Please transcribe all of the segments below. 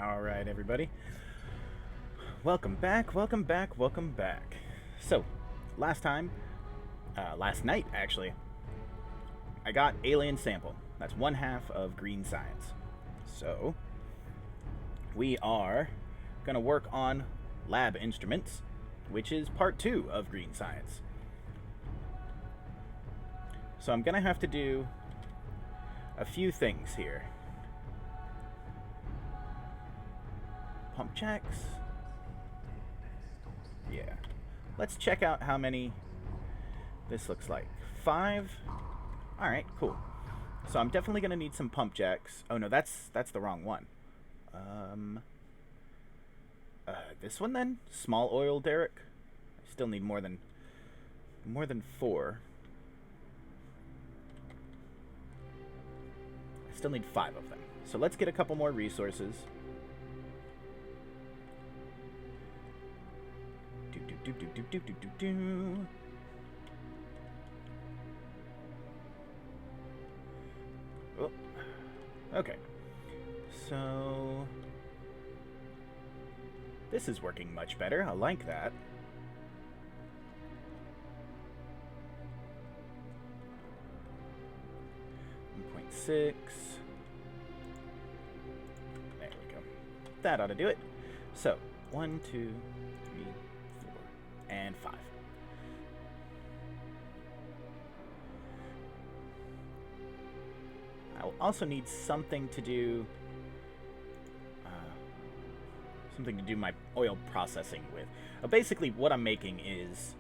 Alright, everybody. Welcome back, welcome back, welcome back. So, last night actually, I got Alien Sample. That's one half of Green Science. So, we are going to work on Lab Instruments, which is part 2 of Green Science. So I'm going to have to do a few things here. Pump jacks. Yeah. Let's check out how many this looks like. 5. Alright, cool. So I'm definitely going to need some pump jacks. Oh no, that's the wrong one. This one then? Small oil derrick. I still need more than 4. I still need 5 of them. So let's get a couple more resources. Oh. Okay. So this is working much better. I like that. .6. There we go. That ought to do it. So 1, 2, 3, 4, and 5. I'll also need something to do my oil processing with. Basically, what I'm making is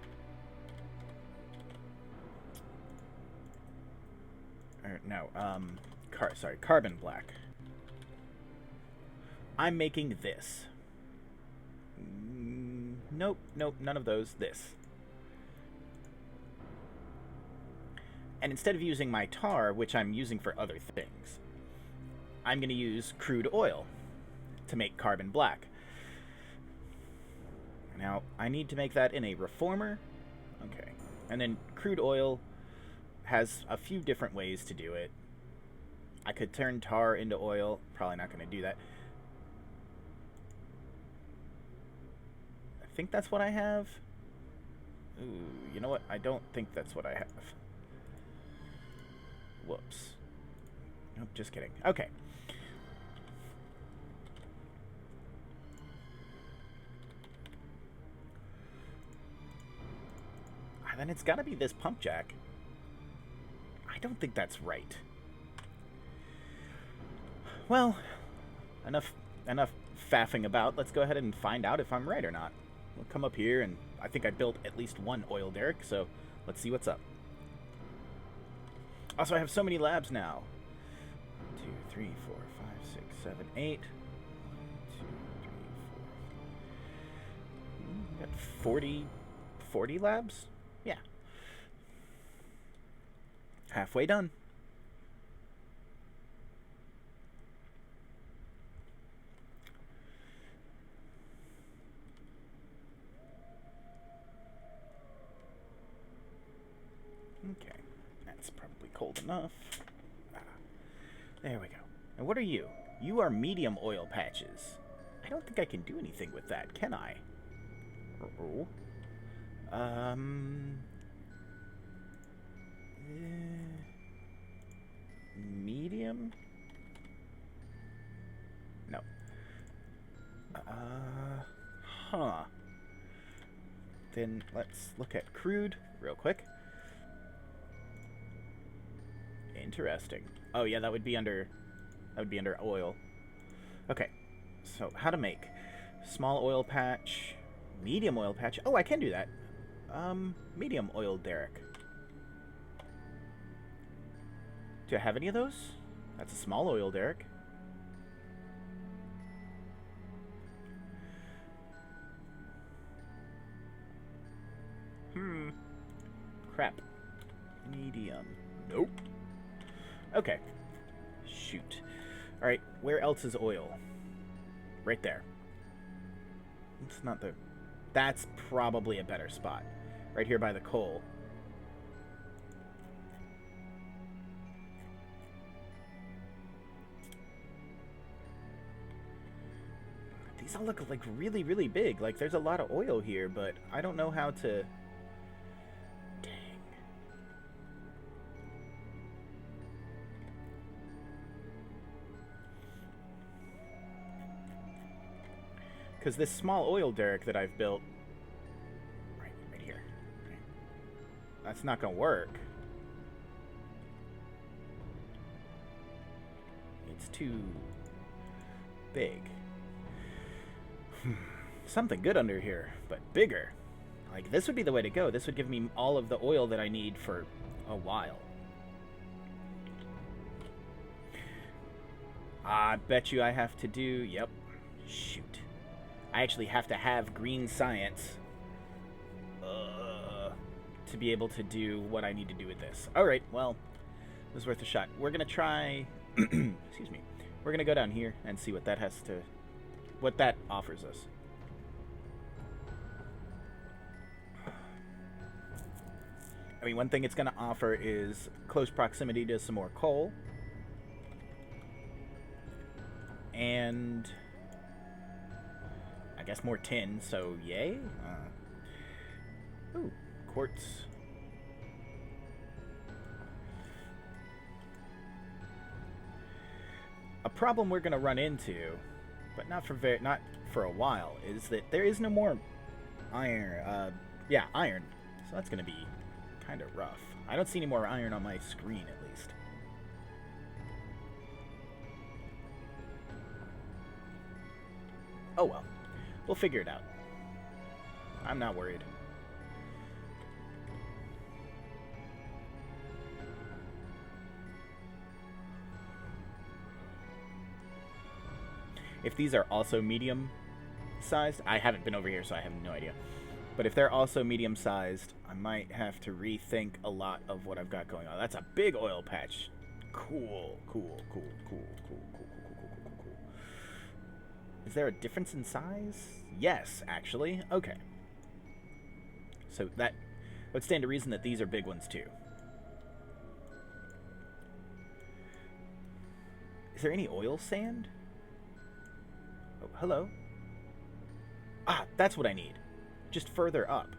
carbon black. I'm making this. Nope, none of those. This. And instead of using my tar, which I'm using for other things, I'm going to use crude oil to make carbon black. Now, I need to make that in a reformer. Okay. And then crude oil has a few different ways to do it. I could turn tar into oil. Probably not going to do that. I think that's what I have. Ooh, you know what? I don't think that's what I have. Whoops. Nope, just kidding. Okay. Then it's got to be this pump jack. I don't think that's right. Well, enough faffing about. Let's go ahead and find out if I'm right or not. We'll come up here, and I think I built at least one oil derrick, so let's see what's up. Also, I have so many labs now. 1, 2, 3, 4, 5, 6, 7, 8. 1, 2, 3, 4. Got 40 labs? Yeah. Halfway done. Okay. That's probably cold enough. There we go. And what are you? You are medium oil patches. I don't think I can do anything with that, can I? Uh-oh. Medium? No. Huh. Then let's look at crude real quick. Interesting. Oh yeah, that would be under oil. Okay. So how to make small oil patch, medium oil patch. Oh, I can do that. Medium oil derrick. Do I have any of those? That's a small oil derrick. Crap. Medium. Nope. Okay. Shoot. Alright, where else is oil? Right there. It's not the... That's probably a better spot. Right here by the coal. These all look like really, really big. Like there's a lot of oil here, but I don't know how to... Dang. Because this small oil derrick that I've built... Right here. Right. That's not going to work. It's too big. Something good under here, but bigger. Like, this would be the way to go. This would give me all of the oil that I need for a while. I bet you I have to do... Yep. Shoot. I actually have to have green science to be able to do what I need to do with this. Alright, well, it was worth a shot. We're going to try... excuse me. We're going to go down here and see what that has to... what that offers us. I mean, one thing it's going to offer is close proximity to some more coal. And I guess more tin, so yay. Ooh, quartz. A problem we're going to run into, but not for a while, is that there is no more iron. Iron. So that's going to be kind of rough. I don't see any more iron on my screen, at least. Oh well. We'll figure it out. I'm not worried. If these are also medium-sized, I haven't been over here, so I have no idea. But if they're also medium-sized, I might have to rethink a lot of what I've got going on. That's a big oil patch. Cool. Is there a difference in size? Yes, actually. Okay. So that would stand to reason that these are big ones, too. Is there any oil sand? Oh, hello. Ah, that's what I need. Just further up.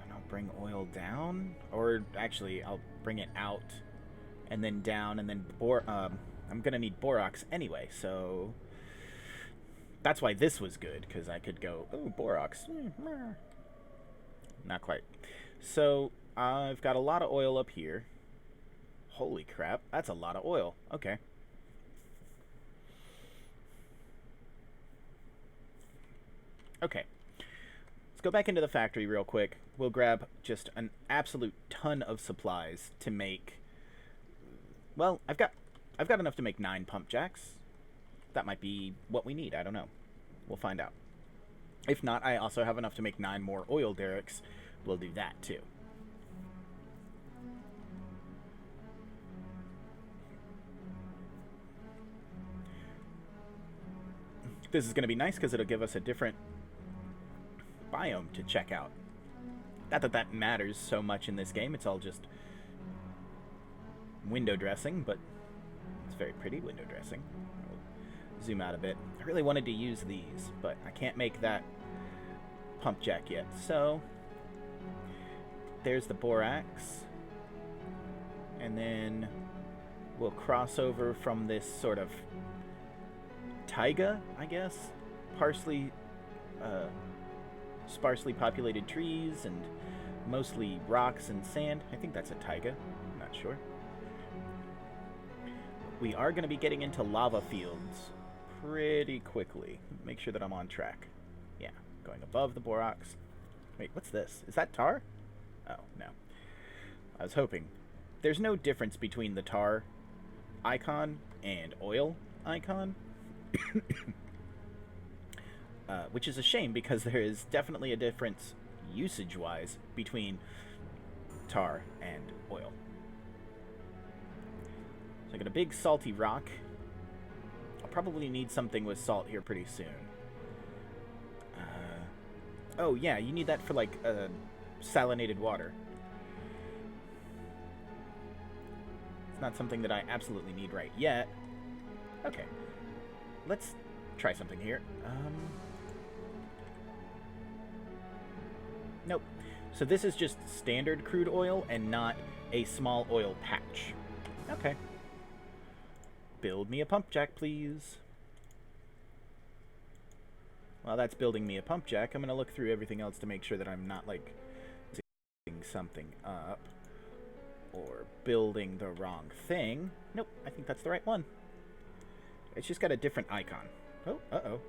And I'll bring oil down. Or actually, I'll bring it out and then down and then I'm going to need borax anyway, so that's why this was good, because I could go, oh, borax. Not quite. So I've got a lot of oil up here. Holy crap, that's a lot of oil. Okay. Okay. Let's go back into the factory real quick. We'll grab just an absolute ton of supplies to make... Well, I've got enough to make 9 pump jacks. That might be what we need. I don't know. We'll find out. If not, I also have enough to make 9 more oil derricks. We'll do that too. This is going to be nice because it'll give us a different biome to check out. Not that that matters so much in this game. It's all just window dressing, but it's very pretty window dressing. I'll zoom out a bit. I really wanted to use these, but I can't make that pump jack yet. So there's the borax. And then we'll cross over from this sort of taiga, I guess. Sparsely populated trees and mostly rocks and sand. I think that's a taiga. I'm not sure. We are going to be getting into lava fields pretty quickly. Make sure that I'm on track. Yeah, going above the borax. Wait, what's this? Is that tar? Oh, no. I was hoping. There's no difference between the tar icon and oil icon. Which is a shame because there is definitely a difference usage-wise between tar and oil. So I got a big salty rock. I'll probably need something with salt here pretty soon. Oh yeah, you need that for like salinated water. It's not something that I absolutely need right yet. Okay. Let's try something here. Nope. So this is just standard crude oil and not a small oil patch. Okay. Build me a pump jack, please. While that's building me a pump jack, I'm going to look through everything else to make sure that I'm not, like, setting something up or building the wrong thing. Nope, I think that's the right one. It's just got a different icon. Oh, uh-oh.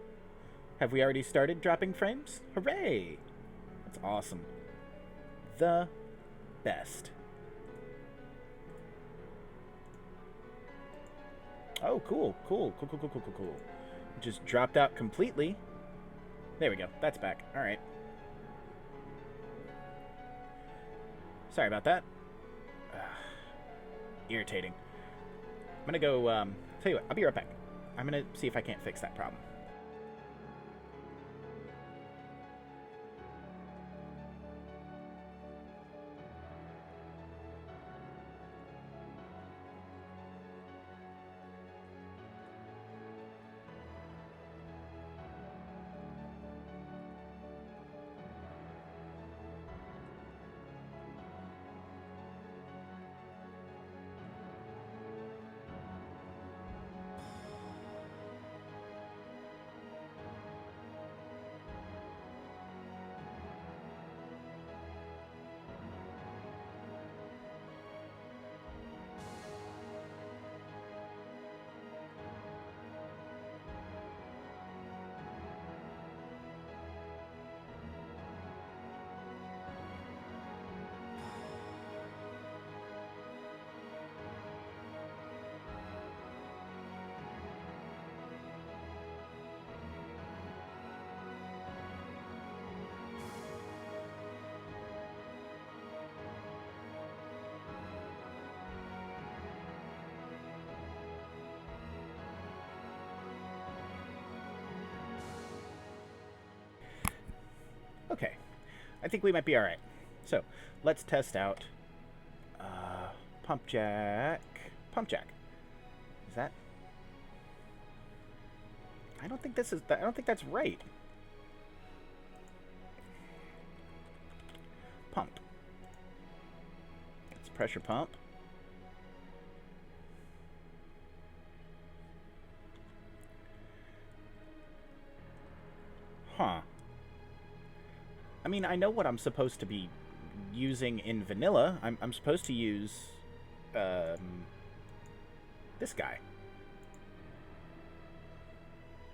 Have we already started dropping frames? Hooray! That's awesome. The best. Oh, cool. Just dropped out completely. There we go. That's back. All right. Sorry about that. Irritating. I'm gonna go, tell you what, I'll be right back. I'm gonna see if I can't fix that problem. Okay, I think we might be all right. So let's test out pump jack. Pump jack. Is that? I don't think this is. I don't think that's right. Pump. It's pressure pump. Huh. I mean, I know what I'm supposed to be using in vanilla. I'm supposed to use this guy.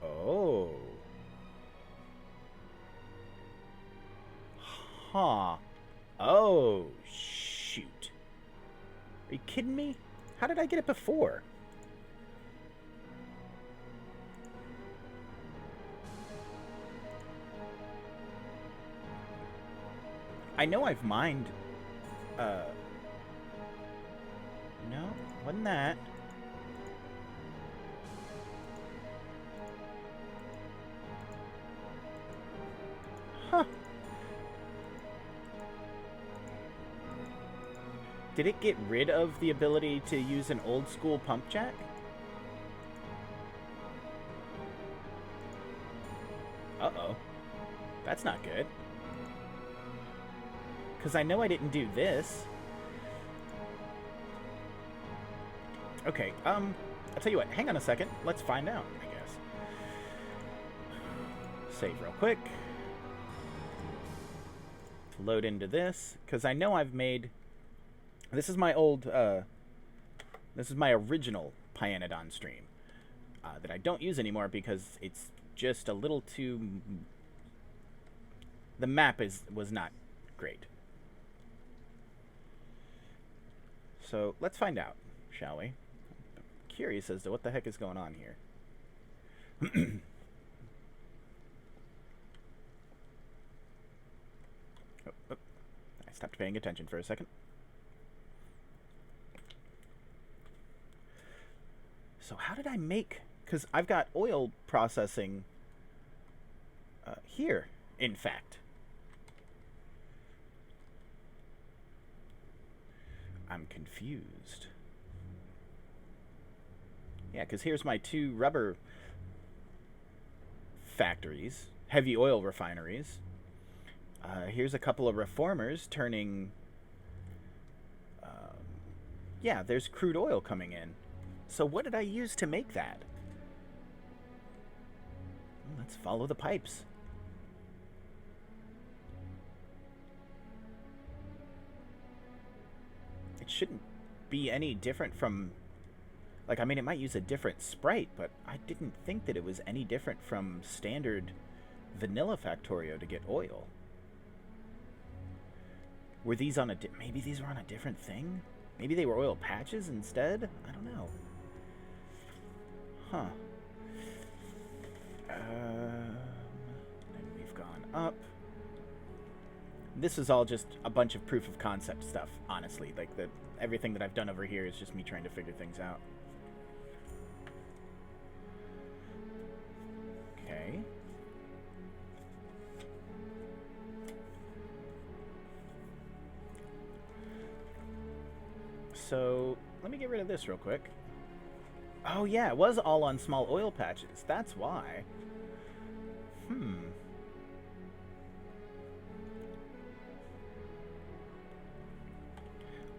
Oh. Huh. Oh, shoot. Are you kidding me? How did I get it before? I know I've mined, no, wasn't that. Huh. Did it get rid of the ability to use an old school pump jack? Uh-oh. That's not good. Because I know I didn't do this. Okay, I'll tell you what, hang on a second. Let's find out, I guess. Save real quick. Load into this, because I know I've made... This is my old, this is my original Pyanodon stream. That I don't use anymore because it's just a little too... The map was not great. So let's find out, shall we? I'm curious as to what the heck is going on here. I stopped paying attention for a second. So how did I make... Because I've got oil processing here, in fact. I'm confused. Yeah, because here's my 2 rubber factories, heavy oil refineries. Here's a couple of reformers turning. Yeah, there's crude oil coming in. So what did I use to make that? Let's follow the pipes. It shouldn't be any different from... Like, I mean, it might use a different sprite, but I didn't think that it was any different from standard vanilla Factorio to get oil. Were these on a... Maybe these were on a different thing? Maybe they were oil patches instead? I don't know. Huh. And we've gone up. This is all just a bunch of proof of concept stuff, honestly. Like, everything that I've done over here is just me trying to figure things out. Okay. So, let me get rid of this real quick. Oh yeah, it was all on small oil patches. That's why.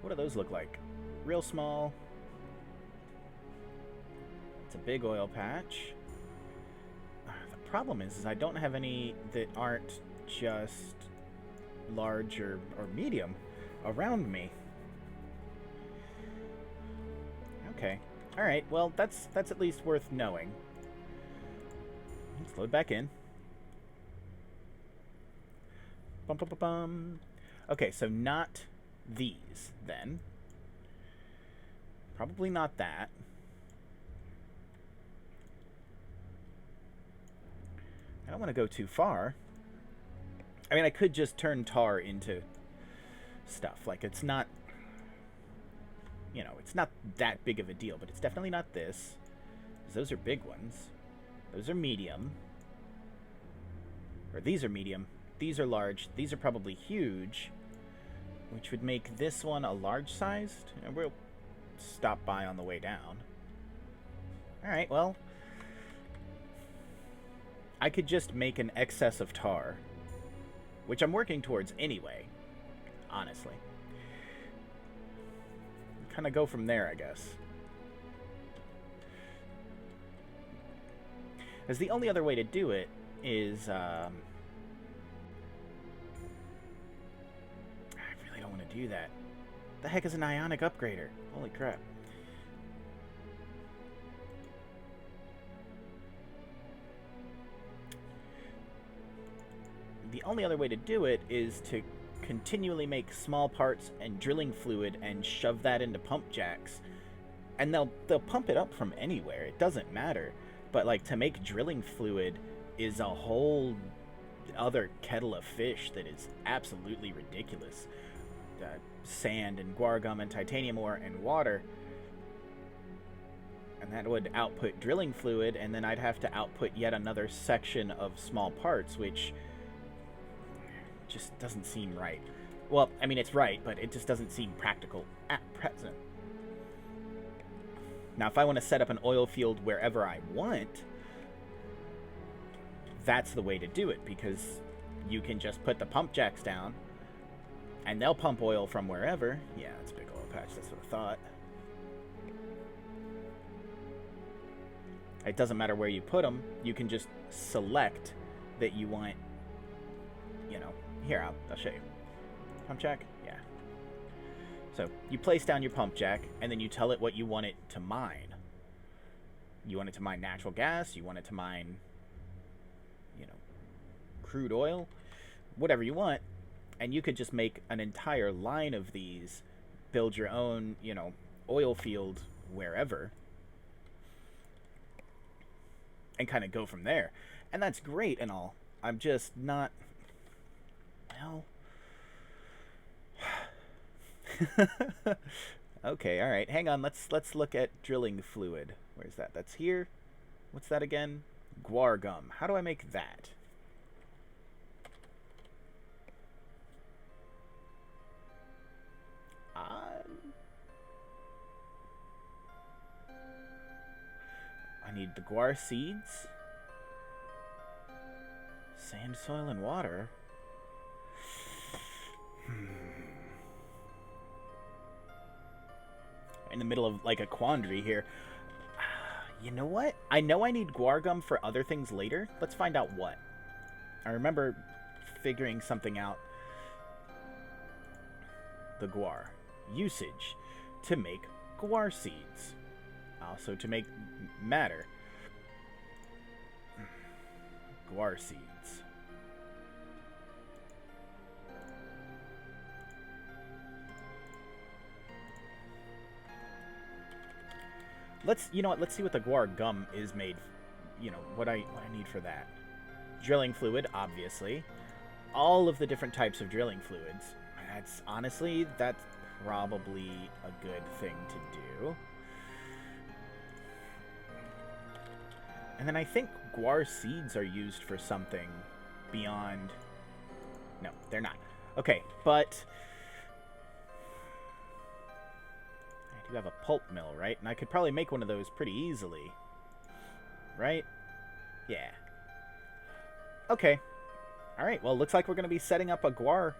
What do those look like? Real small. It's a big oil patch. The problem is I don't have any that aren't just large or medium around me. Okay. Alright, well, that's at least worth knowing. Let's load back in. Bum, bum, bum, bum. Okay, so not these, then. Probably not that. I don't want to go too far. I mean, I could just turn tar into stuff. Like, it's not... You know, it's not that big of a deal, but it's definitely not this. Because those are big ones. Those are medium. Or these are medium. These are large. These are probably huge. Which would make this one a large sized. And we'll stop by on the way down. Alright, well. I could just make an excess of tar. Which I'm working towards anyway. Honestly. Kind of go from there, I guess. Because the only other way to do it is... I really don't want to do that. The heck is an ionic upgrader? Holy crap. The only other way to do it is to continually make small parts and drilling fluid and shove that into pump jacks, and they'll pump it up from anywhere. It doesn't matter. But like, to make drilling fluid is a whole other kettle of fish that is absolutely ridiculous. Sand and guar gum and titanium ore and water, and that would output drilling fluid, and then I'd have to output yet another section of small parts, which just doesn't seem right. Well, I mean, it's right, but it just doesn't seem practical at present. Now, if I want to set up an oil field wherever I want, that's the way to do it, because you can just put the pump jacks down, and they'll pump oil from wherever. Yeah, it's a big oil patch, that's what I thought. It doesn't matter where you put them, you can just select that you want, you know, here, I'll show you. Pump jack? Yeah. So, you place down your pump jack, and then you tell it what you want it to mine. You want it to mine natural gas, you want it to mine, you know, crude oil, whatever you want, and you could just make an entire line of these, build your own, you know, oil field wherever, and kind of go from there. And that's great and all. I'm just not... Well... Okay, alright. Hang on, let's look at drilling fluid. Where's that? That's here. What's that again? Guar gum. How do I make that? I need the guar seeds. Sand, soil, and water. In the middle of, like, a quandary here. You know what? I know I need guar gum for other things later. Let's find out what. I remember figuring something out. The guar. Usage. To make guar seeds. Also to make matter. Guar seeds. You know what, let's see what the guar gum is made, what I need for that. Drilling fluid, obviously. All of the different types of drilling fluids. Honestly, that's probably a good thing to do. And then I think guar seeds are used for something beyond... No, they're not. Okay, but... I do have a pulp mill, right? And I could probably make one of those pretty easily. Right? Yeah. Okay. Alright, well, looks like we're going to be setting up a guar...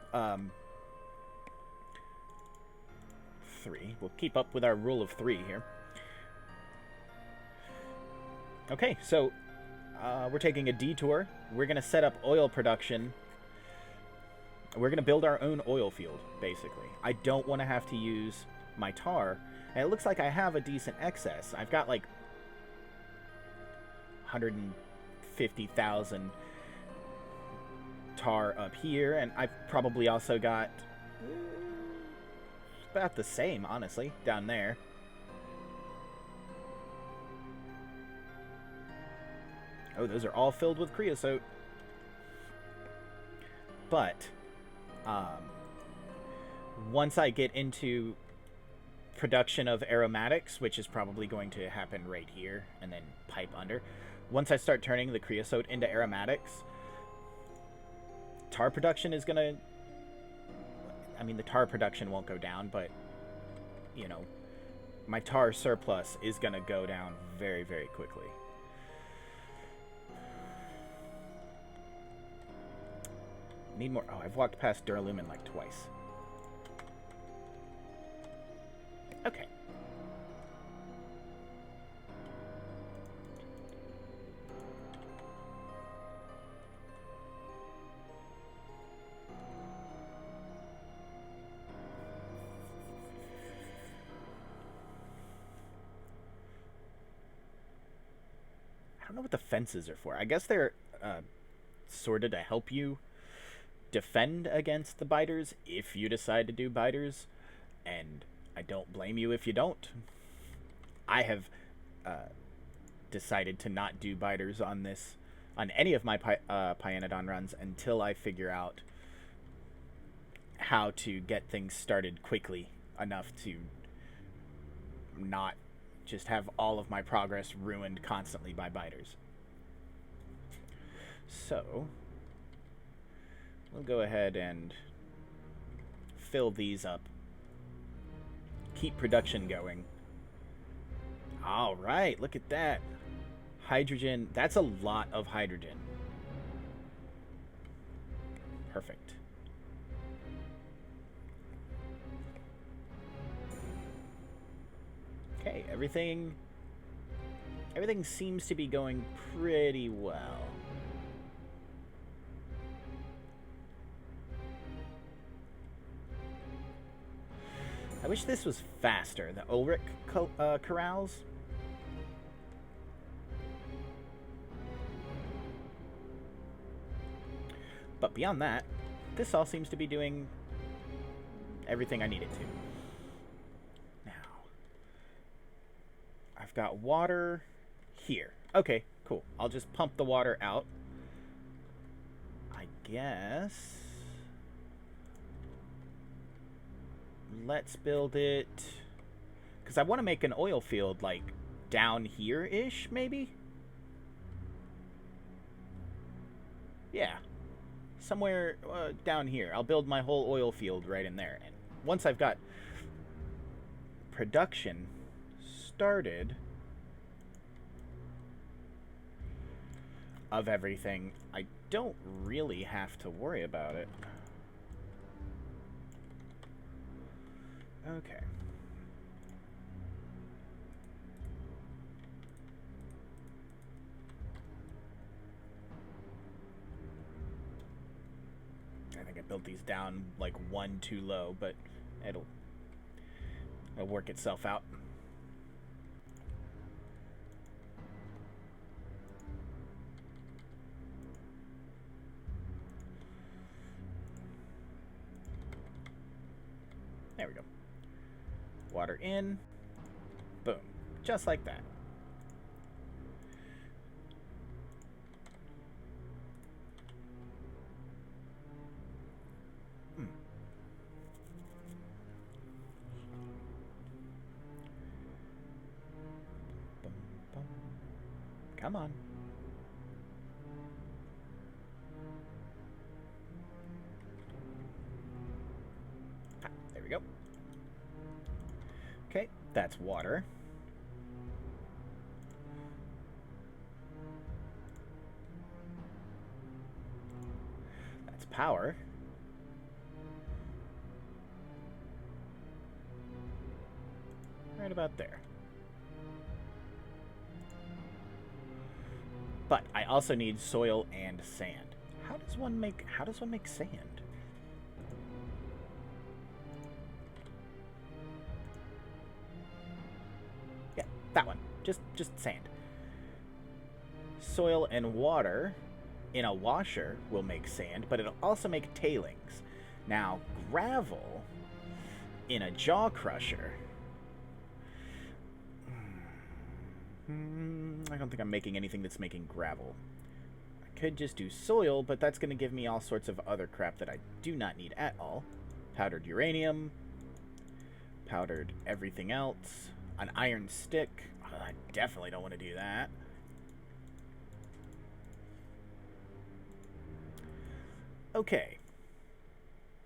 3. We'll keep up with our rule of 3 here. Okay, so we're taking a detour. We're going to set up oil production. We're going to build our own oil field, basically. I don't want to have to use my tar. And it looks like I have a decent excess. I've got like 150,000 tar up here. And I've probably also got about the same, honestly, down there. Oh, those are all filled with creosote. But, once I get into production of aromatics, which is probably going to happen right here, and then pipe under, once I start turning the creosote into aromatics, tar production is gonna... I mean, the tar production won't go down, but, my tar surplus is gonna go down very, very quickly. Need more... Oh, I've walked past Duralumin like twice. Okay. I don't know what the fences are for. I guess they're sort of to help you defend against the biters if you decide to do biters, and I don't blame you if you don't. I have decided to not do biters on any of my Pyanodon runs until I figure out how to get things started quickly enough to not just have all of my progress ruined constantly by biters. So we'll go ahead and fill these up. Keep production going. All right, look at that. Hydrogen, that's a lot of hydrogen. Perfect. Okay, everything seems to be going pretty well. I wish this was faster, the Ulrich corrals. But beyond that, this all seems to be doing everything I need it to. Now, I've got water here. Okay, cool. I'll just pump the water out. I guess... Let's build it... Because I want to make an oil field, like, down here-ish, maybe? Yeah. Somewhere down here. I'll build my whole oil field right in there. And once I've got production started... of everything, I don't really have to worry about it. Okay. I think I built these down like one too low, but it'll work itself out. There we go. Water in. Boom. Just like that. Come on. Ah, there we go. Okay, that's water. That's power. Right about there. But I also need soil and sand. How does one make sand? Yeah, that one. Just sand. Soil and water in a washer will make sand, but it'll also make tailings. Now, gravel in a jaw crusher. I don't think I'm making anything that's making gravel. I could just do soil, but that's going to give me all sorts of other crap that I do not need at all. Powdered uranium. Powdered everything else. An iron stick. I definitely don't want to do that. Okay.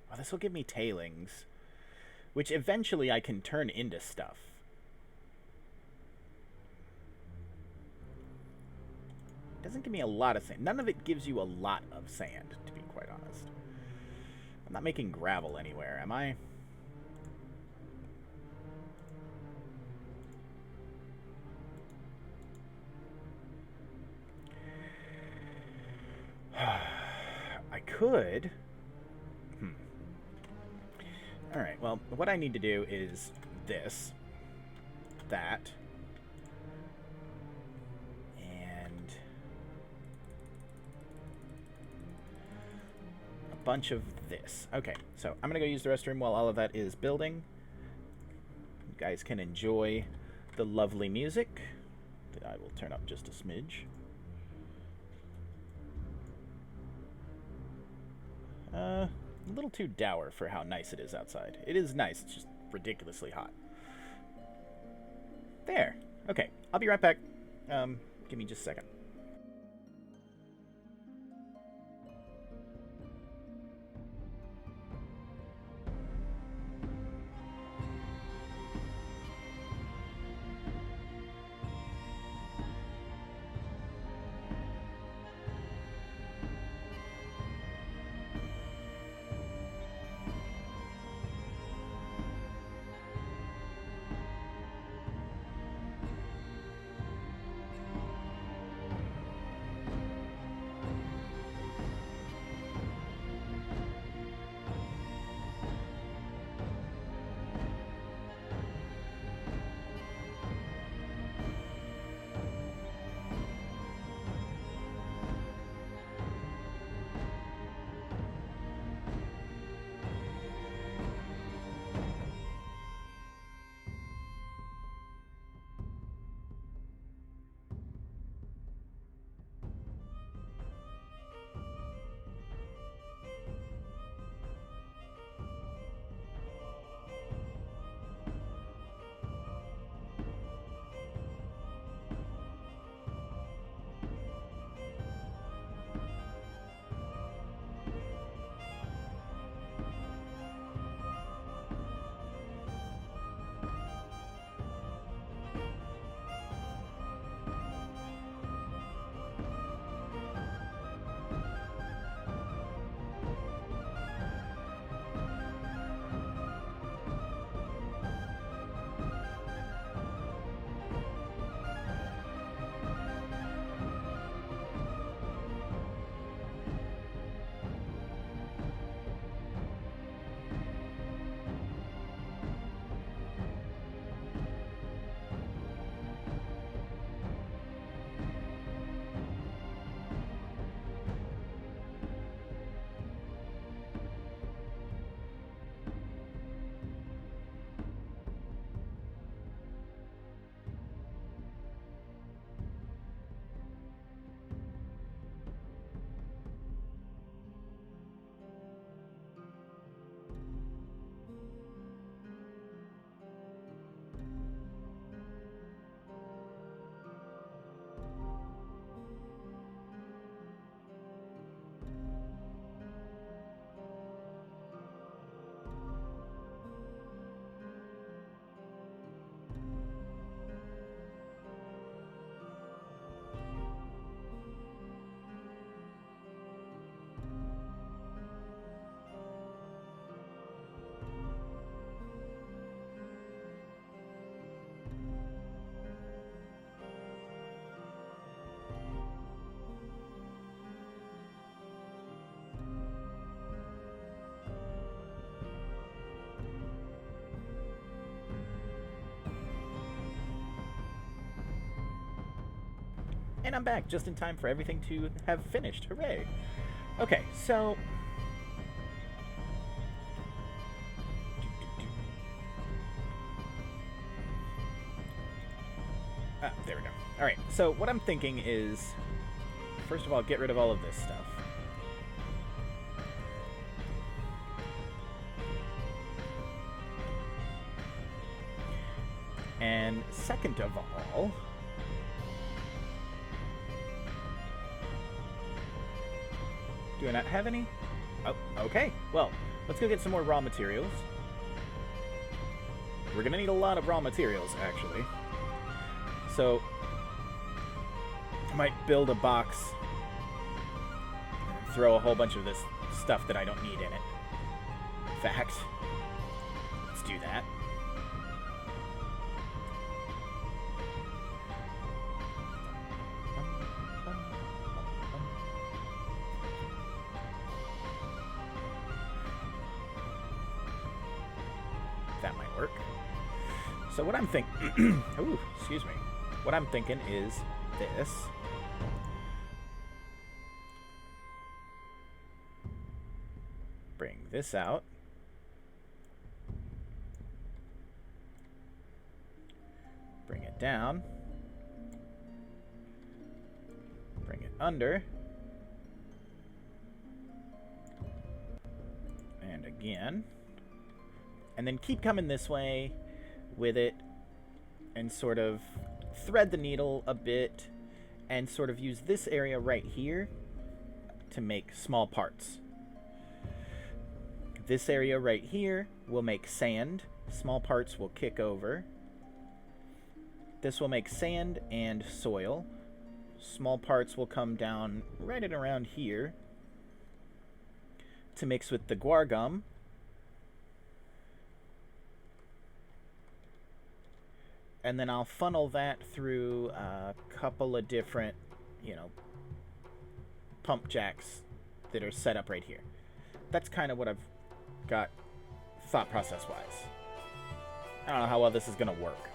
Well, this will give me tailings, which eventually I can turn into stuff. Doesn't give me a lot of sand. None of it gives you a lot of sand, to be quite honest. I'm not making gravel anywhere, am I? I could. Alright, well, what I need to do is this, that, and a bunch of this. Okay, so I'm going to go use the restroom while all of that is building. You guys can enjoy the lovely music that I will turn up just a smidge. A little too dour for how nice it is outside. It is nice, it's just ridiculously hot. There. Okay, I'll be right back. Give me just a second. And I'm back just in time for everything to have finished. Hooray! Okay, so... Ah, there we go. Alright, so what I'm thinking is, first of all, get rid of all of this stuff. And second of all... Do I not have any? Oh, okay. Well, let's go get some more raw materials. We're gonna need a lot of raw materials, actually. So, I might build a box and throw a whole bunch of this stuff that I don't need in it. In fact, let's do that. That might work. So what I'm thinking... Ooh, excuse me. What I'm thinking is this. Bring this out. Bring it down. Bring it under. And again. And then keep coming this way with it and sort of thread the needle a bit and sort of use this area right here to make small parts. This area right here will make sand. Small parts will kick over. This will make sand and soil. Small parts will come down right at around here to mix with the guar gum. And then I'll funnel that through a couple of different, pump jacks that are set up right here. That's kind of what I've got thought process-wise. I don't know how well this is going to work.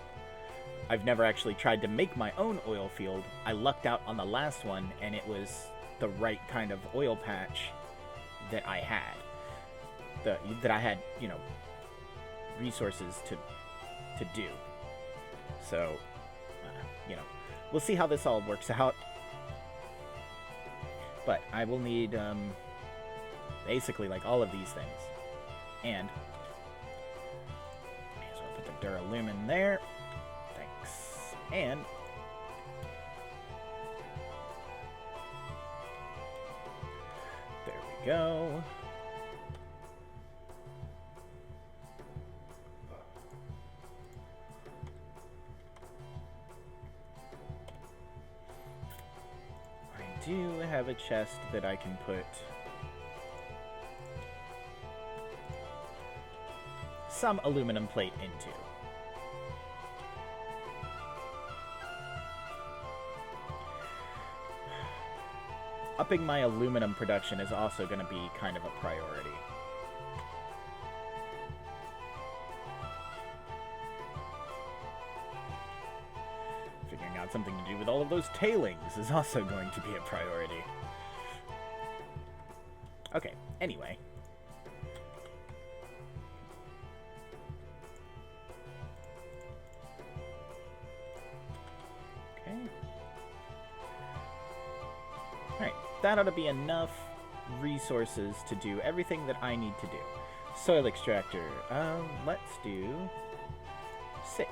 I've never actually tried to make my own oil field. I lucked out on the last one, and it was the right kind of oil patch that I had. That I had, resources to do. So, we'll see how this all works out. But I will need, basically, like, all of these things. And, may as well put the Duralumin there. Thanks. And, there we go. I do have a chest that I can put some aluminum plate into. Upping my aluminum production is also going to be kind of a priority. Figuring out something to do with all of those tailings is also going to be a priority. Okay, anyway. Okay. Alright, that ought to be enough resources to do everything that I need to do. Soil extractor. Let's do 6.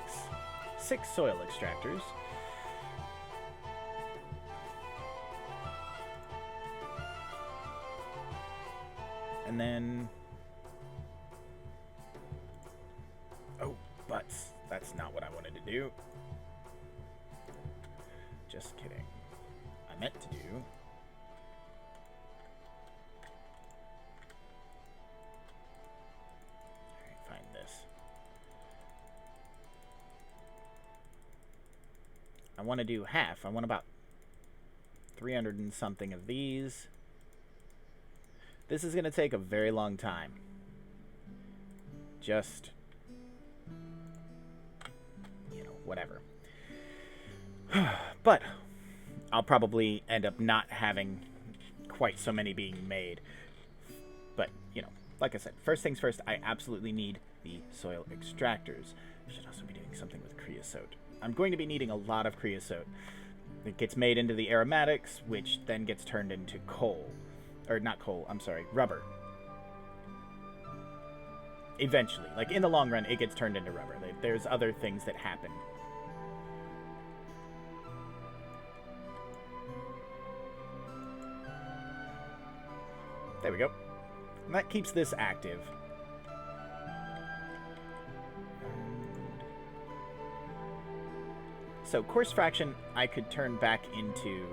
6 soil extractors. And then... Oh, butts. That's not what I wanted to do. Just kidding. I meant to do... Alright, find this. I want to do half. I want about 300 and something of these. This is going to take a very long time. Just, whatever. But I'll probably end up not having quite so many being made. But, you know, like I said, first things first, I absolutely need the soil extractors. I should also be doing something with creosote. I'm going to be needing a lot of creosote. It gets made into the aromatics, which then gets turned into coal. Or not coal, I'm sorry, rubber. Eventually. Like, in the long run, it gets turned into rubber. There's other things that happen. There we go. And that keeps this active. So, coarse fraction, I could turn back into...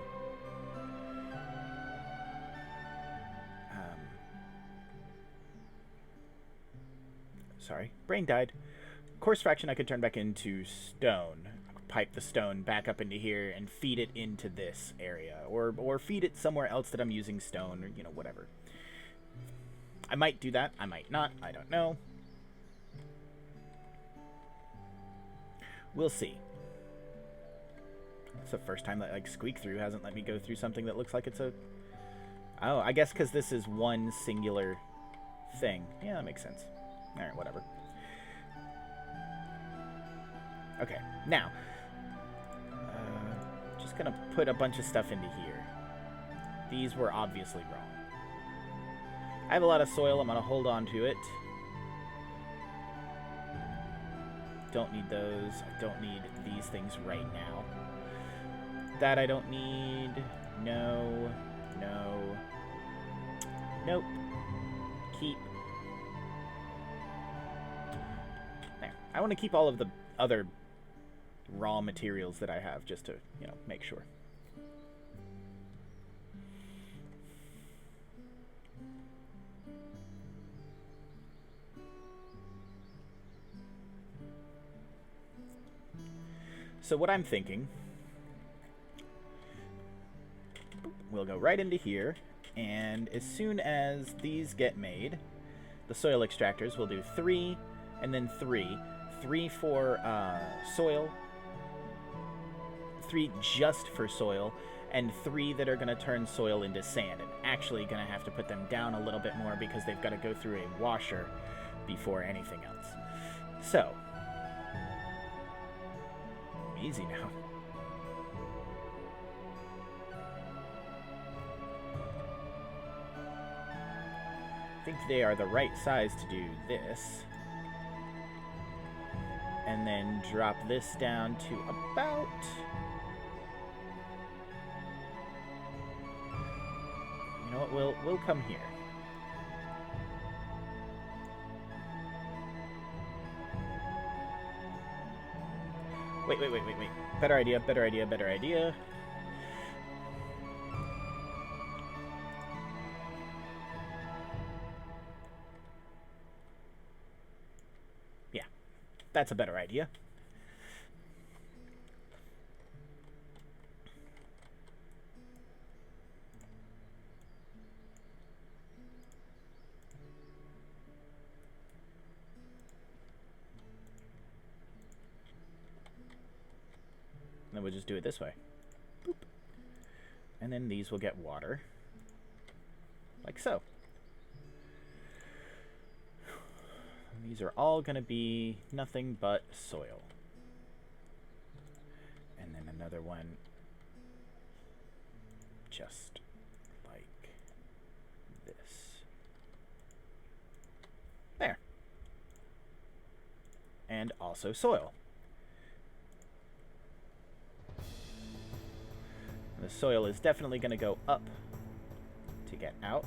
sorry, brain died. Coarse fraction I could turn back into stone. Pipe the stone back up into here and feed it into this area. Or feed it somewhere else that I'm using stone, or, you know, whatever. I might do that. I might not. I don't know. We'll see. It's the first time that, like, Squeak Through hasn't let me go through something that looks like it's a... oh, I guess because this is one singular thing. Yeah, that makes sense. Alright, whatever. Okay, now. Just gonna put a bunch of stuff into here. These were obviously wrong. I have a lot of soil. I'm gonna hold on to it. Don't need those. I don't need these things right now. That I don't need. No. No. Nope. Keep. There. I want to keep all of the other raw materials that I have just to, you know, make sure. So what I'm thinking, we'll go right into here, and as soon as these get made, the soil extractors will do 3, and then 3. 3 for soil, 3 just for soil, and 3 that are going to turn soil into sand. And actually going to have to put them down a little bit more because they've got to go through a washer before anything else. So, easy now. I think they are the right size to do this. And then drop this down to about... you know what, we'll come here. Wait. Better idea. Yeah, that's a better idea. Then we'll just do it this way. Boop. And then these will get water. Like so. These are all going to be nothing but soil. And then another one just like this. There. And also soil. The soil is definitely going to go up to get out.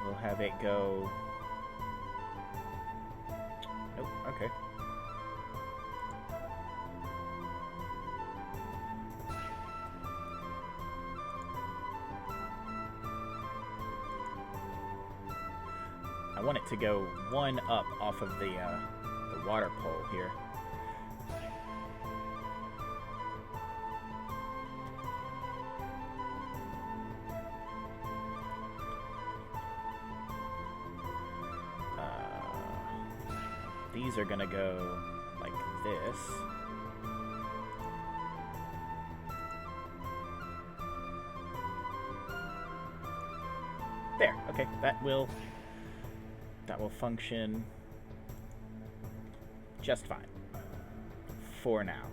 We'll have it go... nope, okay. I want it to go one up off of the water pole here. these are gonna go like this. There, okay, that will function just fine for now.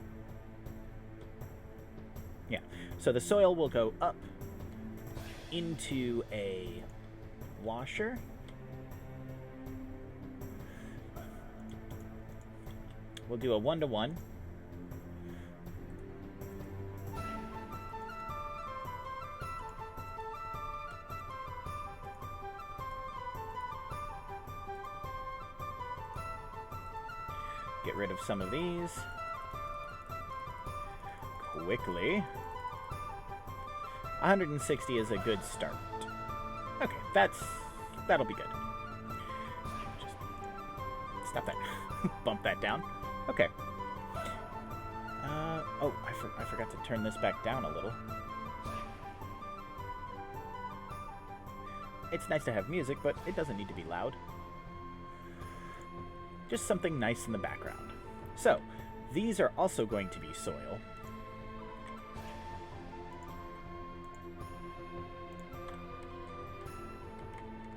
Yeah, so the soil will go up into a washer. We'll do a 1-to-1. Get rid of some of these quickly. 160 is a good start. Okay, that'll be good. Just stop that. Bump that down. Okay. Oh, I forgot to turn this back down a little. It's nice to have music, but it doesn't need to be loud. Just something nice in the background. So, these are also going to be soil.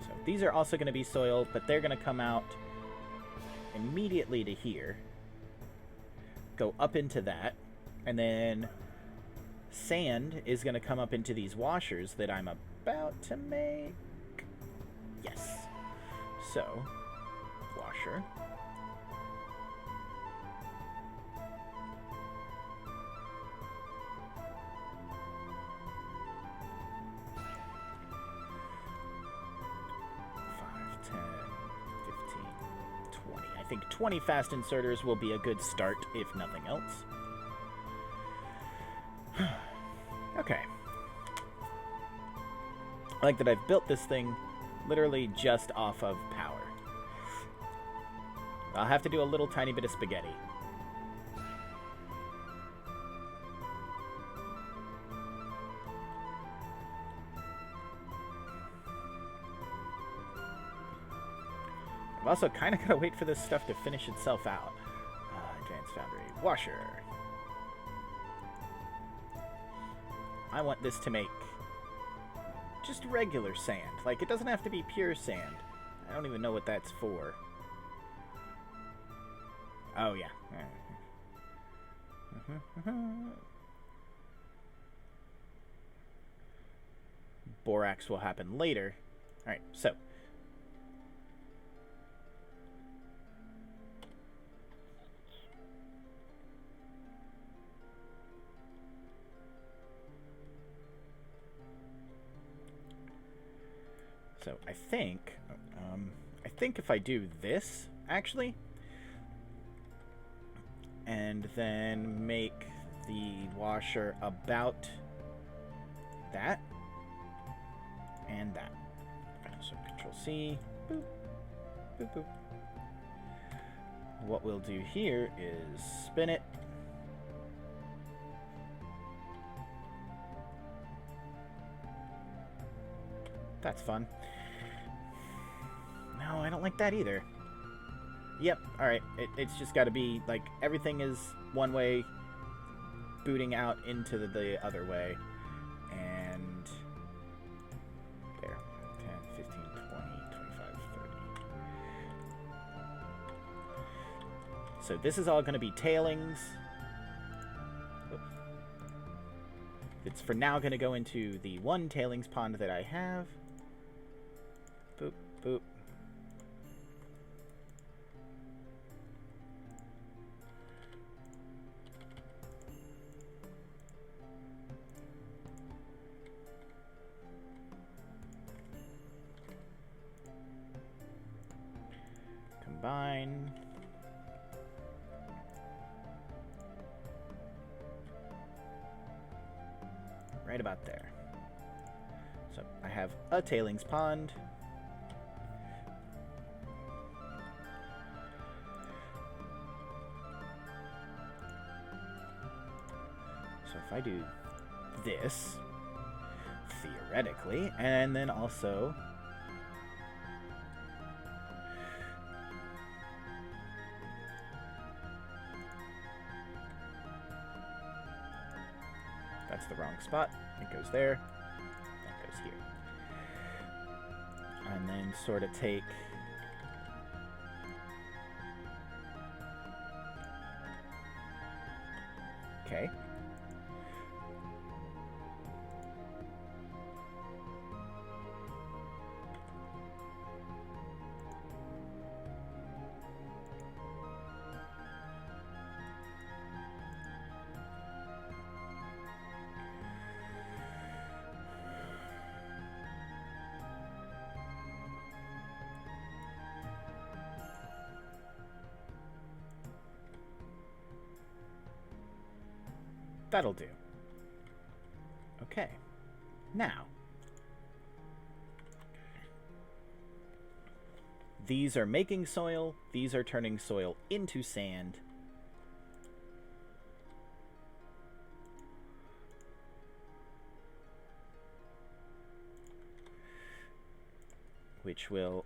So, these are also going to be soil, but they're going to come out immediately to here. Go up into that. And then sand is going to come up into these washers that I'm about to make. Yes. So, washer. I think 20 fast inserters will be a good start, if nothing else. Okay. I like that I've built this thing literally just off of power. I'll have to do a little tiny bit of spaghetti. I've also kind of got to wait for this stuff to finish itself out. Advanced Foundry. Washer. I want this to make just regular sand. Like, it doesn't have to be pure sand. I don't even know what that's for. Oh, yeah. Borax will happen later. Alright, so. So I think if I do this, actually, and then make the washer about that and that. So Control C, boop, boop, boop. What we'll do here is spin it. That's fun. No, I don't like that either. Yep, alright. It's just got to be, like, everything is one way, booting out into the other way. And there. 10, 15, 20, 25, 30. So this is all going to be tailings. Oops. It's for now going to go into the one tailings pond that I have. Boop, boop. Combine. Right about there. So I have a tailings pond. So if I do this, theoretically, and then also that's the wrong spot. It goes there. That goes here. And then sort of take... Okay. That'll do. Okay. Now, these are making soil, these are turning soil into sand. Which will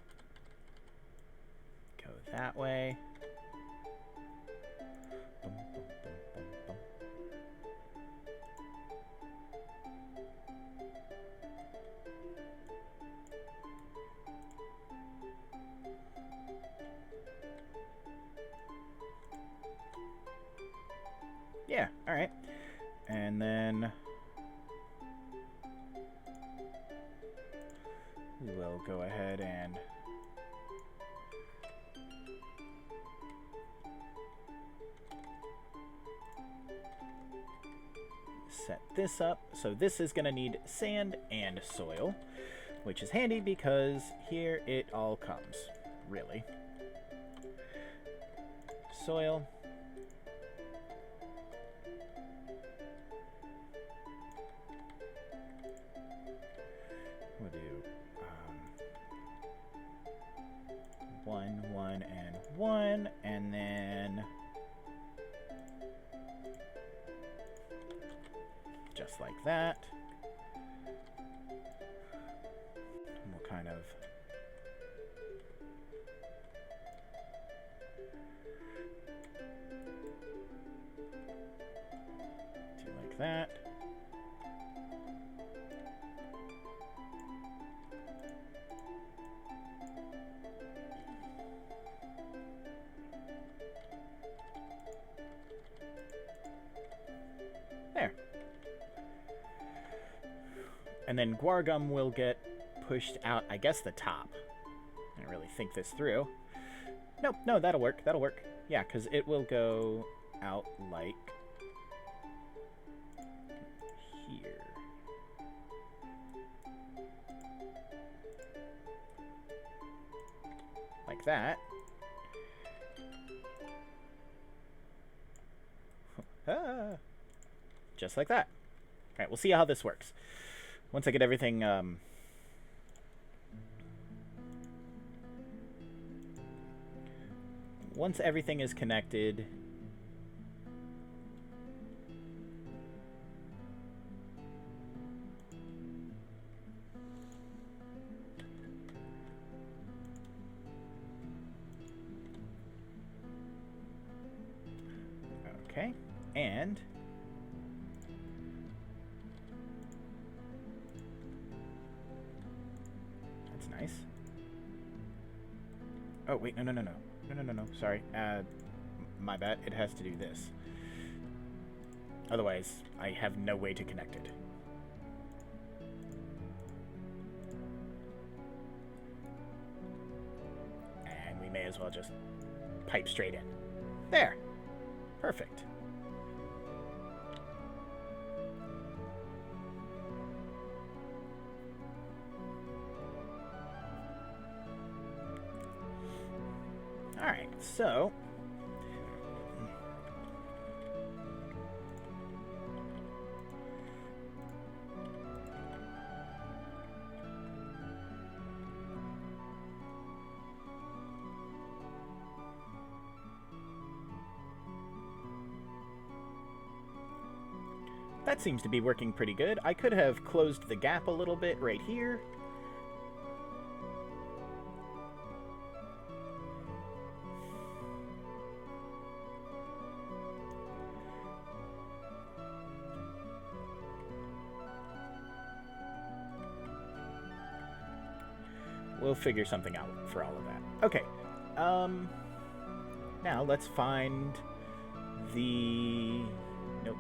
go that way. Boom, boom, boom, boom, boom. Yeah, all right. And then we will go ahead and set this up. So this is going to need sand and soil, which is handy because here it all comes, really. Soil. We'll do 1, 1, and 1, and then just like that. And we'll kind of do like that. There. And then Guargum will get pushed out, I guess, the top. I didn't really think this through. Nope, no, that'll work. That'll work. Yeah, because it will go out like here. Like that. Ah. Just like that. All right, we'll see how this works. Once I get everything once everything is connected, okay, and that's nice. Oh, wait, no. No. Sorry. My bad. It has to do this. Otherwise, I have no way to connect it. And we may as well just pipe straight in. There. Perfect. Alright, so that seems to be working pretty good. I could have closed the gap a little bit right here. We'll figure something out for all of that. Okay. Now let's find the... Nope.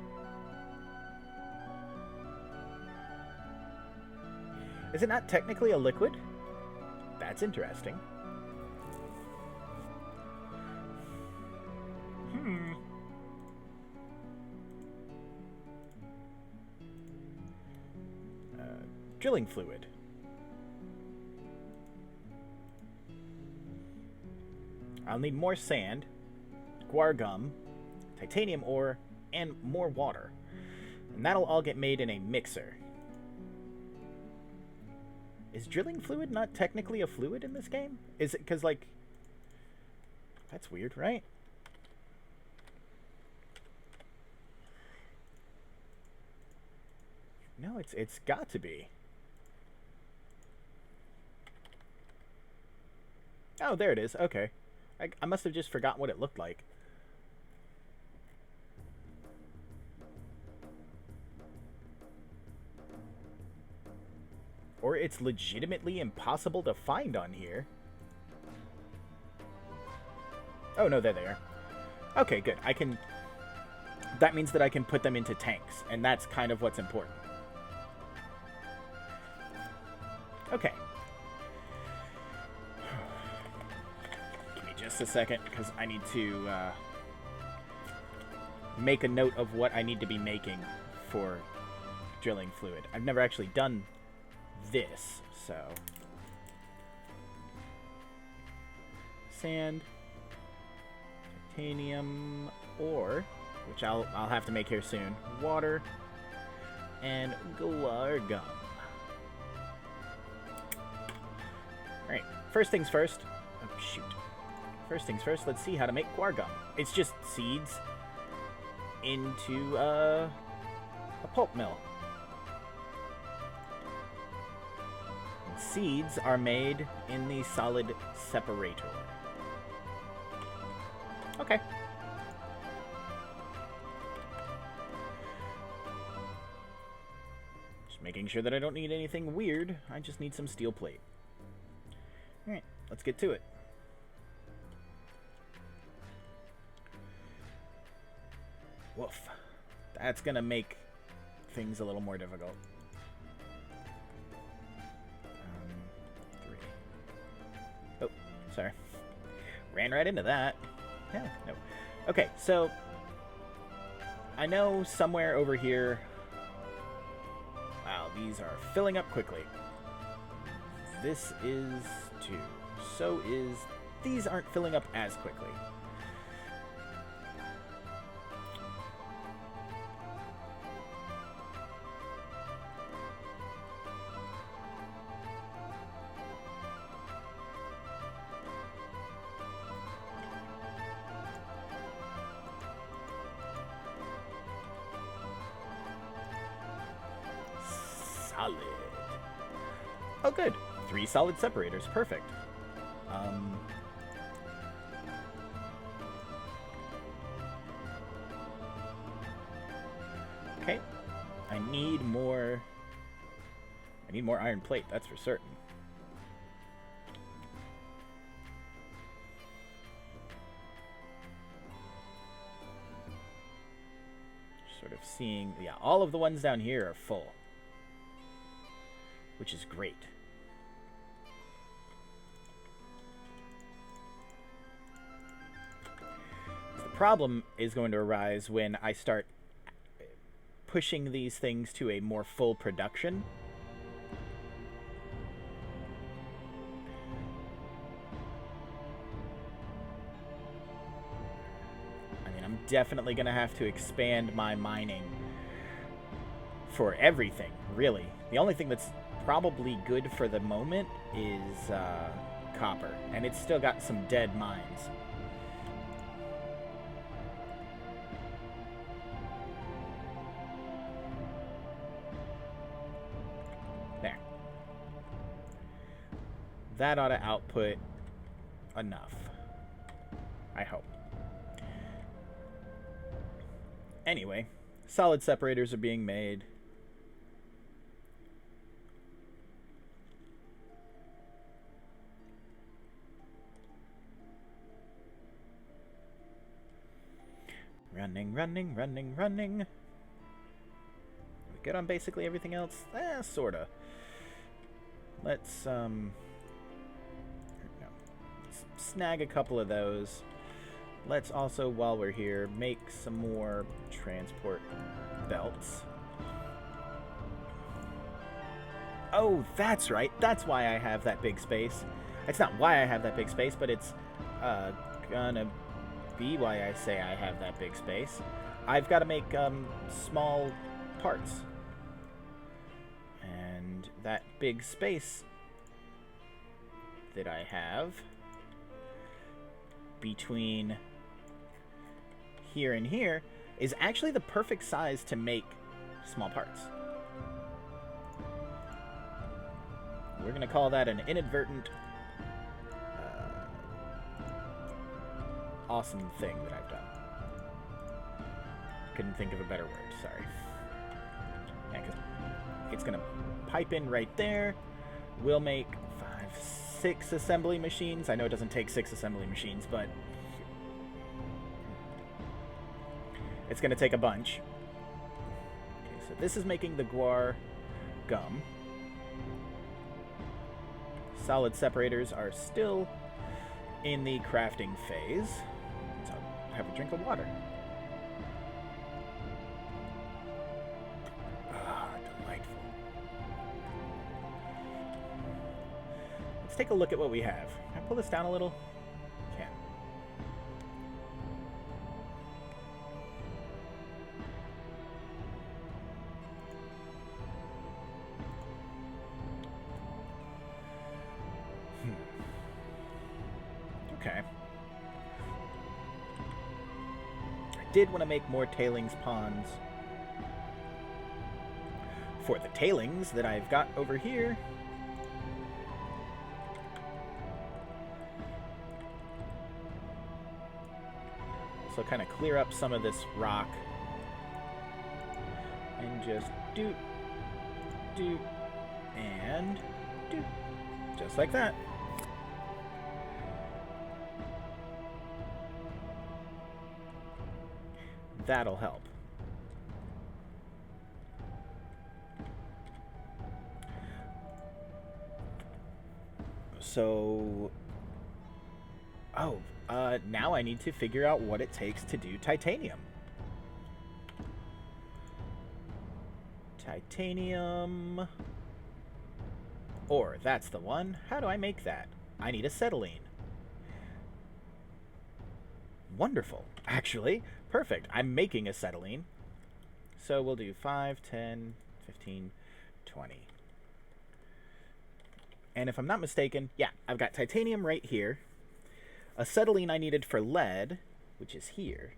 Is it not technically a liquid? That's interesting. Drilling fluid. I'll need more sand, guar gum, titanium ore, and more water. And that'll all get made in a mixer. Is drilling fluid not technically a fluid in this game? Is it because, like... That's weird, right? No, it's got to be. Oh, there it is. Okay. I must have just forgotten what it looked like. Or it's legitimately impossible to find on here. Oh, no, there they are. Okay, good. I can... That means that I can put them into tanks, and that's kind of what's important. Okay. Give me just a second, because I need to make a note of what I need to be making for drilling fluid. I've never actually done this, so... Sand, titanium ore, which I'll have to make here soon, water, and guar gum. Alright, first things first. Oh, shoot. First things first, let's see how to make guar gum. It's just seeds into a pulp mill. And seeds are made in the solid separator. Okay. Just making sure that I don't need anything weird. I just need some steel plate. Alright, let's get to it. Woof. That's gonna make things a little more difficult. 3. Oh, sorry. Ran right into that. Yeah, no. Okay, so I know somewhere over here... Wow, these are filling up quickly. This is 2. So is... These aren't filling up as quickly. Solid. Oh, good. 3 solid separators. Perfect. Okay. I need more iron plate, that's for certain. Sort of seeing... Yeah, all of the ones down here are full. Which is great. The problem is going to arise when I start pushing these things to a more full production. I mean, I'm definitely going to have to expand my mining for everything, really. The only thing that's probably good for the moment is copper, and it's still got some dead mines. There. That ought to output enough. I hope. Anyway, solid separators are being made. Running. We good on basically everything else? Sorta. Let's, no. Let's snag a couple of those. Let's also, while we're here, make some more transport belts. Oh, that's right. That's why I have that big space. It's not why I have that big space, but it's gonna be why I say I have that big space. I've got to make small parts. And that big space that I have between here and here is actually the perfect size to make small parts. We're going to call that an inadvertent awesome thing that I've done. Couldn't think of a better word, sorry. Yeah, because it's going to pipe in right there. We'll make 6 assembly machines. I know it doesn't take 6 assembly machines, but it's going to take a bunch. Okay, so this is making the guar gum. Solid separators are still in the crafting phase. So have a drink of water. Ah, delightful. Let's take a look at what we have. Can I pull this down a little? Can. Okay. I did want to make more tailings ponds for the tailings that I've got over here. So kind of clear up some of this rock and just doot, and doot, just like that. That'll help. So, now I need to figure out what it takes to do titanium. Titanium ore, that's the one. How do I make that? I need acetylene. Wonderful, actually. Perfect. I'm making acetylene. So we'll do 5, 10, 15, 20. And if I'm not mistaken, yeah, I've got titanium right here. Acetylene I needed for lead, which is here.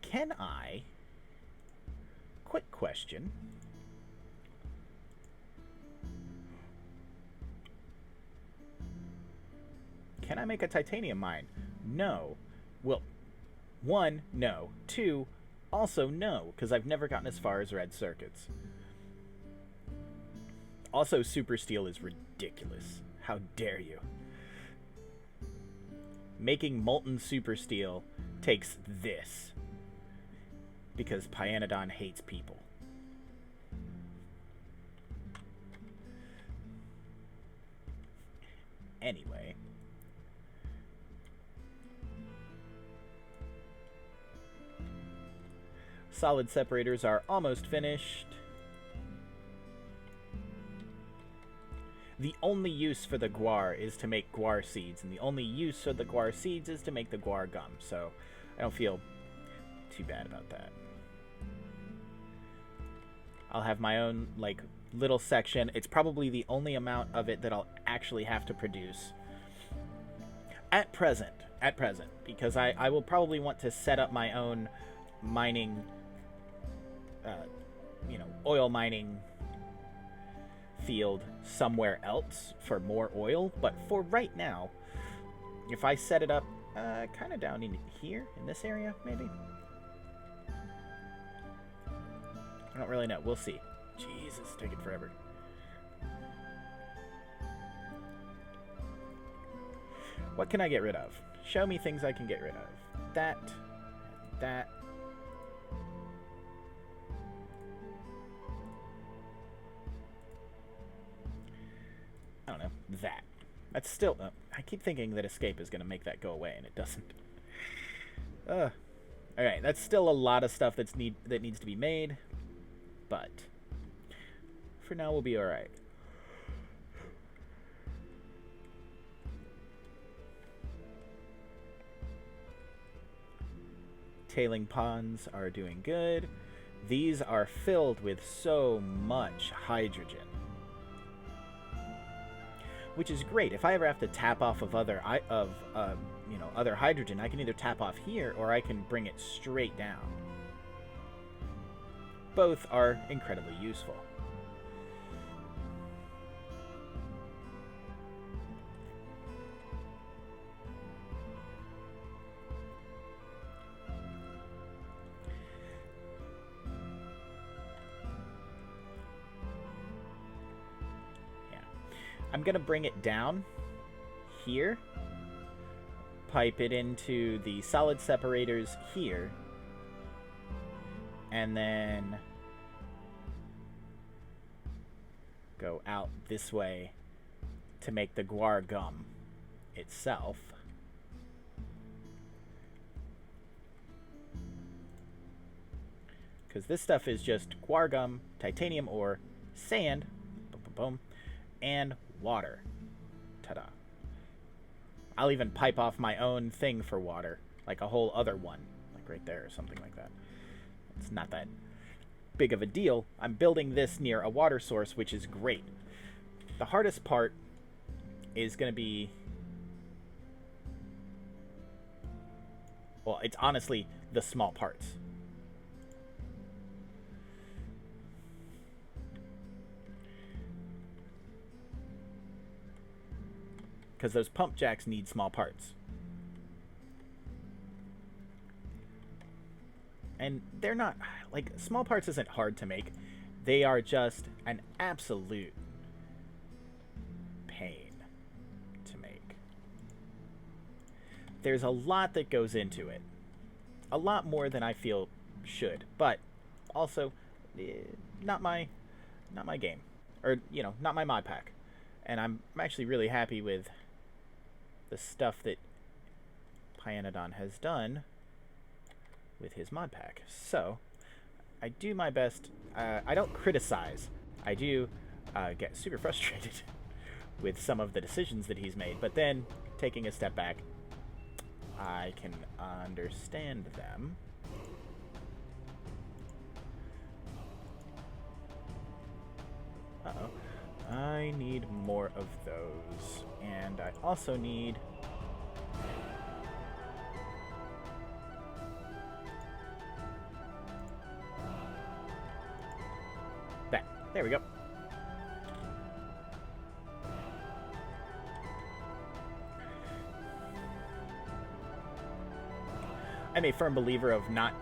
Can I... Quick question. Can I make a titanium mine? No. Well, 1, no. 2, also no, because I've never gotten as far as red circuits. Also, super steel is ridiculous. How dare you? Making molten super steel takes this. Because Pyanodon hates people. Anyway. Solid separators are almost finished. The only use for the guar is to make guar seeds, and the only use for the guar seeds is to make the guar gum, so I don't feel too bad about that. I'll have my own, like, little section. It's probably the only amount of it that I'll actually have to produce. At present, because I will probably want to set up my own mining, oil mining field somewhere else for more oil, but for right now, if I set it up kind of down in here, in this area, maybe? I don't really know. We'll see. Jesus, take it forever. What can I get rid of? Show me things I can get rid of. That, that. I don't know, that. That's still... I keep thinking that escape is going to make that go away, and it doesn't. Alright, that's still a lot of stuff that needs to be made, but for now we'll be alright. Tailing ponds are doing good. These are filled with so much hydrogen, which is great. If I ever have to tap off of other hydrogen, I can either tap off here or I can bring it straight down. Both are incredibly useful. I'm going to bring it down here, pipe it into the solid separators here, and then go out this way to make the guar gum itself. Because this stuff is just guar gum, titanium ore, sand, boom, boom, boom, and water. Ta-da. I'll even pipe off my own thing for water, like a whole other one, like right there or something like that. It's not that big of a deal. I'm building this near a water source, which is great. The hardest part is going to be... well, it's honestly the small parts. Because those pump jacks need small parts. And they're not... like, small parts isn't hard to make. They are just an absolute pain to make. There's a lot that goes into it. A lot more than I feel should. But also, not my game. Or, you know, not my mod pack. And I'm actually really happy with the stuff that Pyanodon has done with his mod pack. So, I do my best. I don't criticize. I do get super frustrated with some of the decisions that he's made. But then, taking a step back, I can understand them. Uh-oh. I need more of those. And I also need... that. There we go. I'm a firm believer of not,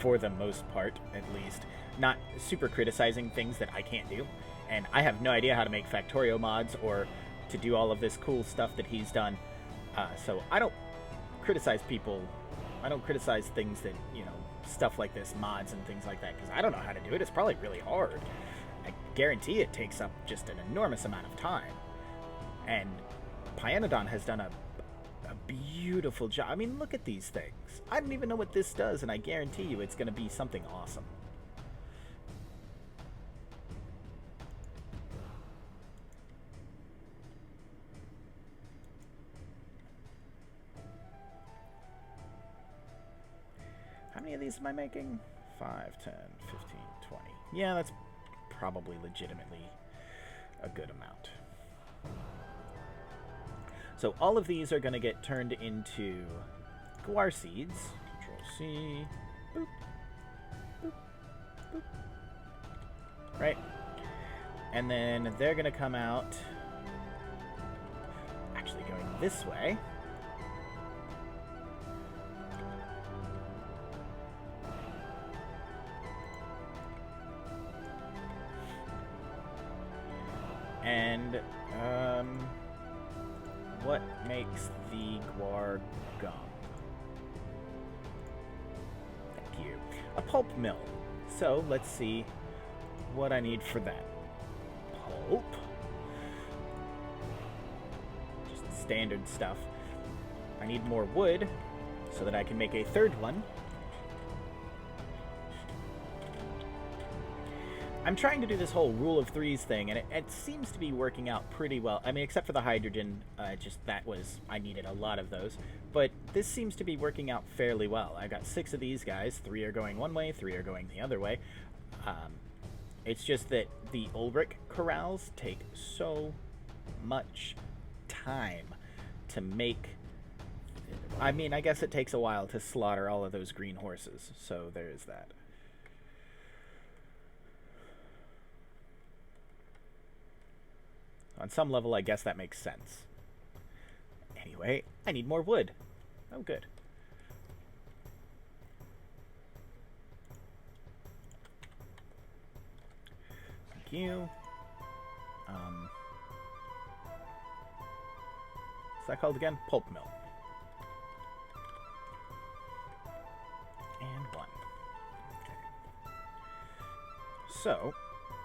for the most part, at least, not super criticizing things that I can't do. And I have no idea how to make Factorio mods or to do all of this cool stuff that he's done. So I don't criticize people. I don't criticize things that, you know, stuff like this, mods and things like that, because I don't know how to do it. It's probably really hard. I guarantee it takes up just an enormous amount of time. And Pyanodon has done a beautiful job. I mean, look at these things. I don't even know what this does, and I guarantee you it's going to be something awesome. How many of these am I making? 5, 10, 15, 20. Yeah, that's probably legitimately a good amount. So all of these are going to get turned into guar seeds. Control C. Boop. Boop. Boop. Right. And then they're going to come out actually going this way. And, what makes the guar gum? a pulp mill. So let's see what I need for that. Pulp. Just standard stuff. I need more wood so that I can make a third one. I'm trying to do this whole rule of threes thing, and it seems to be working out pretty well. I mean, except for the hydrogen, I needed a lot of those. But this seems to be working out fairly well. I got 6 of these guys. 3 are going one way, 3 are going the other way. It's just that the Ulrich corrals take so much time to make. I mean, I guess it takes a while to slaughter all of those green horses, so there is that. On some level, I guess that makes sense. Anyway, I need more wood. Oh, good. Thank you. What's that called again? Pulp mill. And 1. Okay. So,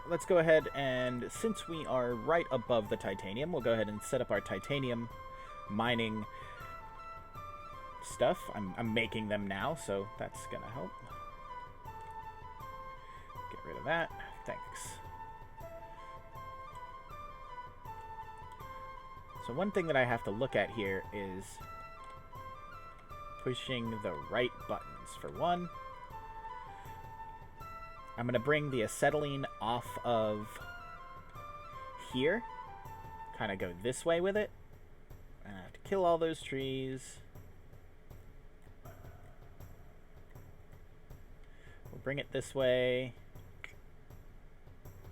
let's go ahead and, since we are right above the titanium, we'll go ahead and set up our titanium mining stuff. I'm making them now, so that's gonna help. Get rid of that. Thanks. So one thing that I have to look at here is pushing the right buttons. For one, I'm going to bring the acetylene off of here. Kind of go this way with it. I have to kill all those trees. We'll bring it this way.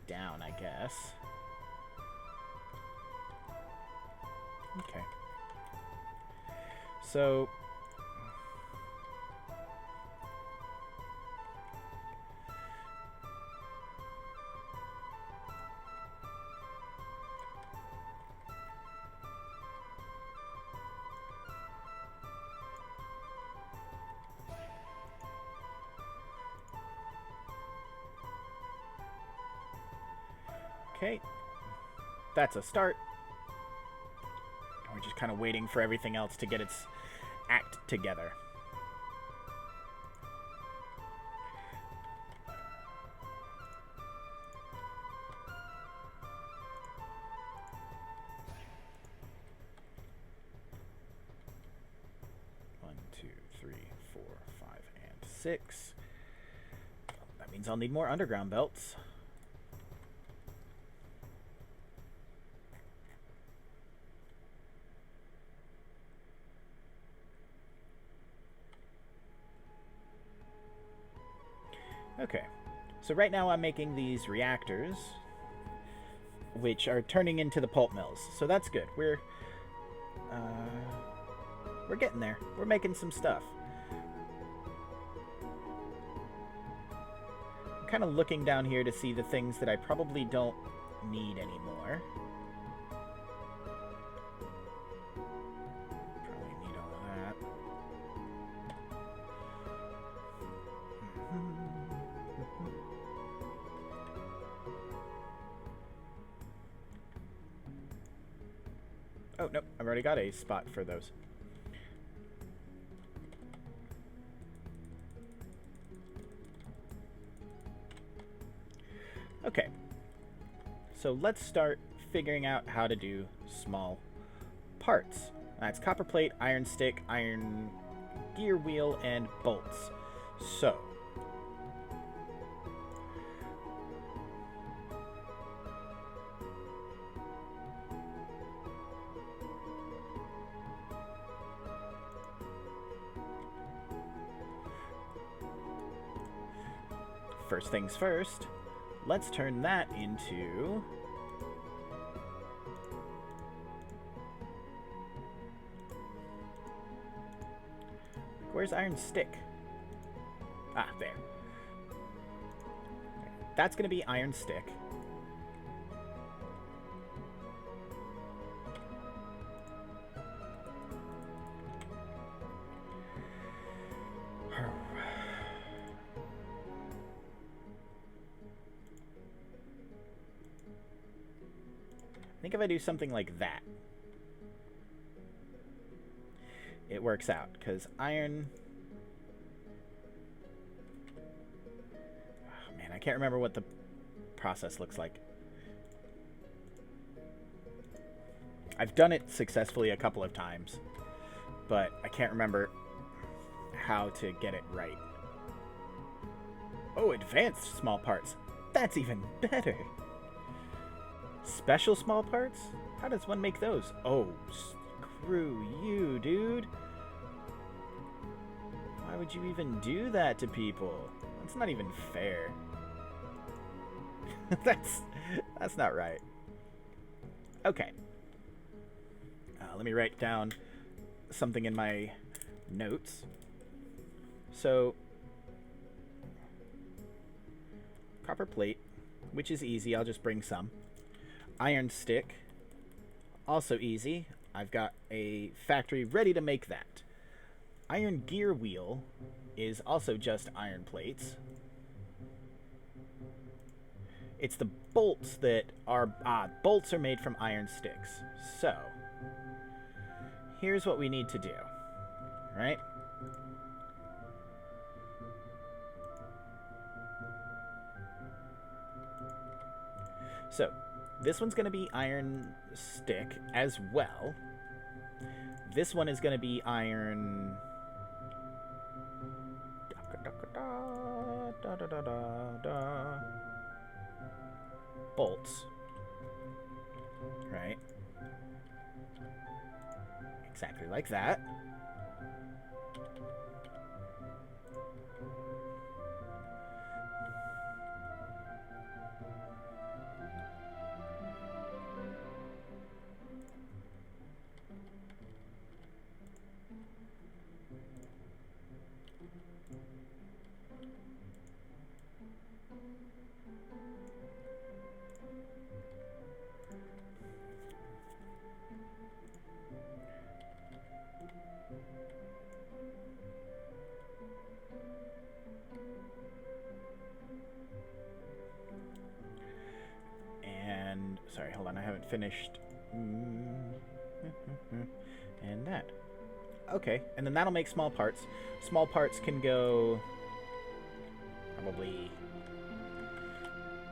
Down, I guess. Okay. So okay. That's a start. We're just kind of waiting for everything else to get its act together. One, two, three, 4, 5, and 6. That means I'll need more underground belts. Okay, so right now I'm making these reactors, which are turning into the pulp mills. So that's good. We're getting there. We're making some stuff. I'm kind of looking down here to see the things that I probably don't need anymore. Probably need all of that. Oh, nope, I've already got a spot for those. Okay, so let's start figuring out how to do small parts. That's copper plate, iron stick, iron gear wheel, and bolts. So, first things first, let's turn that into where's iron stick? Ah, there. That's going to be iron stick. think if I do something like that, it works out, because iron... Oh, man, I can't remember what the process looks like. I've done it successfully a couple of times, but I can't remember how to get it right. Oh, advanced small parts. That's even better. Special small parts? How does one make those? Oh, screw you, dude. Why would you even do that to people? That's not even fair. That's not right. Okay. Let me write down something in my notes. So, copper plate, which is easy. I'll just bring some. Iron stick, also easy. I've got a factory ready to make that. Iron gear wheel is also just iron plates. It's the bolts that are... bolts are made from iron sticks. So, here's what we need to do, right? So, this one's going to be iron stick as well. This one is going to be iron... bolts. Right? Exactly like that. Sorry, hold on, I haven't finished. And that. Okay, and then that'll make small parts. Small parts can go... probably...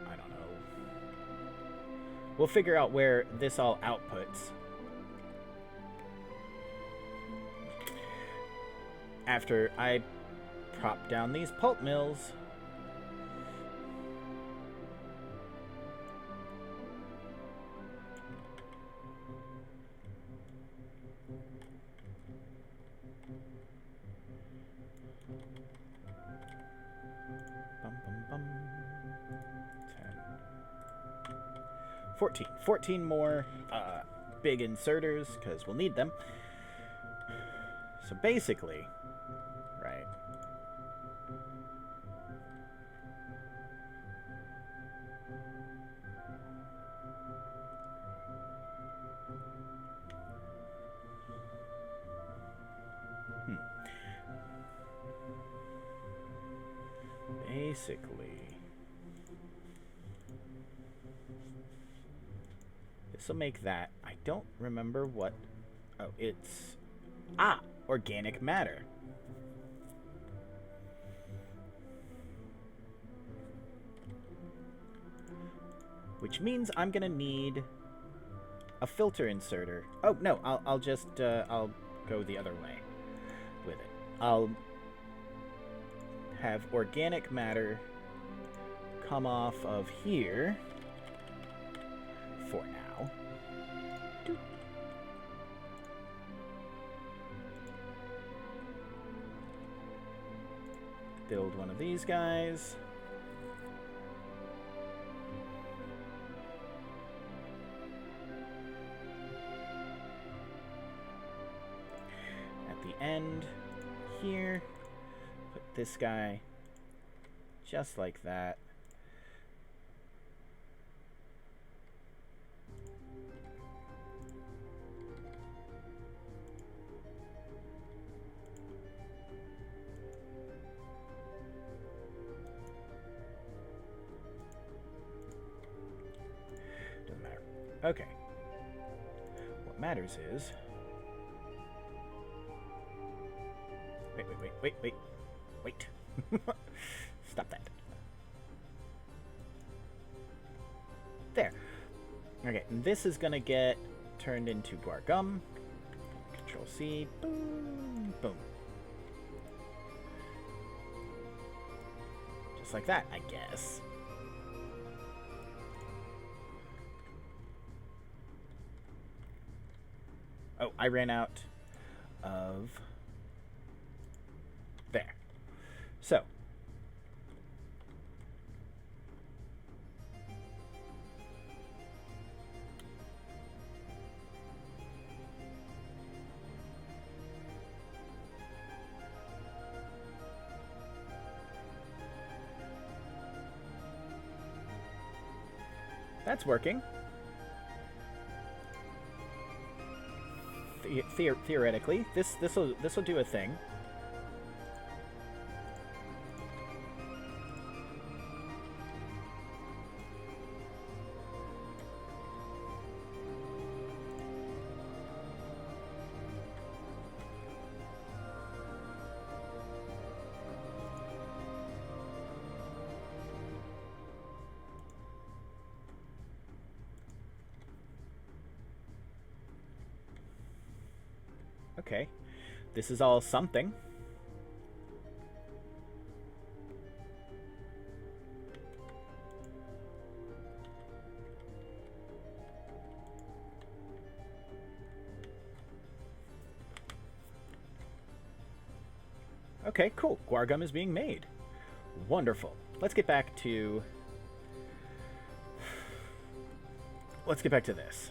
I don't know. We'll figure out where this all outputs. After I prop down these pulp mills. Bum, bum, bum. 10. 14. 14 more big inserters, because we'll need them. So basically, right. Basically, this will make that. I don't remember what... Oh, it's... organic matter. Which means I'm gonna need a filter inserter. Oh, no, I'll just, I'll go the other way with it. I'll have organic matter come off of here for now. Build one of these guys. At the end here, put this guy just like that. Doesn't matter. Okay. what matters is... Wait. Stop that. There. Okay, and this is gonna get turned into guar gum. Control C. Boom. Boom. Just like that, I guess. Oh, I ran out of... There. So. That's working. Theoretically, this will do a thing. Okay, this is all something. Okay, cool. Guar gum is being made. Wonderful. Let's get back to this.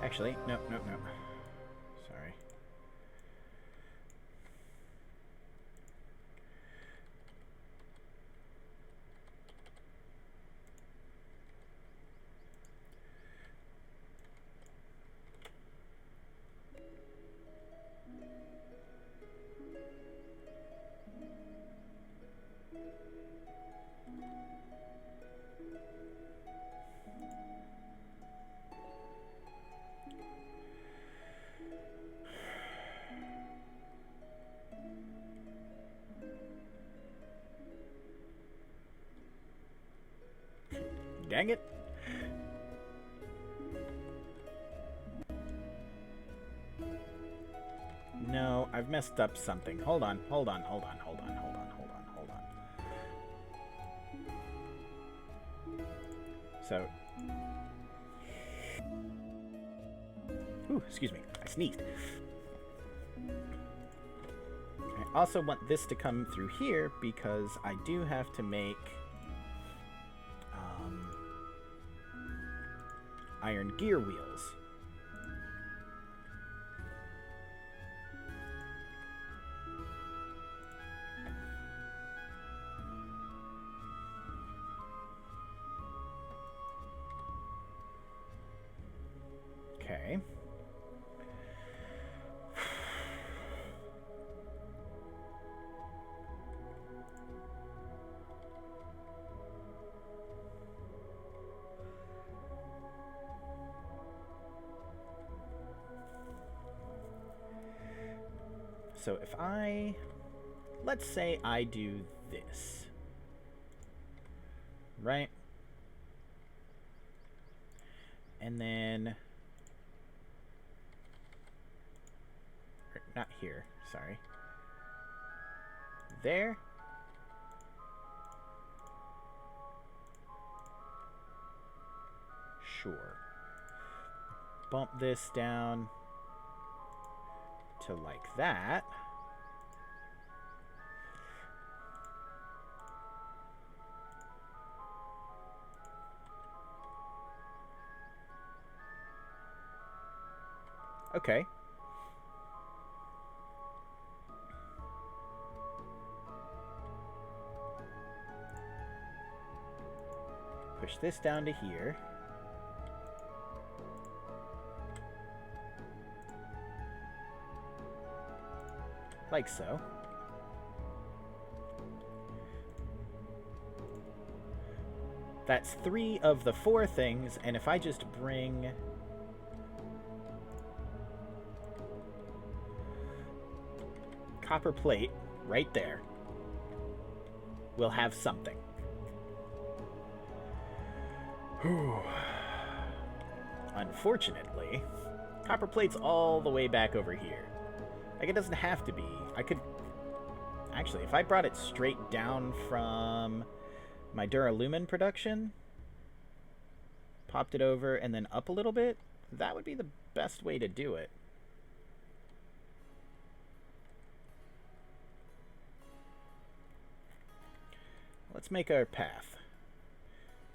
Actually, no. Sorry. Dang it. No, I've messed up something. Hold on. So... Ooh, excuse me. I sneezed. I also want this to come through here because I do have to make... iron gear wheels. Okay. So if I, let's say I do this, right? And then, not here, sorry. There. Sure. Bump this down to like that. Okay. push this down to here. Like so. That's 3 of the 4 things, and if I just bring copper plate right there, we'll have something. Unfortunately, copper plate's all the way back over here. Like, it doesn't have to be. I could... Actually, if I brought it straight down from my Duralumin production, popped it over, and then up a little bit, that would be the best way to do it. Let's make our path,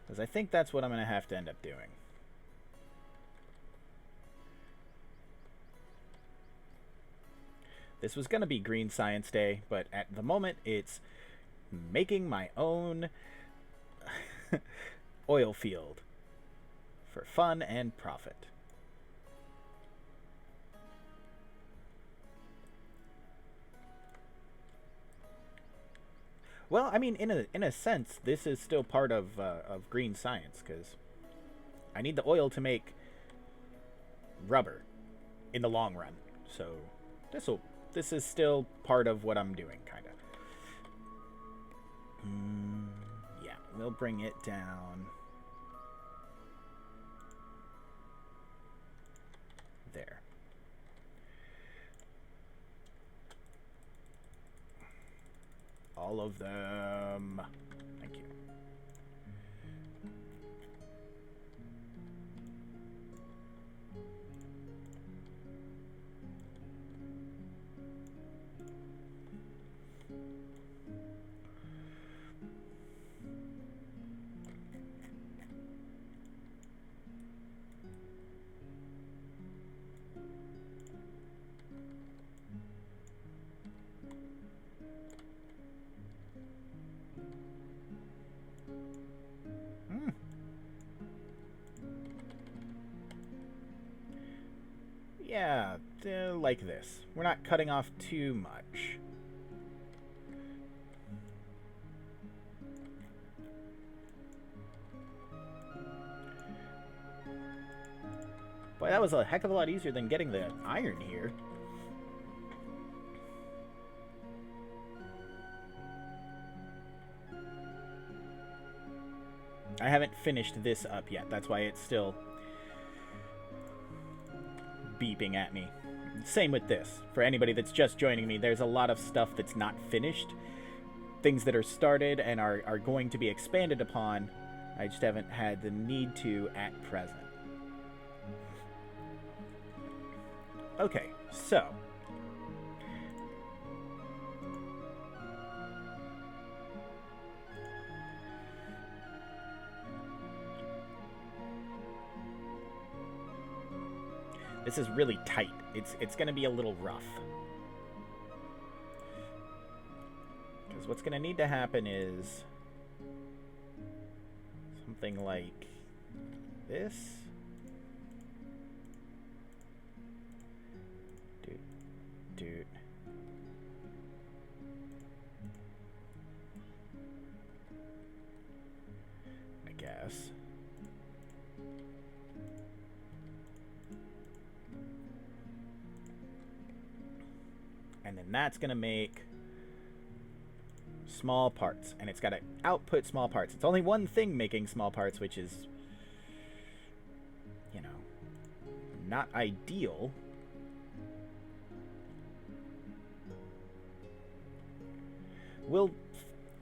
because I think that's what I'm going to have to end up doing. This was going to be Green Science Day, but at the moment it's making my own oil field for fun and profit. Well, I mean, in a sense, this is still part of green science, because I need the oil to make rubber in the long run. So this is still part of what I'm doing, kind of. Yeah, we'll bring it down there. All of them. Thank you. Yeah, like this. We're not cutting off too much. Boy, that was a heck of a lot easier than getting the iron here. I haven't finished this up yet. That's why it's still beeping at me. Same with this. For anybody that's just joining me, there's a lot of stuff that's not finished. Things that are started and are going to be expanded upon. I just haven't had the need to at present. Okay, so this is really tight. It's going to be a little rough. Because what's going to need to happen is something like this. Dude. I guess. And then that's going to make small parts. And it's got to output small parts. It's only one thing making small parts, which is, you know, not ideal. We'll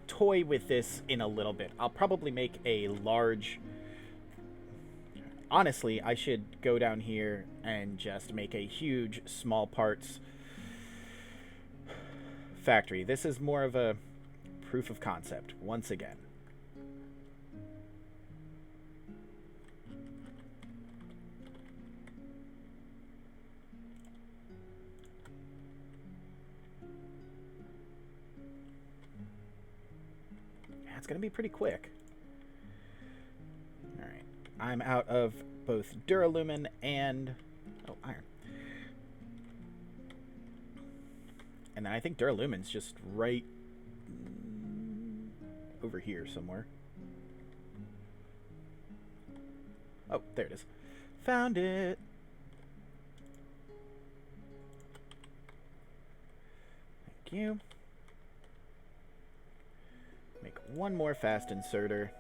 toy with this in a little bit. I'll probably make a large... Honestly, I should go down here and just make a huge small parts factory. This is more of a proof of concept, once again. It's going to be pretty quick. I'm out of both duralumin and... oh, iron. And then I think duralumin's just right over here somewhere. Oh, there it is. Found it! Thank you. Make one more fast inserter.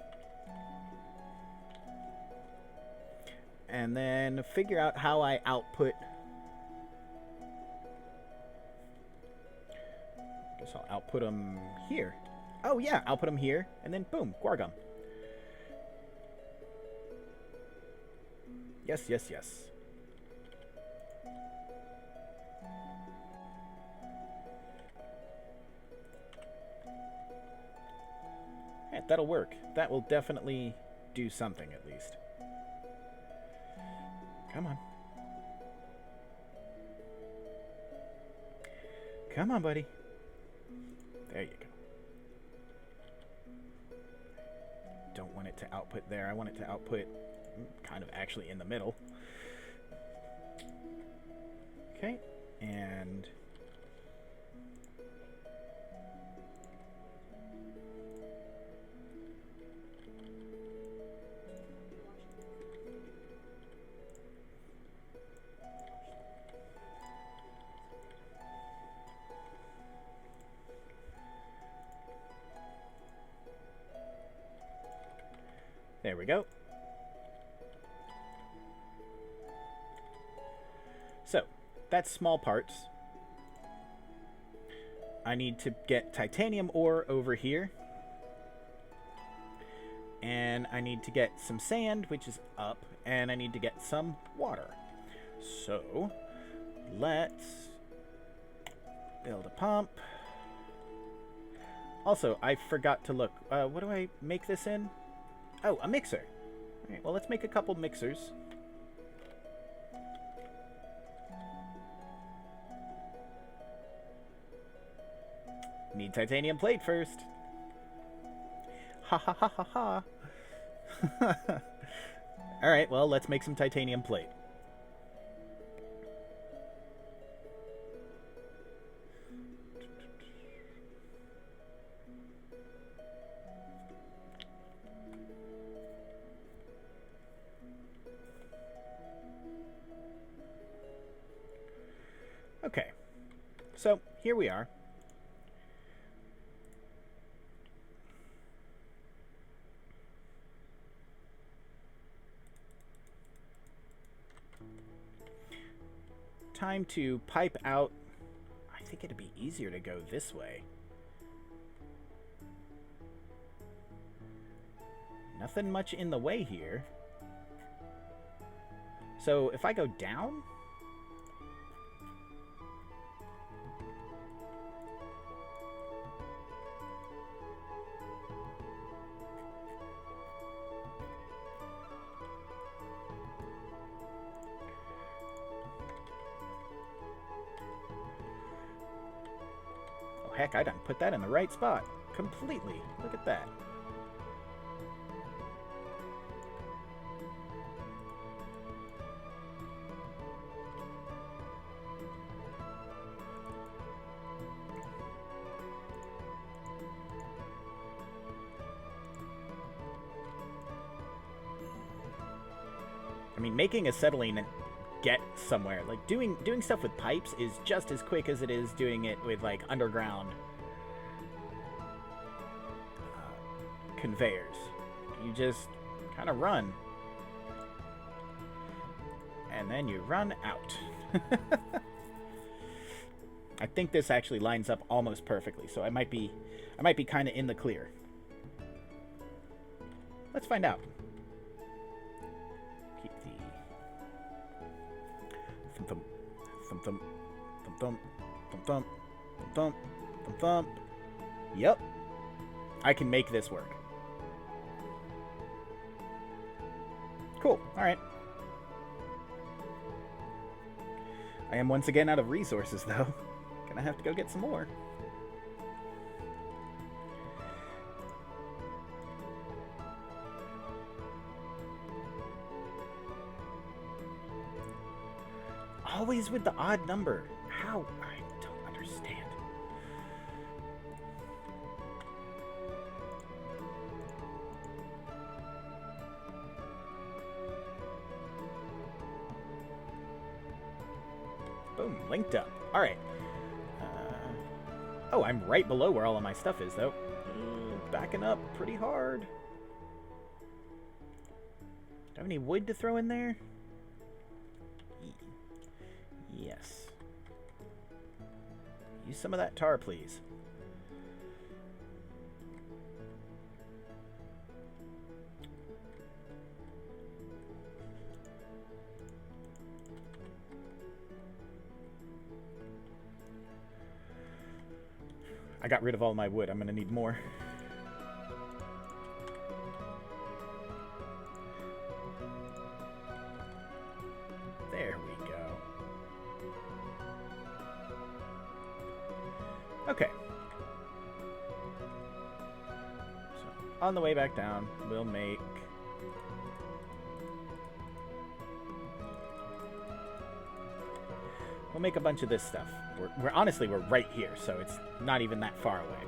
And then figure out how I output... I guess I'll output them here. Oh yeah, output them here, and then boom, Guar-Gum. Yes, yes, yes. Yeah, that'll work. That will definitely do something, at least. Come on. Come on, buddy. There you go. Don't want it to output there. I want it to output kind of actually in the middle. Okay, and... there we go. So, that's small parts. I need to get titanium ore over here. And I need to get some sand, which is up. And I need to get some water. So, let's build a pump. Also, I forgot to look. What do I make this in? Oh, a mixer. Alright, well, let's make a couple mixers. Need titanium plate first. Ha ha ha ha ha. Alright, well, let's make some titanium plate. Okay, so here we are. Time to pipe out. I think it'd be easier to go this way. Nothing much in the way here. So if I go down... heck, I done put that in the right spot. Completely. Look at that. I mean, making acetylene and get somewhere. Like, doing stuff with pipes is just as quick as it is doing it with, like, underground conveyors. You just kind of run. And then you run out. I think this actually lines up almost perfectly, so I might be kind of in the clear. Let's find out. Thump thump thump thump thump thump thump thump thump thump. Yep, I can make this work. Cool. All right. I am once again out of resources, though. Gonna have to go get some more. always with the odd number. How? I don't understand. Boom, linked up. All right. Oh, I'm right below where all of my stuff is, though. Backing up pretty hard. Do I have any wood to throw in there? Yes. Use some of that tar, please. I got rid of all my wood. I'm going to need more. There we go. Okay. So, on the way back down, we'll make... We'll make a bunch of this stuff. We're honestly, we're right here, so it's not even that far away.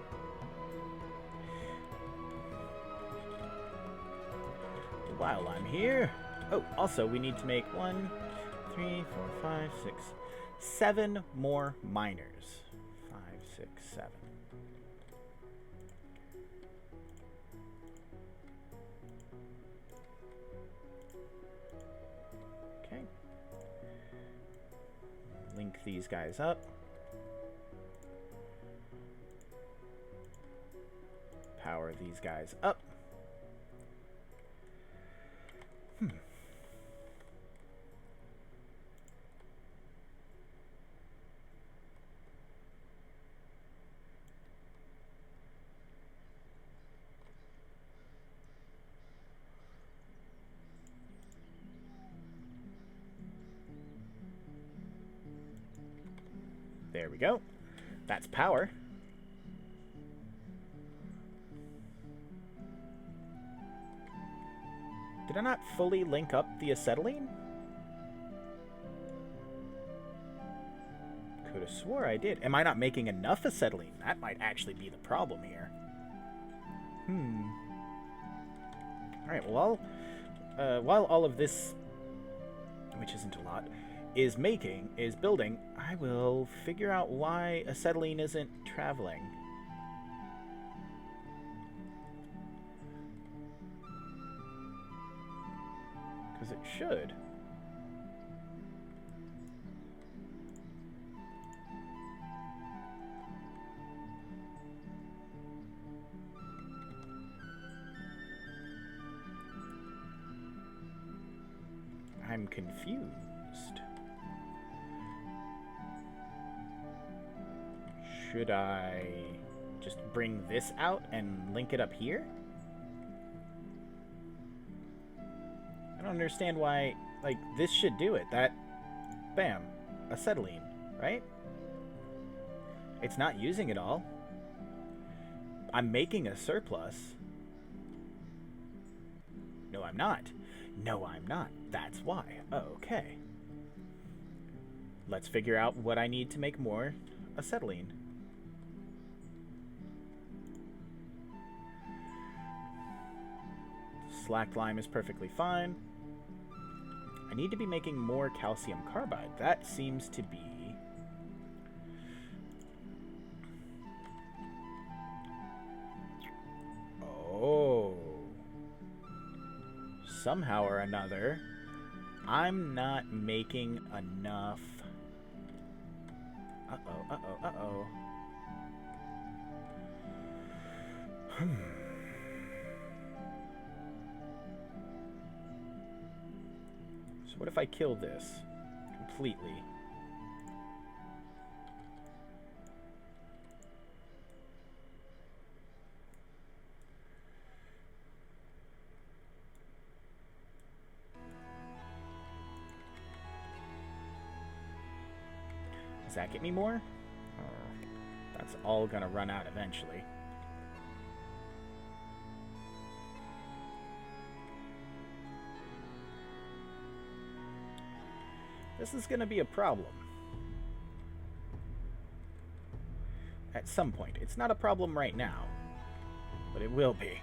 While I'm here... Oh, also, we need to make 1, 3, 4, 5, 6, 7 more miners. 5, 6, 7. Okay. Link these guys up. Power these guys up. There we go. That's power. Did I not fully link up the acetylene? Could have swore I did. Am I not making enough acetylene? That might actually be the problem here. Alright, well, while all of this, which isn't a lot, is building, I will figure out why acetylene isn't traveling. Because it should. I'm confused. Should I just bring this out and link it up here? I don't understand why, like, this should do it. That, bam, acetylene, right? It's not using it all. I'm making a surplus. No, I'm not. No, I'm not. That's why. Okay. Let's figure out what I need to make more acetylene. Slacked lime is perfectly fine. I need to be making more calcium carbide. That seems to be... Oh. Somehow or another, I'm not making enough... Uh-oh, uh-oh, uh-oh. So what if I kill this completely? Does that get me more? That's all gonna run out eventually. This is going to be a problem. At some point. It's not a problem right now, but it will be.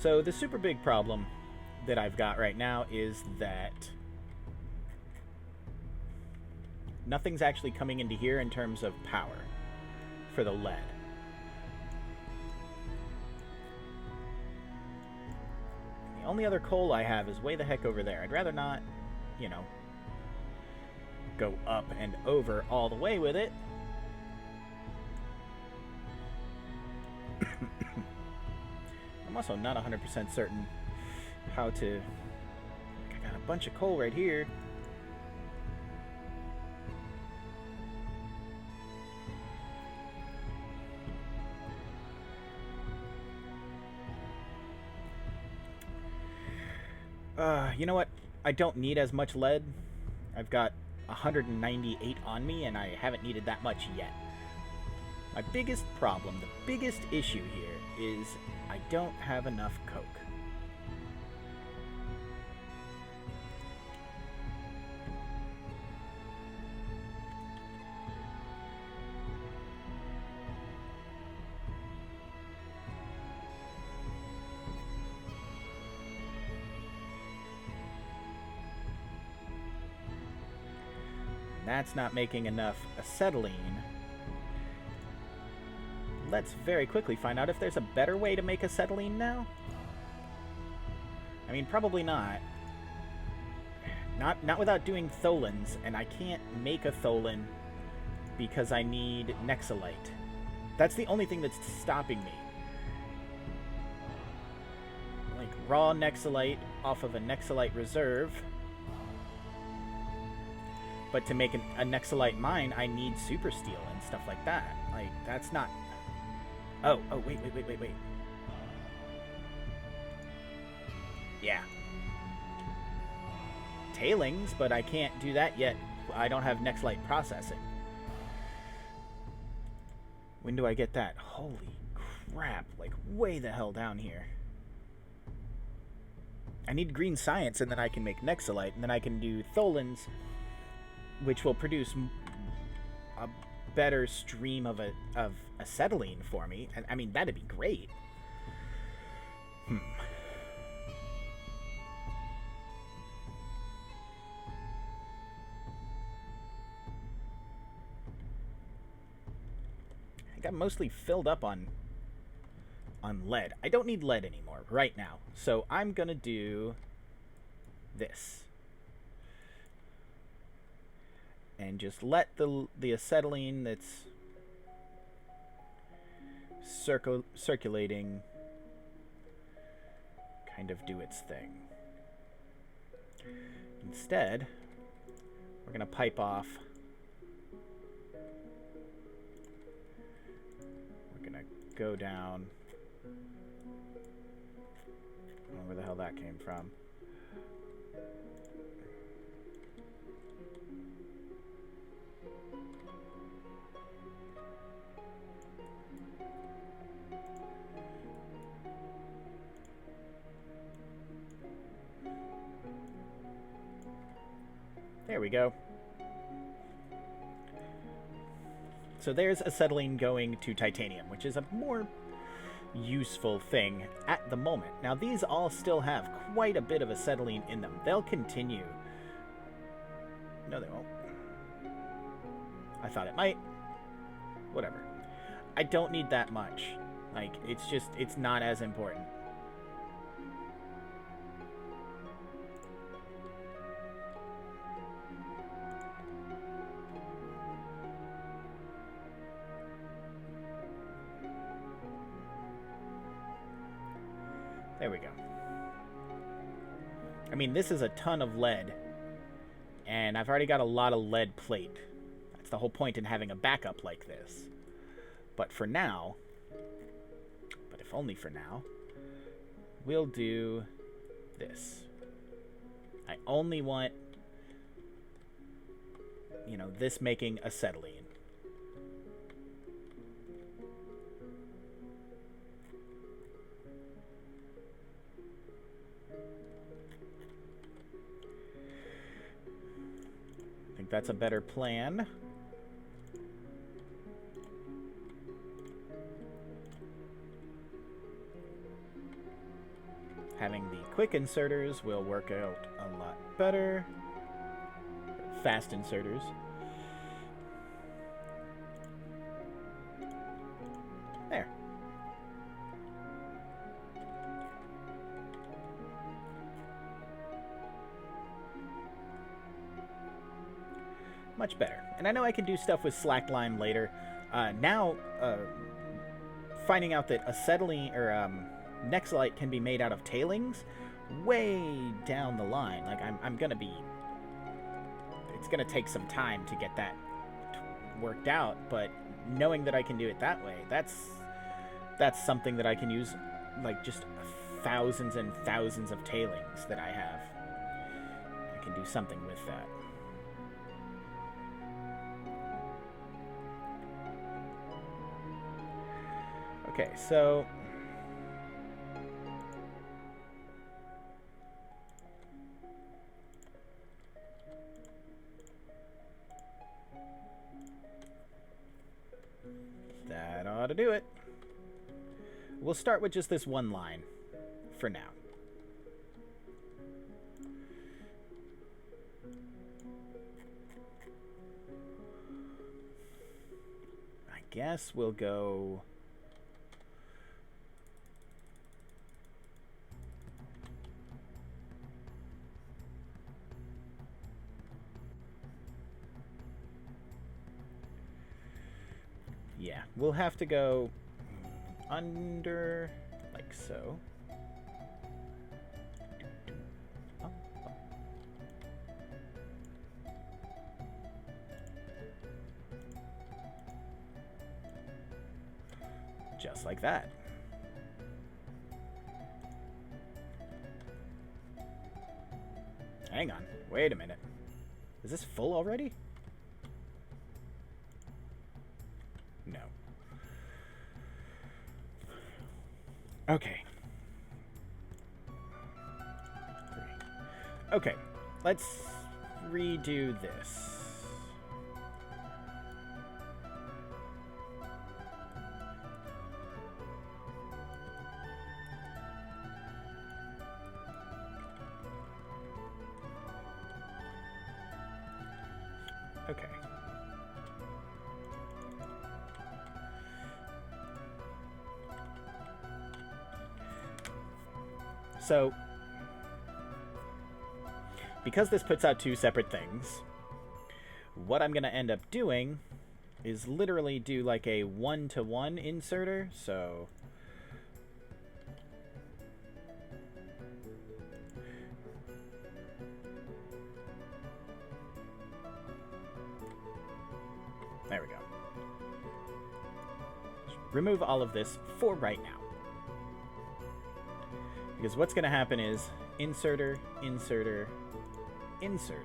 So the super big problem that I've got right now is that nothing's actually coming into here in terms of power for the lead. The only other coal I have is way the heck over there. I'd rather not, you know, go up and over all the way with it. I'm also not 100% certain how to... I got a bunch of coal right here. You know what? I don't need as much lead. I've got 198 on me, and I haven't needed that much yet. My biggest problem, the biggest issue here, is I don't have enough coke. That's not making enough acetylene. Let's very quickly find out if there's a better way to make acetylene now. I mean, probably not. Not without doing tholins, and I can't make a tholin because I need nexolite. That's the only thing that's stopping me. Like raw nexolite off of a nexolite reserve. But to make a nexolite mine, I need super steel and stuff like that. Like, that's not... Oh, wait. Yeah. Tailings, but I can't do that yet. I don't have nexolite processing. When do I get that? Holy crap. Like, way the hell down here. I need green science, and then I can make nexolite, and then I can do tholins, which will produce a better stream of acetylene for me. And I mean, that'd be great. I think I'm mostly filled up on lead. I don't need lead anymore right now. So I'm gonna do this. And just let the acetylene that's circulating kind of do its thing. Instead, we're going to pipe off. We're going to go down. I don't know where the hell that came from. There we go. So there's acetylene going to titanium, which is a more useful thing at the moment. Now these all still have quite a bit of acetylene in them. They'll continue. No, they won't. I thought it might. Whatever. I don't need that much. Like, it's not as important. There we go. I mean, this is a ton of lead, and I've already got a lot of lead plate. That's the whole point in having a backup like this. But for now, but if only for now, we'll do this. I only want, you know, this making acetylene. I think that's a better plan. Having the quick inserters will work out a lot better. Fast inserters. There. Much better. And I know I can do stuff with slackline later. Now, finding out that acetylene or Nexolite can be made out of tailings way down the line. Like, I'm gonna be... It's gonna take some time to get that worked out, but knowing that I can do it that way, that's something that I can use, like, just thousands and thousands of tailings that I have. I can do something with that. Okay, so... that ought to do it. We'll start with just this one line for now. I guess we'll go... Yeah, we'll have to go under, like so. Just like that. Hang on, wait a minute. Is this full already? No. Okay. 3. Okay, let's redo this. Okay. So, because this puts out 2 separate things, what I'm going to end up doing is literally do like a 1-to-1 inserter. So, there we go. Remove all of this for right now. Because what's going to happen is inserter, inserter, inserter.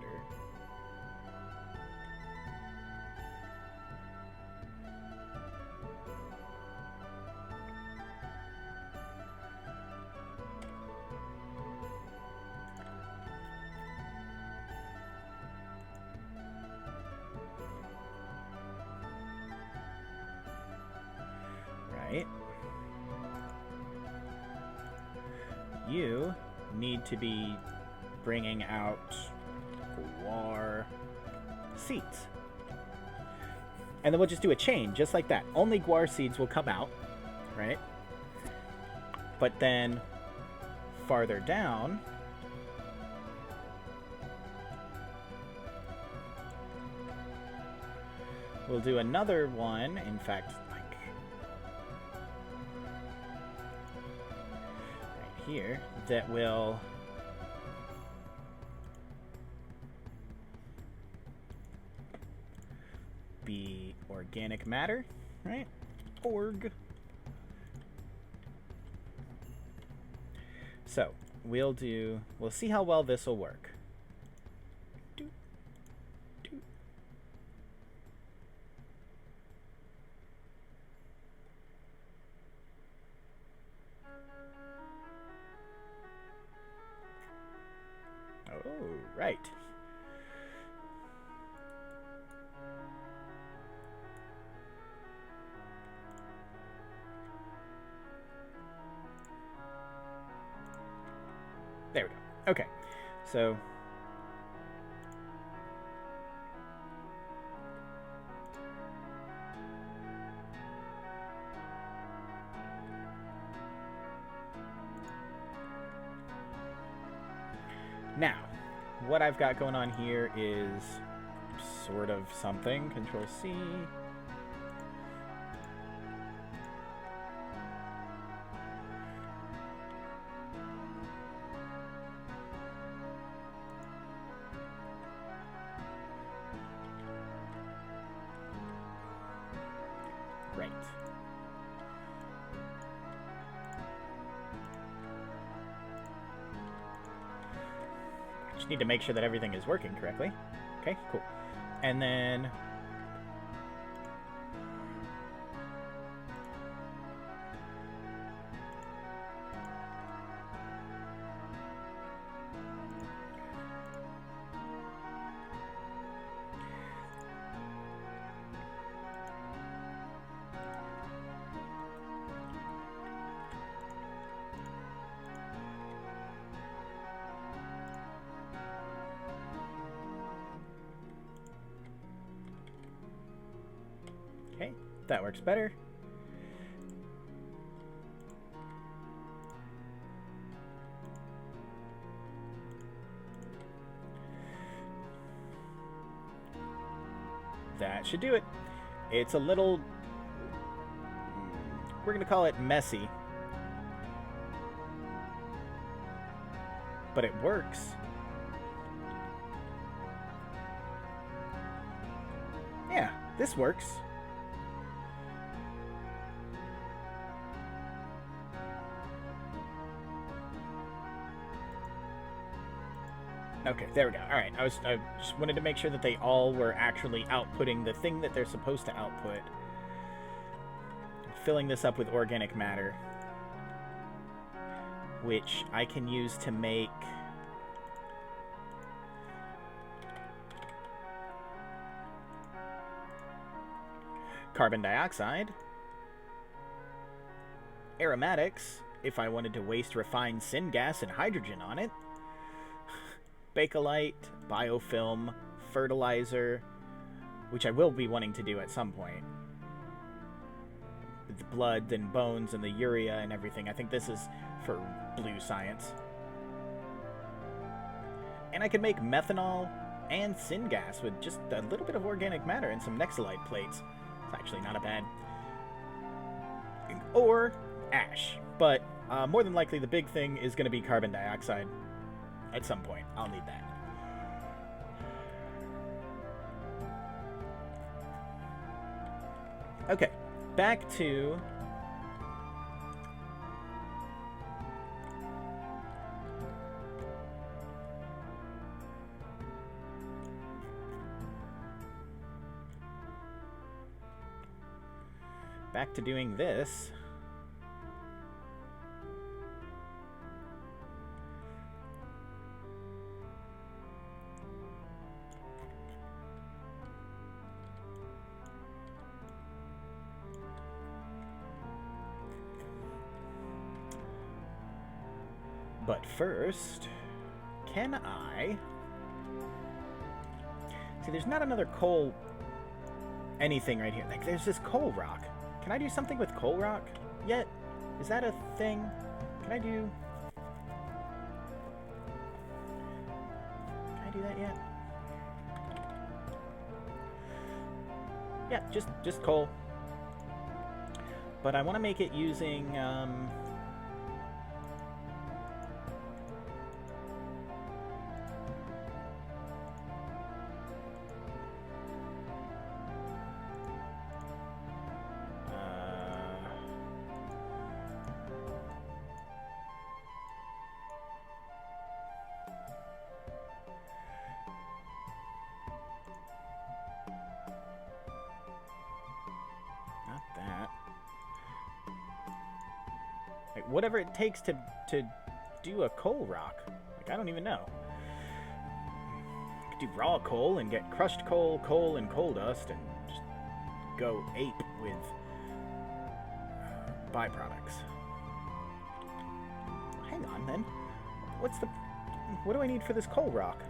Right. You need to be bringing out guar seeds. And then we'll just do a chain, just like that. Only guar seeds will come out, right? But then farther down, we'll do another one. In fact, like right here, that will be organic matter, right? Org. So we'll see how well this will work. right. There we go. Okay. So now, what I've got going on here is sort of something. Control C. Right. Just need to make sure that everything is working correctly. Okay, cool. And then okay, that works better. That should do it. It's a little, we're going to call it messy, but it works. Yeah, this works. Okay, there we go. All right, I just wanted to make sure that they all were actually outputting the thing that they're supposed to output. Filling this up with organic matter, which I can use to make carbon dioxide, aromatics, if I wanted to waste refined syngas and hydrogen on it, Bakelite, biofilm, fertilizer, which I will be wanting to do at some point. With the blood and bones and the urea and everything. I think this is for blue science. And I could make methanol and syngas with just a little bit of organic matter and some Nexolite plates. It's actually not a bad. Or ash. But more than likely the big thing is going to be carbon dioxide. At some point, I'll need that. Okay, back to doing this. But first, can I... See, there's not another coal anything right here. Like, there's this coal rock. Can I do something with coal rock yet? Is that a thing? Can I do that yet? Yeah, just coal. But I want to make it using... whatever it takes to do a coal rock. Like, I don't even know. do raw coal and get crushed coal, coal, and coal dust, and just go ape with byproducts. Hang on, then. What do I need for this coal rock?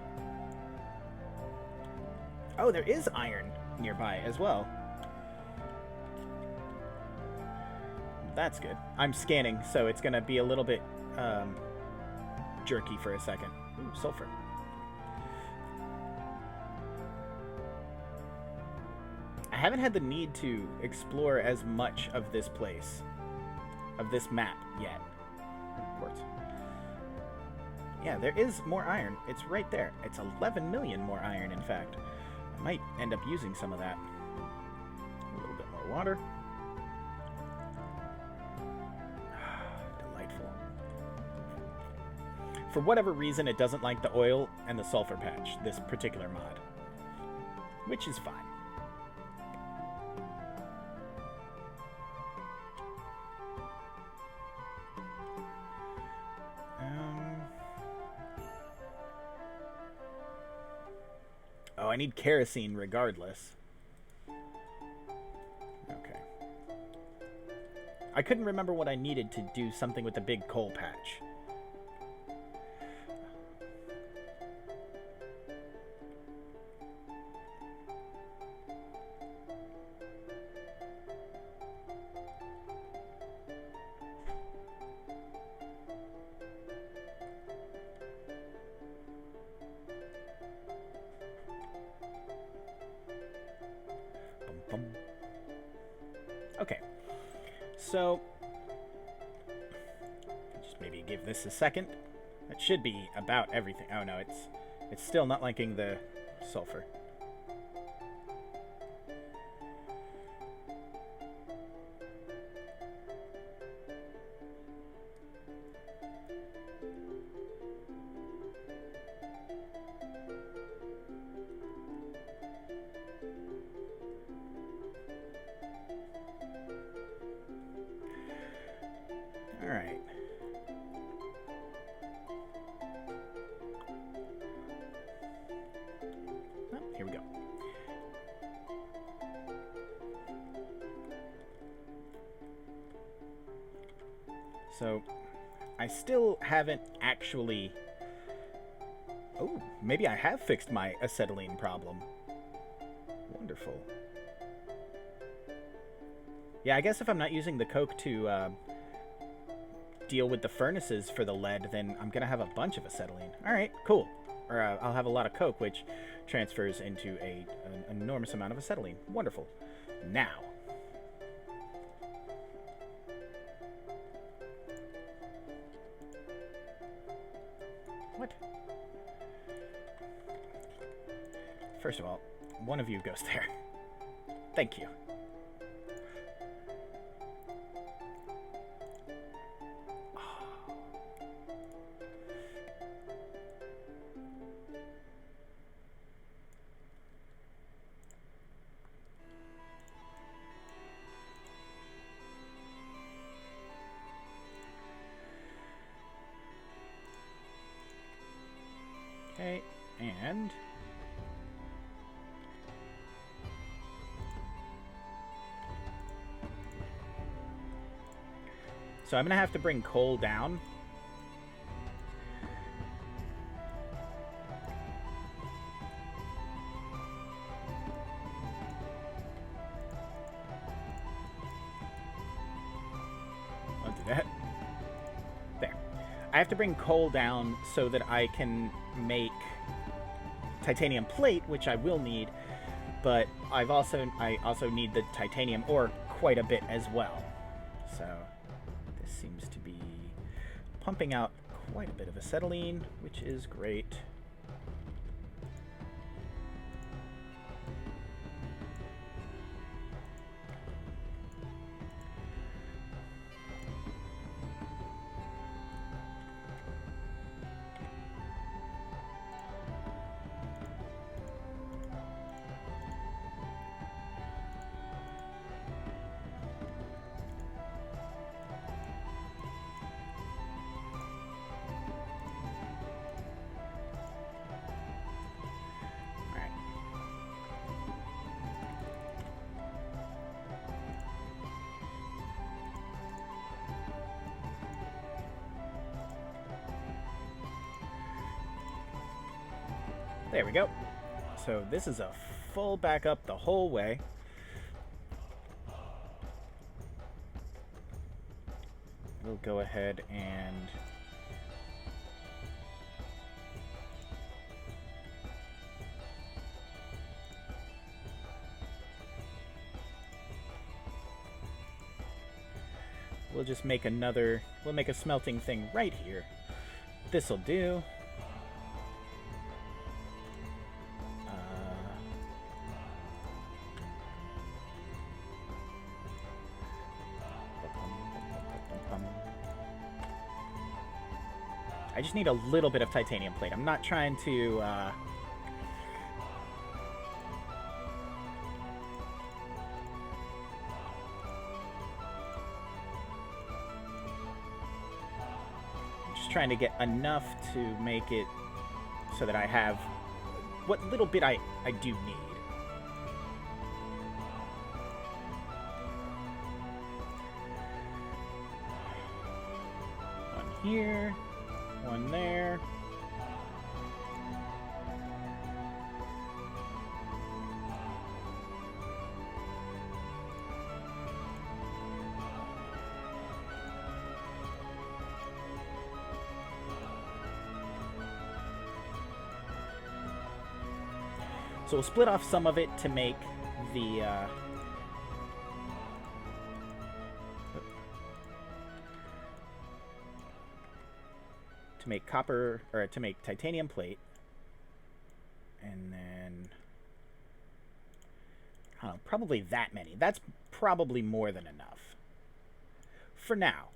Oh, there is iron nearby as well. That's good. I'm scanning, so it's gonna be a little bit jerky for a second. Ooh, sulfur. I haven't had the need to explore as much of this place, of this map yet. Quartz. Yeah, there is more iron. It's right there. It's 11 million more iron, in fact. I might end up using some of that. A little bit more water. Delightful. For whatever reason, it doesn't like the oil and the sulfur patch, this particular mod. Which is fine. Oh, I need kerosene regardless. Okay. I couldn't remember what I needed to do something with the big coal patch. Okay, so just maybe give this a second. That should be about everything. Oh no, it's still not liking the sulfur. Alright. Oh, here we go. So, I still haven't actually... Oh, maybe I have fixed my acetylene problem. Wonderful. Yeah, I guess if I'm not using the coke to deal with the furnaces for the lead, then I'm gonna have a bunch of acetylene. Alright, cool. Or I'll have a lot of coke, which transfers into an enormous amount of acetylene. Wonderful. Now. What? First of all, one of you goes there. Thank you. Okay, and so I'm gonna have to bring coal down. I'll do that. There. I have to bring coal down so that I can make titanium plate, which I will need, but I also need the titanium ore quite a bit as well. So this seems to be pumping out quite a bit of acetylene, which is great. There we go. So this is a full backup the whole way. We'll go ahead and we'll just make we'll make a smelting thing right here. This'll do. I just need a little bit of titanium plate. I'm not trying to, I'm just trying to get enough to make it so that I have what little bit I do need. One here. One there. So we'll split off some of it to make the to make copper, or to make titanium plate, and then I don't know, probably that many. That's probably more than enough for now.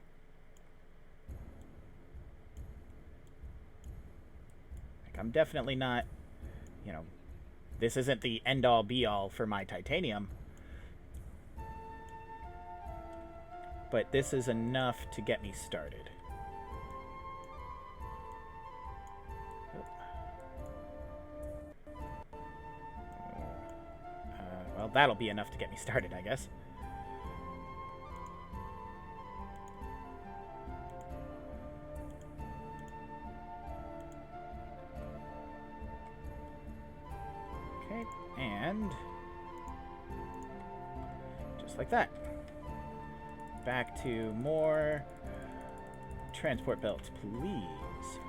Like, I'm definitely not, you know, this isn't the end-all be-all for my titanium, but this is enough to get me started. Well, that'll be enough to get me started, I guess. Okay, and just like that. Back to more transport belts, please.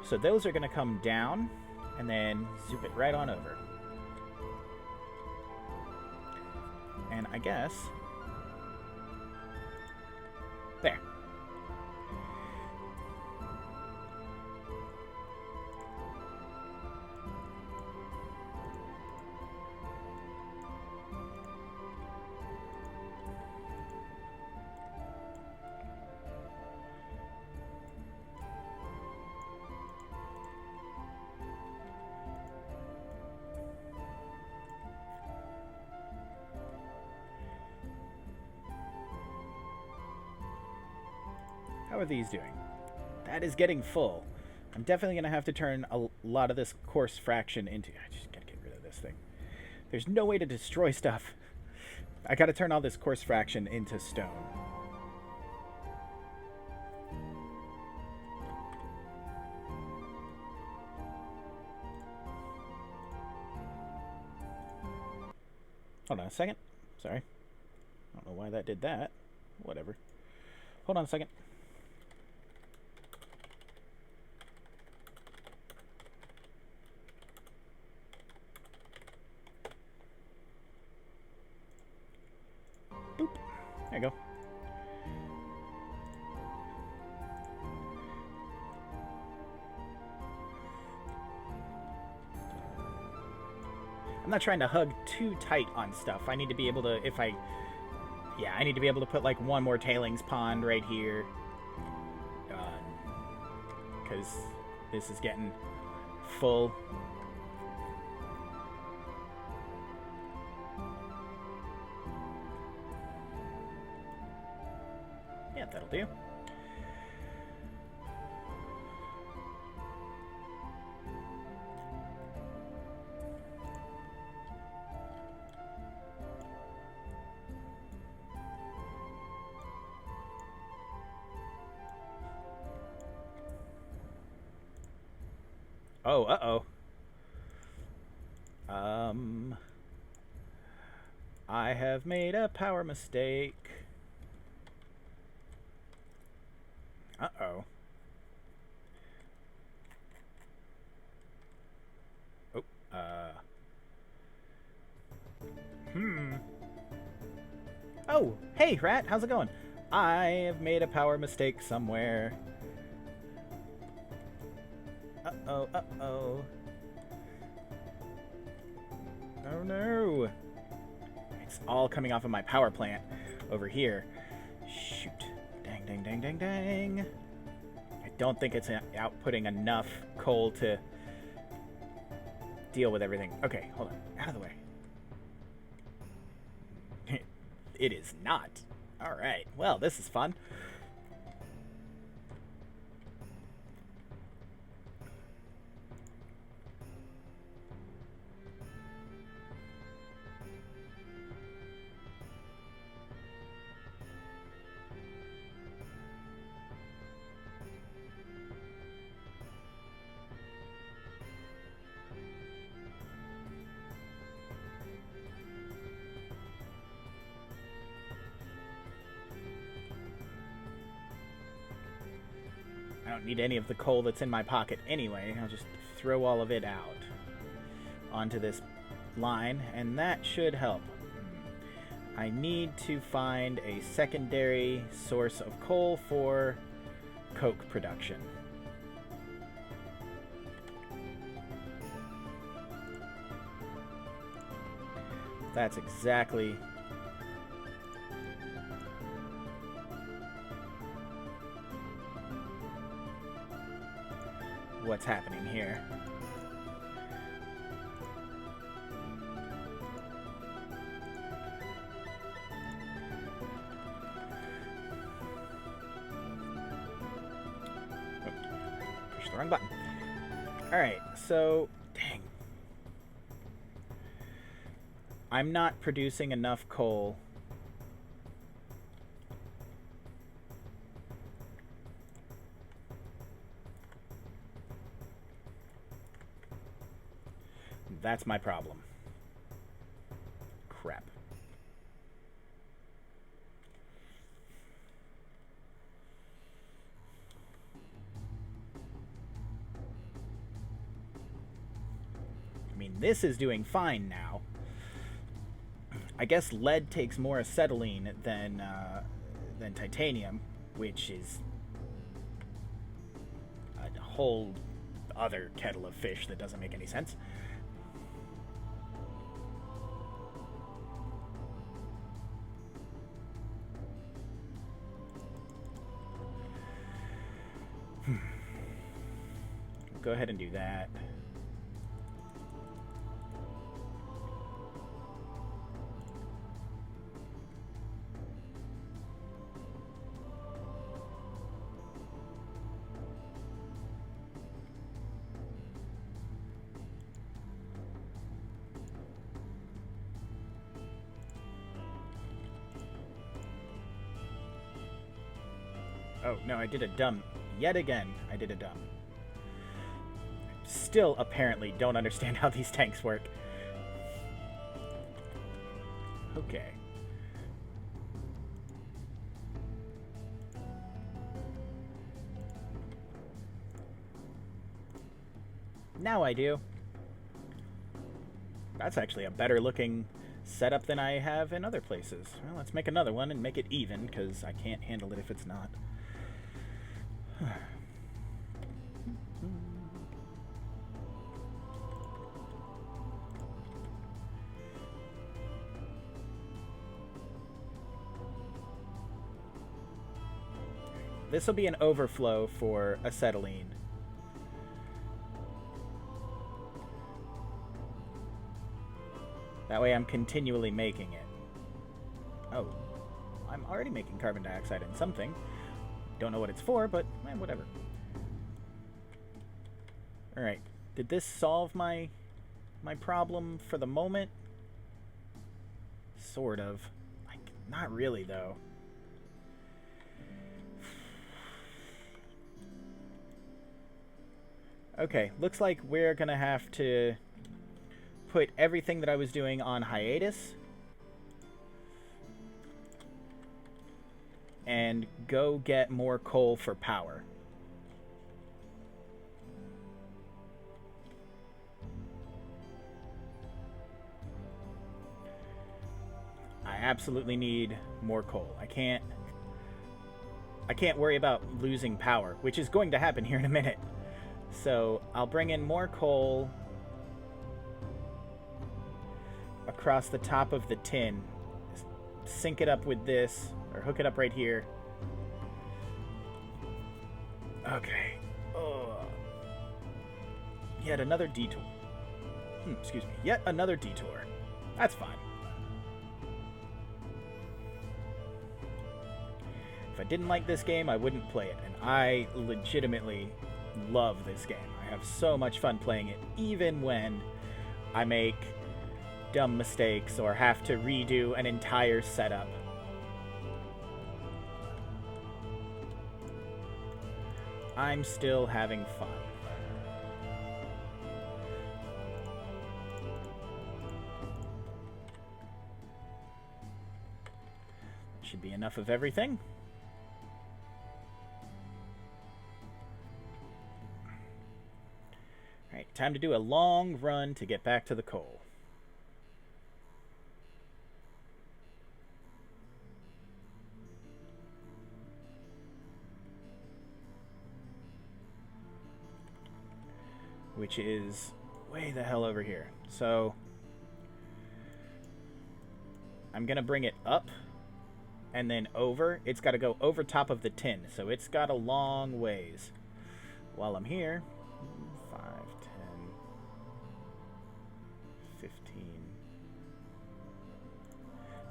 So those are going to come down, and then zoop it right on over. And I guess there. How are these doing? That is getting full. I'm definitely going to have to turn a lot of this coarse fraction into... I just got to get rid of this thing. There's no way to destroy stuff. I got to turn all this coarse fraction into stone. Hold on a second. Sorry. I don't know why that did that. Whatever. Hold on a second. Boop. There you go. I'm not trying to hug too tight on stuff. I need to be able to, I need to be able to put like one more tailings pond right here. Because this is getting full. Yeah, that'll do. Oh, uh-oh. Um, I have made a power mistake. Uh-oh. Oh, hmm. Oh, hey, Rat, how's it going? I have made a power mistake somewhere. Uh-oh, uh-oh. Oh, no. It's all coming off of my power plant over here. Shoot. Dang, dang, dang, dang, dang. I don't think it's outputting enough coal to deal with everything. Okay, hold on. Out of the way. It is not. Alright, well, this is fun. I don't need any of the coal that's in my pocket anyway. I'll just throw all of it out onto this line, and that should help. I need to find a secondary source of coal for coke production. That's exactly what's happening here. Oh, push the wrong button. Alright, so dang. I'm not producing enough coal. That's my problem. Crap. I mean, this is doing fine now. I guess lead takes more acetylene than titanium, which is a whole other kettle of fish that doesn't make any sense. Go ahead and do that. Oh, no, I did a dumb. Yet again, I did a dumb. Still, apparently, don't understand how these tanks work. Okay. Now I do. That's actually a better looking setup than I have in other places. Well, let's make another one and make it even, because I can't handle it if it's not. This will be an overflow for acetylene. That way I'm continually making it. Oh, I'm already making carbon dioxide in something. Don't know what it's for, but whatever. Alright, did this solve my problem for the moment? Sort of. Like, not really, though. Okay, looks like we're gonna have to put everything that I was doing on hiatus and go get more coal for power. I absolutely need more coal. I can't worry about losing power, which is going to happen here in a minute. So I'll bring in more coal across the top of the tin, sync it up with this, or hook it up right here. Okay. Yet another detour. Excuse me. Yet another detour. That's fine. If I didn't like this game, I wouldn't play it. And I legitimately love this game. I have so much fun playing it, even when I make dumb mistakes or have to redo an entire setup. I'm still having fun. Should be enough of everything. Alright, time to do a long run to get back to the coal. Which is way the hell over here. So I'm gonna bring it up and then over. It's got to go over top of the tin, so it's got a long ways. While I'm here, 5, 10, 15,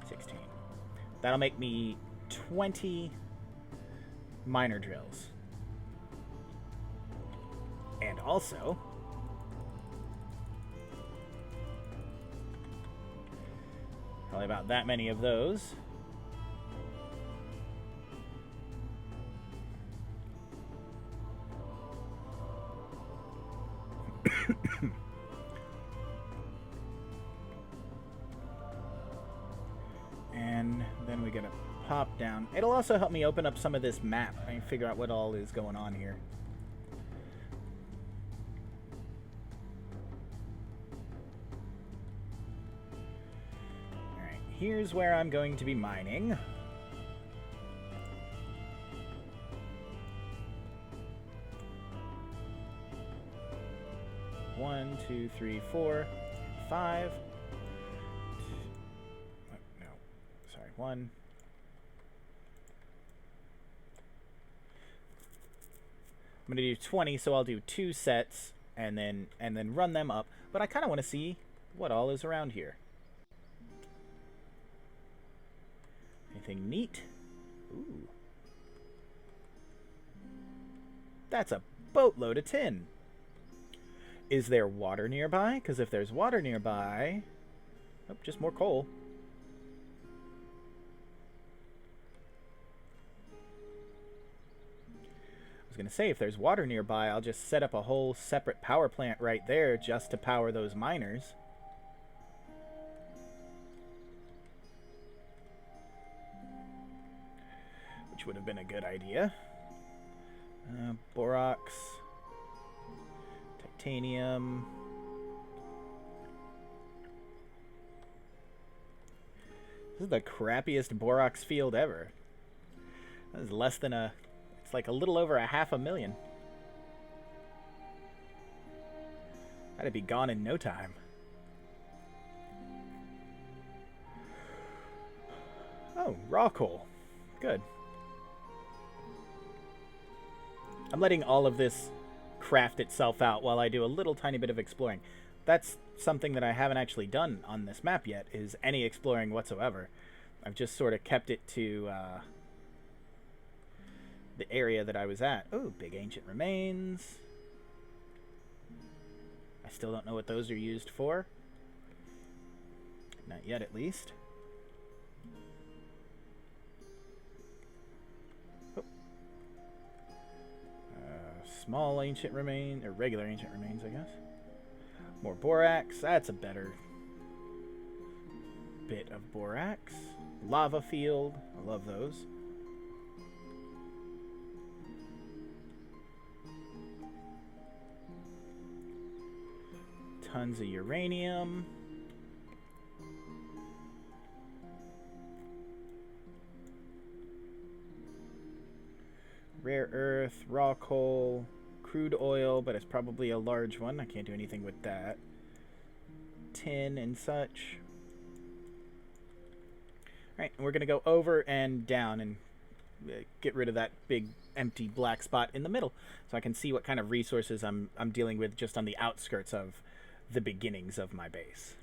16. That'll make me 20 miner drills. And also, probably about that many of those. And then we gotta pop down. It'll also help me open up some of this map and figure out what all is going on here. Alright, here's where I'm going to be mining. One, two, three, 4, 5. No, sorry, 1. I'm gonna do 20, so I'll do 2 sets and then run them up. But I kind of want to see what all is around here. Anything neat? Ooh, that's a boatload of tin. Is there water nearby? Because if there's water nearby... Oh, just more coal. I was going to say, if there's water nearby, I'll just set up a whole separate power plant right there just to power those miners. Which would have been a good idea. Borax... Titanium. This is the crappiest borax field ever. That is less than a... It's like a little over 500,000. That'd be gone in no time. Oh, raw coal. Good. I'm letting all of this craft itself out while I do a little tiny bit of exploring. That's something that I haven't actually done on this map yet, is any exploring whatsoever. I've just sort of kept it to the area that I was at. Oh, big ancient remains. I still don't know what those are used for. Not yet, at least. small ancient remains, or regular ancient remains, I guess. More borax. That's a better bit of borax. Lava field. I love those. Tons of uranium. Rare earth, raw coal, crude oil, but it's probably a large one. I can't do anything with that. Tin and such. Alright, we're going to go over and down and get rid of that big empty black spot in the middle so I can see what kind of resources I'm dealing with just on the outskirts of the beginnings of my base.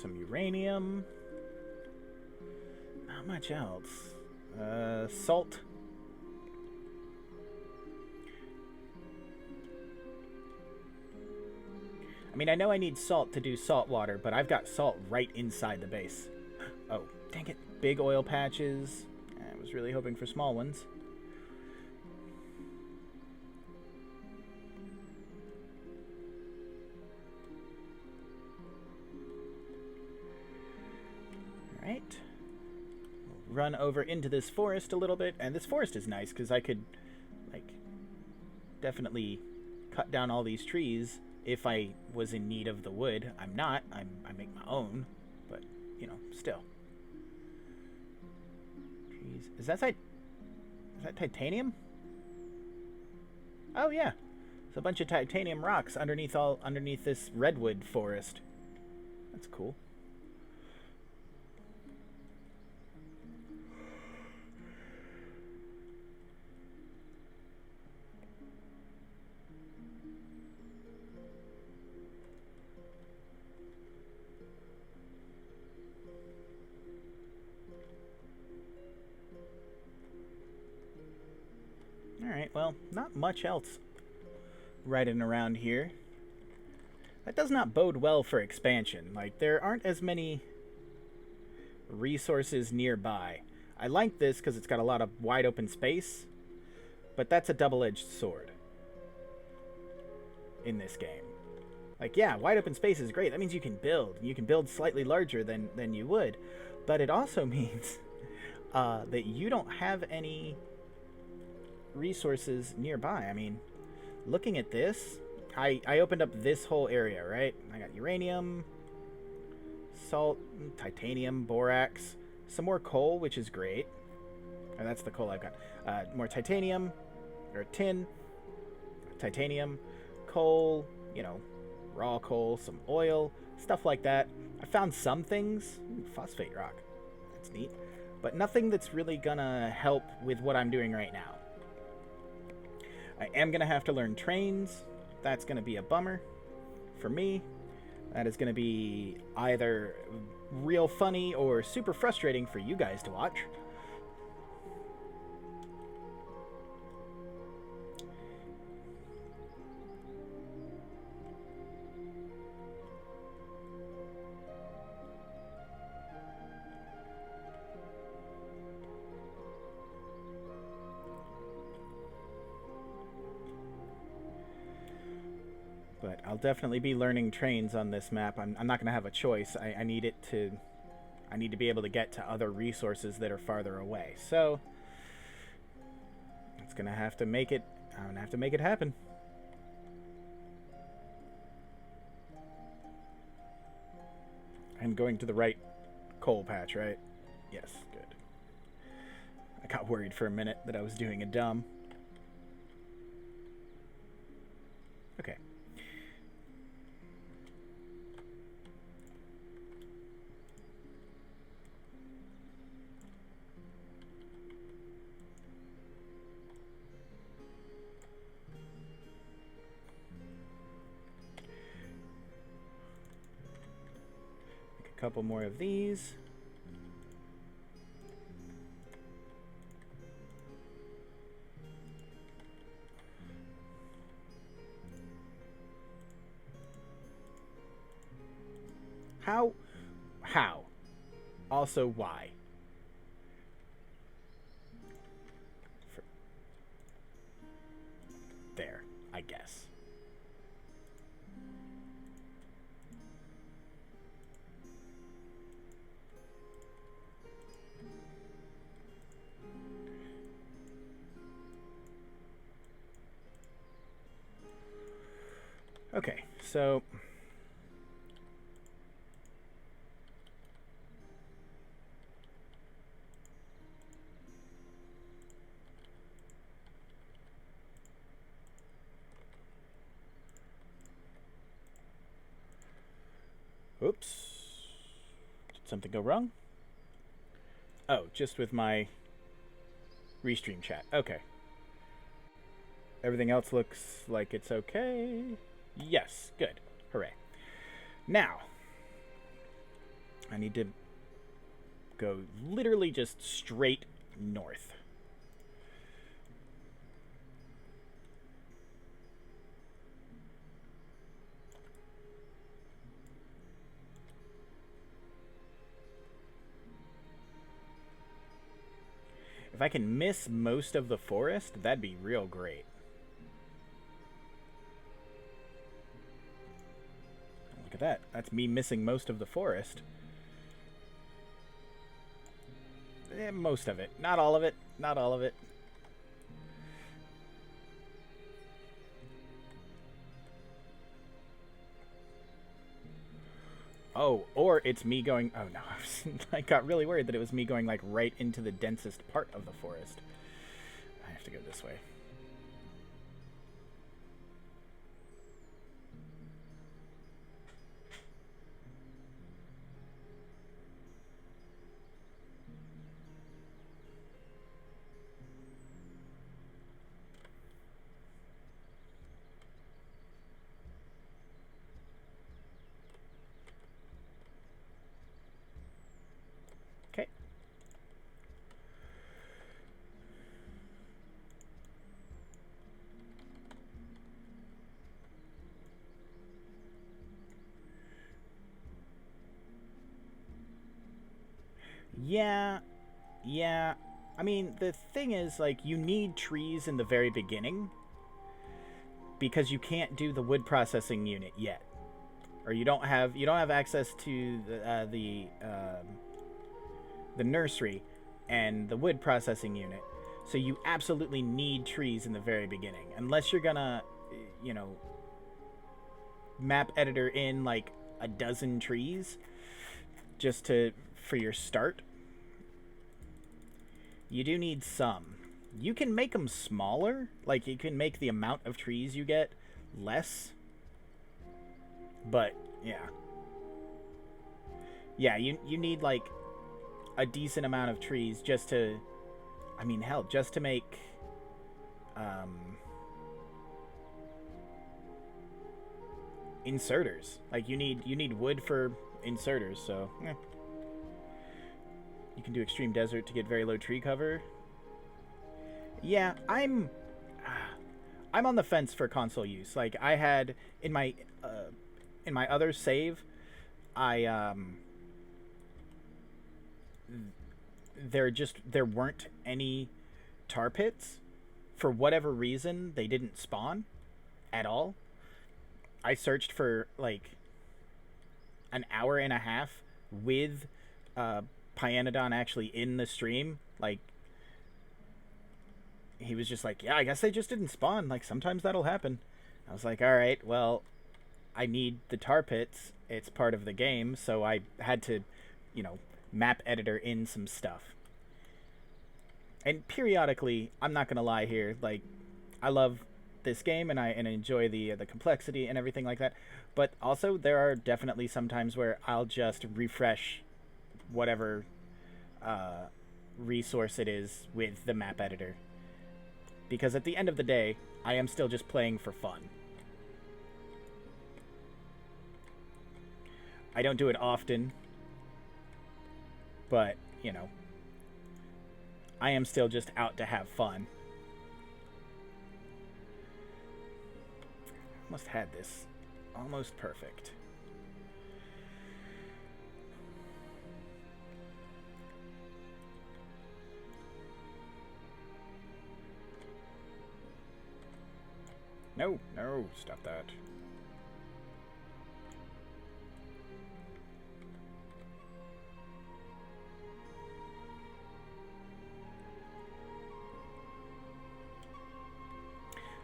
Some uranium. Not much else. Salt. I mean, I know I need salt to do salt water, but I've got salt right inside the base. Oh, dang it. Big oil patches. I was really hoping for small ones. Alright. We'll run over into this forest a little bit, and this forest is nice because I could, like, definitely cut down all these trees if I was in need of the wood. I'm not. I make my own, but, you know, still. Trees. Is that titanium? Oh, yeah. It's a bunch of titanium rocks underneath this redwood forest. That's cool. Alright, well, not much else right in around here. That does not bode well for expansion. Like, there aren't as many resources nearby. I like this because it's got a lot of wide open space, but that's a double-edged sword in this game. Like, yeah, wide open space is great. That means you can build. You can build slightly larger than you would. But it also means that you don't have any resources nearby. I mean, looking at this, I opened up this whole area, right? I got uranium, salt, titanium, borax, some more coal, which is great. And that's the coal I've got. More titanium, or tin, titanium, coal, you know, raw coal, some oil, stuff like that. I found some things. Ooh, phosphate rock. That's neat. But nothing that's really gonna help with what I'm doing right now. I am going to have to learn trains. That's going to be a bummer for me. That is going to be either real funny or super frustrating for you guys to watch. But I'll definitely be learning trains on this map. I'm not going to have a choice. I need to be able to get to other resources that are farther away. So it's going to have to make it. I'm going to have to make it happen. I'm going to the right coal patch, right? Yes, good. I got worried for a minute that I was doing a dumb. Okay. couple more of these. How? How? Also, why? There, I guess. Okay, so oops. Did something go wrong? Oh, just with my restream chat. Okay. Everything else looks like it's okay. Yes, good. Hooray. Now, I need to go literally just straight north. If I can miss most of the forest, that'd be real great. Look at that. That's me missing most of the forest. Most of it. Not all of it. Not all of it. Oh, or it's me going... Oh, no. I got really worried that it was me going, like, right into the densest part of the forest. I have to go this way. Okay. Yeah. I mean, the thing is, like, you need trees in the very beginning because you can't do the wood processing unit yet, or you don't have access to the nursery and the wood processing unit. So you absolutely need trees in the very beginning, unless you're gonna, you know, map editor in like a dozen trees just for your start. You do need some. You can make them smaller, like you can make the amount of trees you get less. But yeah, you need like a decent amount of trees just to, I mean, hell, just to make inserters. Like you need wood for inserters, so you can do extreme desert to get very low tree cover. Yeah, I'm on the fence for console use. Like I had in my other save, there weren't any tar pits. For whatever reason, they didn't spawn at all. I searched for like an hour and a half with Pyanodon actually in the stream. Like he was just like, yeah, I guess they just didn't spawn. Like sometimes that'll happen. I was like, all right, well, I need the tar pits. It's part of the game, so I had to, map editor in some stuff. And periodically, I'm not gonna lie here, like I love this game and I enjoy the complexity and everything like that. But also there are definitely some times where I'll just refresh whatever resource it is with the map editor. Because at the end of the day, I am still just playing for fun. I don't do it often, But, you know, I am still just out to have fun. Almost had this. Almost perfect. No, no, stop that.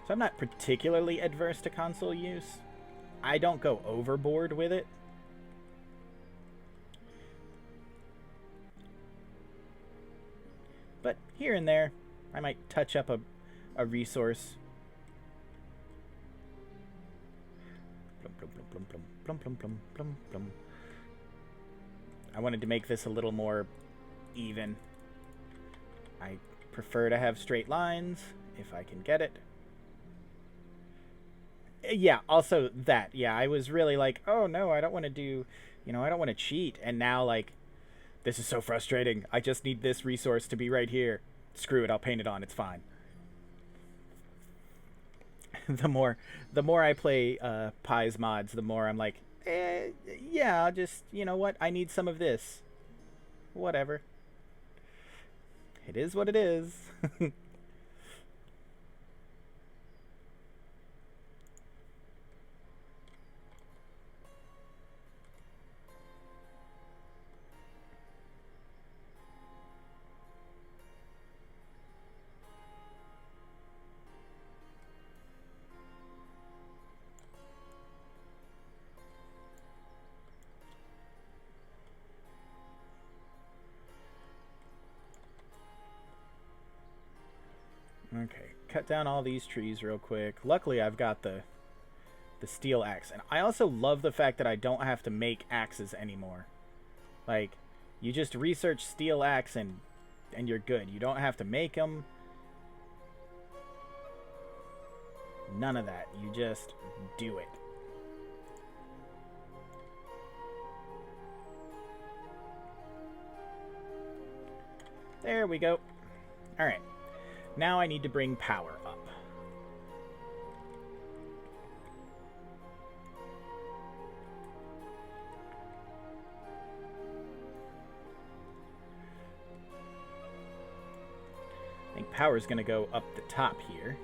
So I'm not particularly adverse to console use. I don't go overboard with it. But here and there, I might touch up a resource. Plum, plum, plum, plum, plum, plum, plum. I wanted to make this a little more even. I prefer to have straight lines if I can get it. Yeah, also that. Yeah, I was really like, oh no, I don't want to do, I don't want to cheat. And now, like, this is so frustrating. I just need this resource to be right here. Screw it, I'll paint it on. It's fine. the more I play Pi's mods, the more I'm like, yeah, I'll just, you know what? I need some of this. Whatever. It is what it is. Okay, cut down all these trees real quick. Luckily, I've got the steel axe. And I also love the fact that I don't have to make axes anymore. Like, you just research steel axe and you're good. You don't have to make them. None of that. You just do it. There we go. All right. Now I need to bring power up. I think power is going to go up the top here.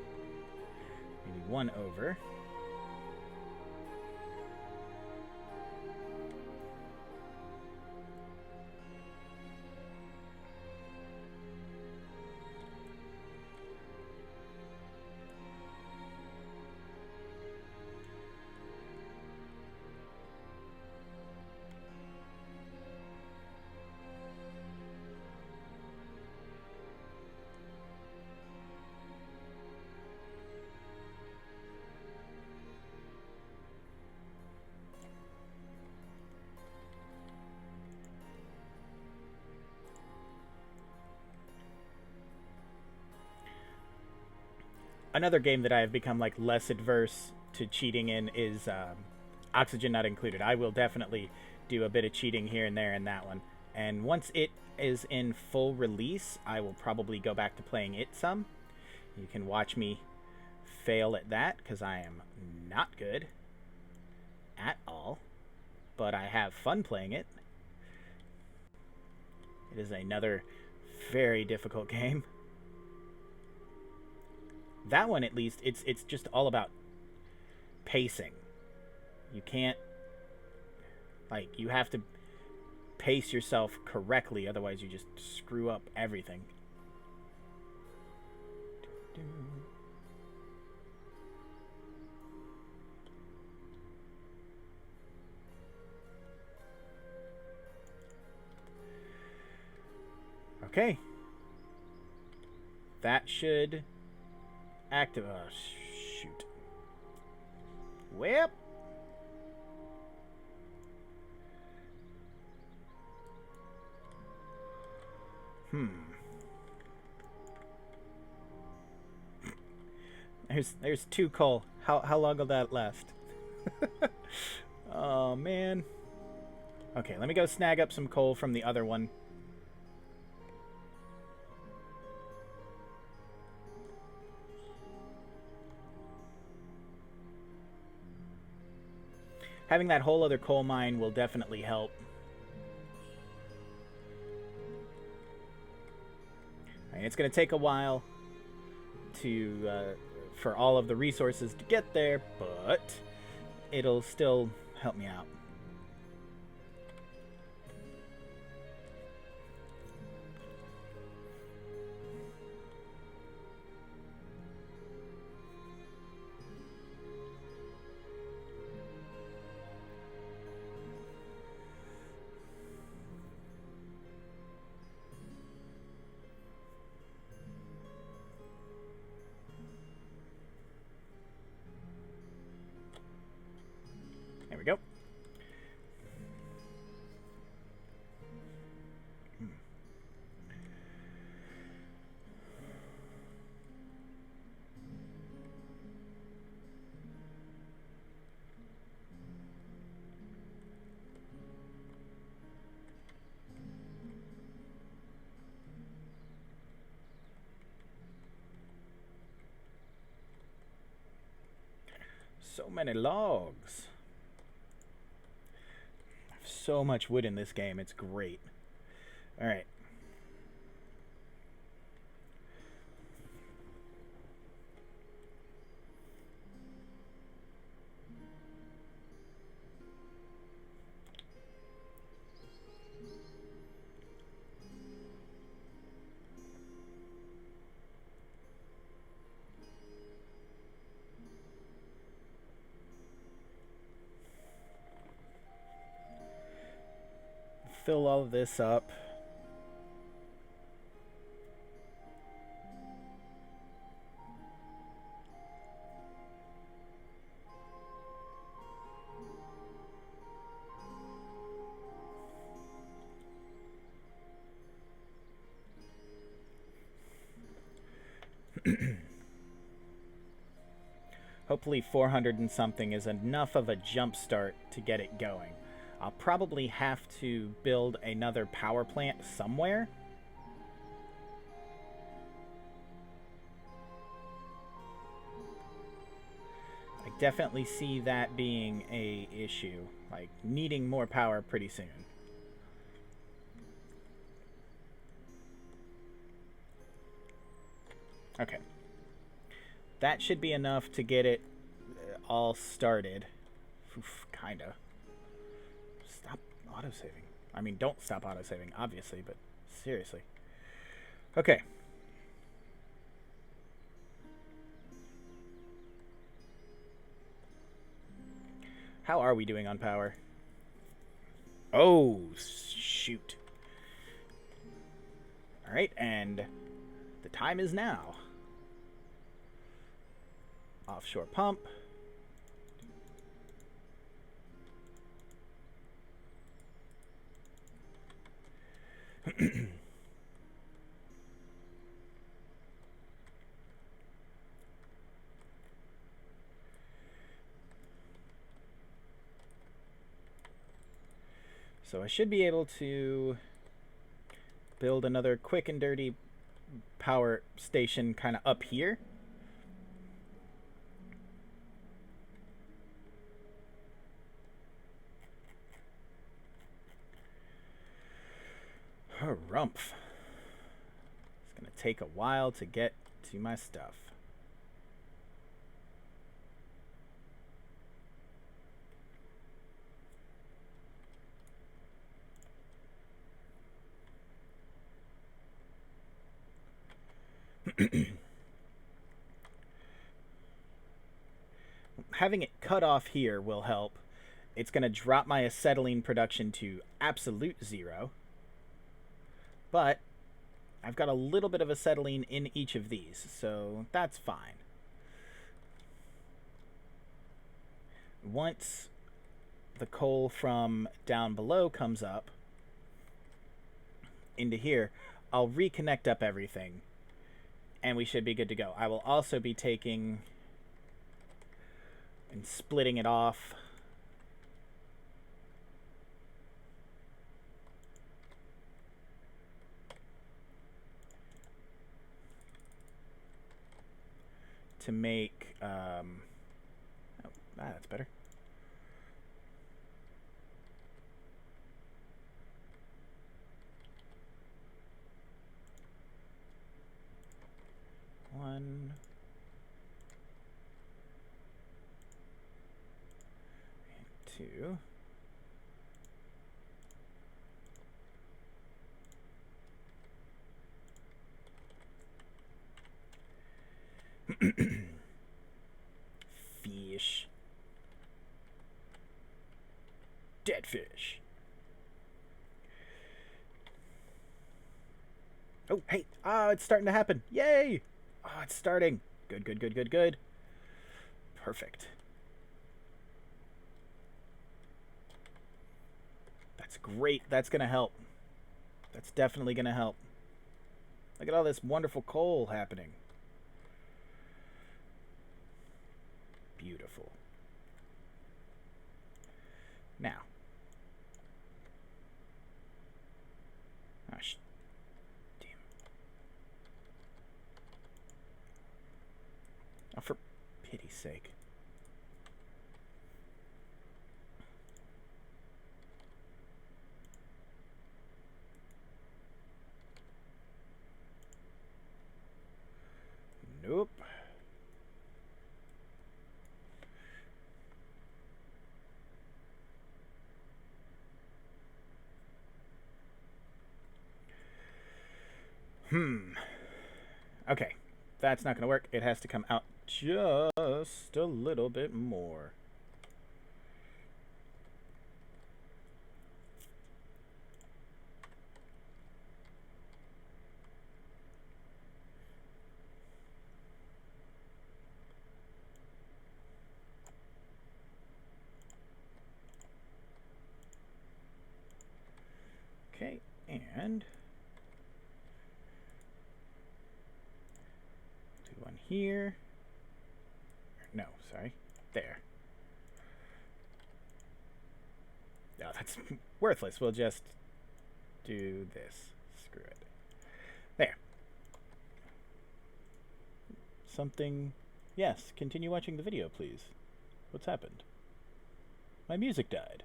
Maybe one over. Another game that I have become like less adverse to cheating in is Oxygen Not Included. I will definitely do a bit of cheating here and there in that one. And once it is in full release, I will probably go back to playing it some. You can watch me fail at that because I am not good at all. But I have fun playing it. It is another very difficult game. That one, at least, it's just all about pacing. You can't, like, you have to pace yourself correctly, otherwise you just screw up everything. Okay. That should active. Oh, shoot. Well. There's 2 coal. How long will that last? Oh man. Okay, let me go snag up some coal from the other one. Having that whole other coal mine will definitely help. I mean, it's going to take a while for all of the resources to get there, but it'll still help me out. There we go. So many logs. I have so much wood in this game. It's great. All right. Fill all of this up. Hopefully 400 and something is enough of a jump start to get it going. I'll probably have to build another power plant somewhere. I definitely see that being a issue, like needing more power pretty soon. Okay. That should be enough to get it all started. Oof, kinda. Stop autosaving. I mean, don't stop autosaving, obviously, but seriously. Okay. How are we doing on power? Oh, shoot. All right, and the time is now. Offshore pump. So I should be able to build another quick and dirty power station kind of up here. Harumph. It's going to take a while to get to my stuff. Having it cut off here will help. It's going to drop my acetylene production to absolute 0. But I've got a little bit of acetylene in each of these, so that's fine. Once the coal from down below comes up into here, I'll reconnect up everything, and we should be good to go. I will also be taking and splitting it off. To make, oh, that's better. 1 and 2. Fish. Dead fish. Oh, hey. Ah, it's starting to happen. Yay. Ah, it's starting. Good, good, good, good, good. Perfect. That's great. That's going to help. That's definitely going to help. Look at all this wonderful coal happening. Beautiful. Now. Oh, damn. Oh, for pity's sake. Nope. Okay. That's not going to work. It has to come out just a little bit more. Okay, and do one here. No, sorry. There. No, that's worthless. We'll just do this. Screw it. There. Something... Yes, continue watching the video, please. What's happened? My music died.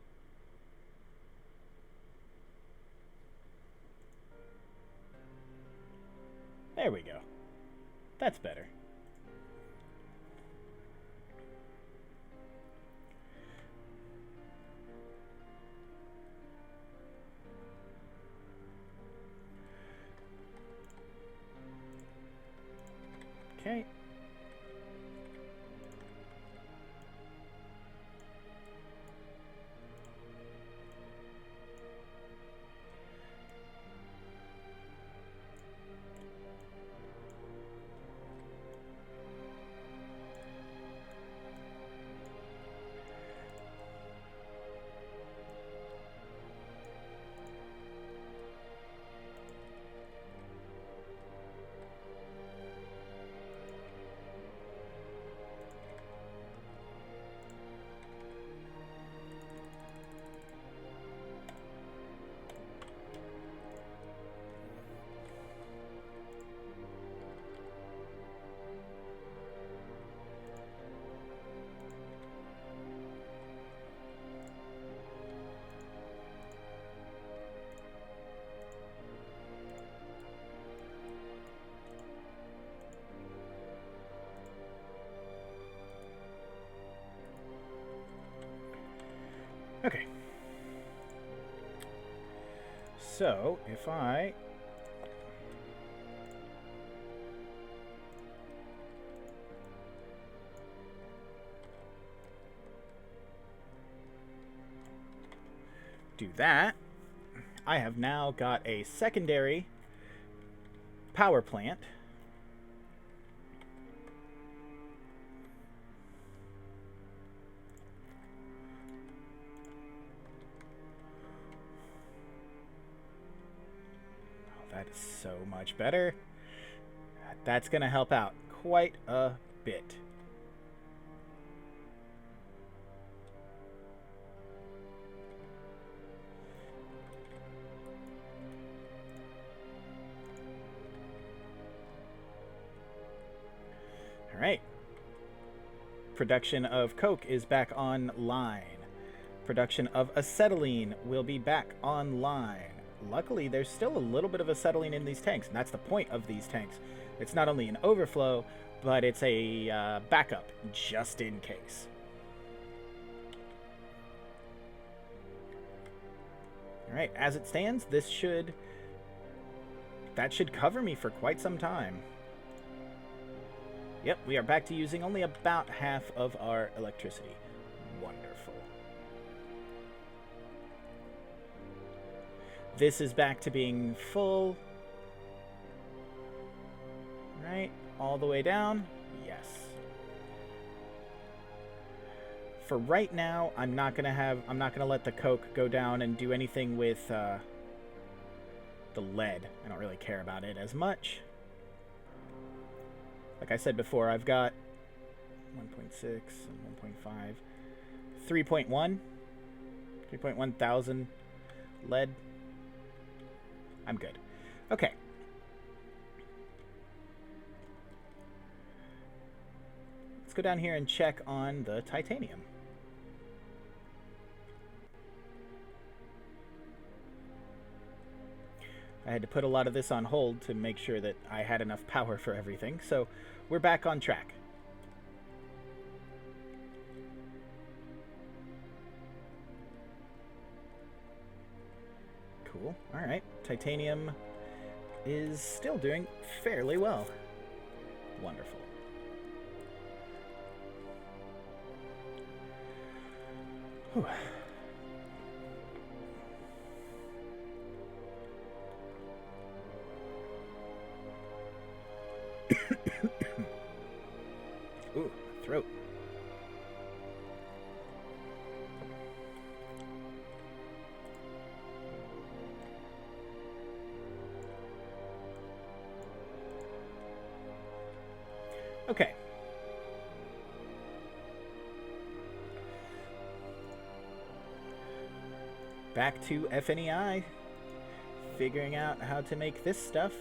There we go. That's better. Okay. Okay. So, if I... do that, I have now got a secondary power plant. That is so much better. That's going to help out quite a bit. All right. Production of coke is back online. Production of acetylene will be back online. Luckily, there's still a little bit of acetylene in these tanks, and that's the point of these tanks. It's not only an overflow, but it's a backup just in case. All right, as it stands, that should cover me for quite some time. Yep, we are back to using only about half of our electricity. Wonderful. This is back to being full. Right, all the way down. Yes. For right now, I'm not gonna let the coke go down and do anything with the lead. I don't really care about it as much. Like I said before, I've got 1.6 and 1.5, 3.1 thousand lead. I'm good. Okay. Let's go down here and check on the titanium. I had to put a lot of this on hold to make sure that I had enough power for everything, so we're back on track. Cool. Alright, titanium is still doing fairly well. Wonderful. Whew. Ooh, throat. Okay. Back to FNEI. Figuring out how to make this stuff.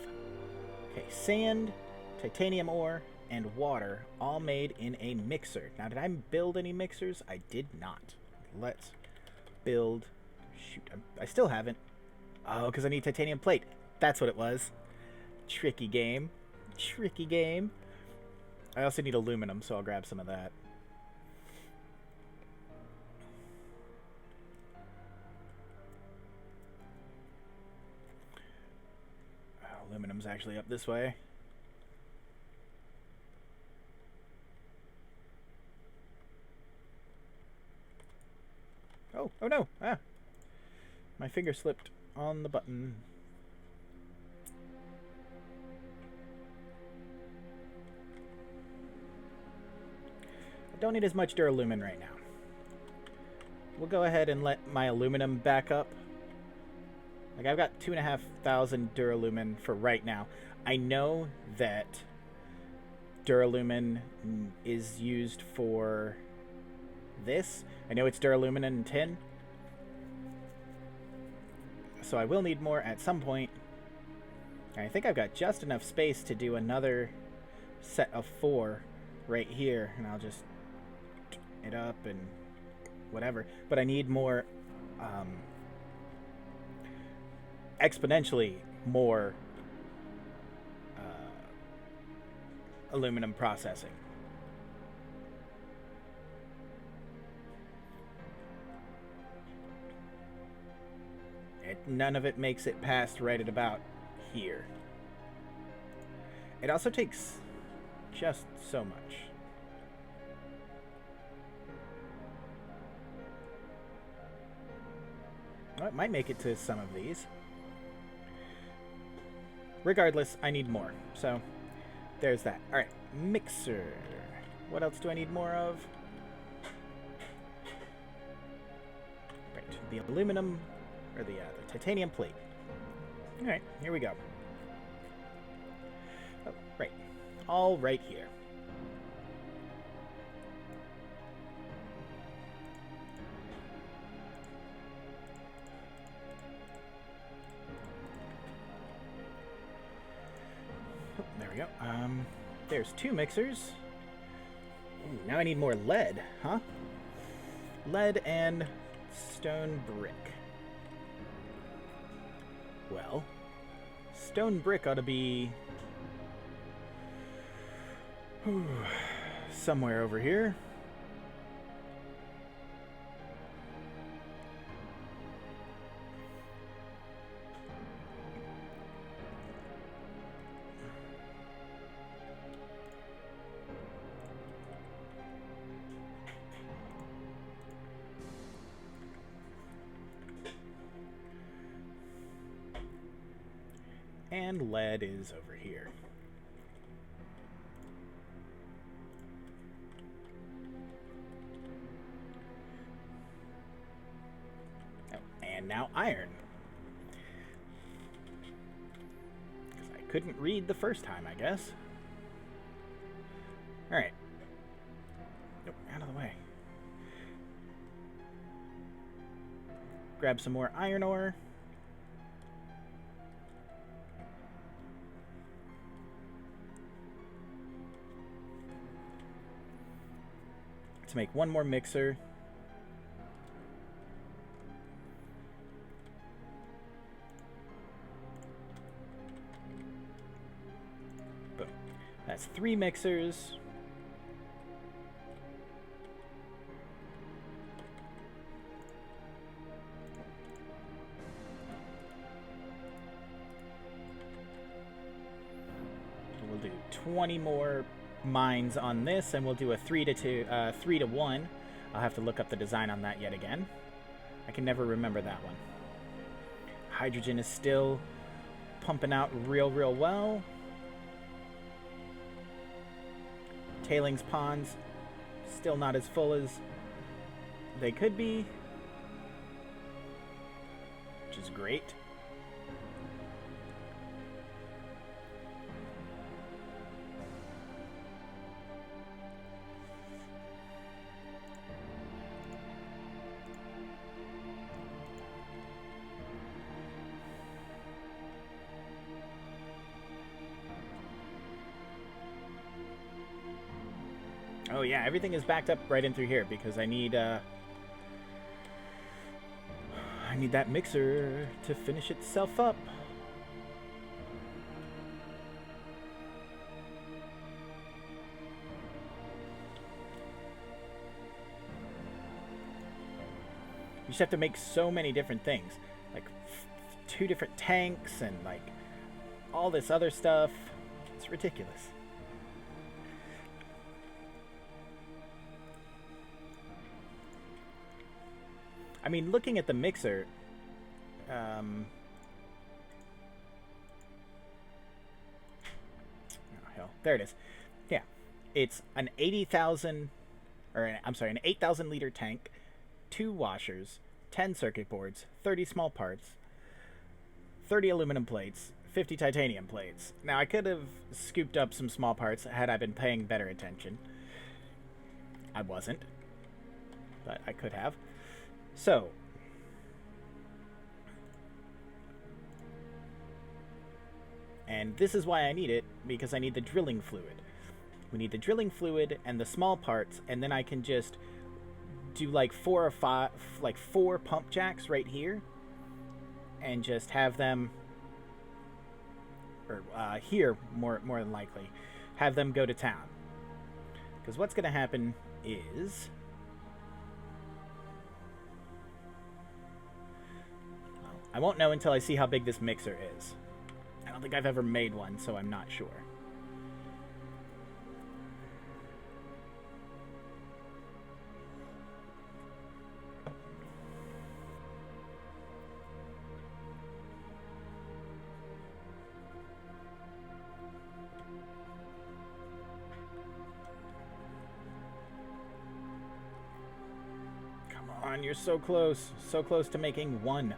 Okay, sand, titanium ore, and water, all made in a mixer. Now, did I build any mixers? I did not. Let's build... Shoot, I still haven't. Oh, because I need titanium plate. That's what it was. Tricky game. Tricky game. I also need aluminum, so I'll grab some of that. Aluminum's actually up this way. Oh no! Ah! My finger slipped on the button. I don't need as much duralumin right now. We'll go ahead and let my aluminum back up. Like, I've got 2,500 duralumin for right now. I know that duralumin is used for this. I know it's duralumin and tin. So I will need more at some point. I think I've got just enough space to do another set of 4 right here. And I'll just it up and whatever. But I need more... exponentially more aluminum processing. None of it makes it past right at about here. It also takes just so much. Well, it might make it to some of these. Regardless, I need more. So, there's that. Alright, mixer. What else do I need more of? Right, the aluminum, or the titanium plate. Alright, here we go. Oh, right. All right here. There we go. There's 2 mixers. Ooh, now I need more lead, huh? Lead and stone brick. Well, stone brick ought to be Somewhere over here. And lead is over here. Oh, and now iron. Because I couldn't read the first time, I guess. Alright. Nope, out of the way. Grab some more iron ore. To make one more mixer. Boom. That's 3 mixers. We'll do 20 more mines on this, and we'll do a 3 to 1. I'll have to look up the design on that yet again. I can never remember that one. Hydrogen is still pumping out real well. Tailings ponds still not as full as they could be, which is great. Oh yeah, everything is backed up right in through here because I need that mixer to finish itself up. You just have to make so many different things, like 2 different tanks and like all this other stuff. It's ridiculous. I mean, looking at the mixer, oh hell, there it is. Yeah, it's an 80,000, or I'm sorry, an 8,000 liter tank, 2 washers, 10 circuit boards, 30 small parts, 30 aluminum plates, 50 titanium plates. Now, I could have scooped up some small parts had I been paying better attention. I wasn't, but I could have. So, and this is why I need it, because I need the drilling fluid. We need the drilling fluid and the small parts, and then I can just do like 4 or 5, like 4 pump jacks right here, and just have them, or here more than likely, have them go to town. Because what's going to happen is, I won't know until I see how big this mixer is. I don't think I've ever made one, so I'm not sure. Come on, you're so close. So close to making one.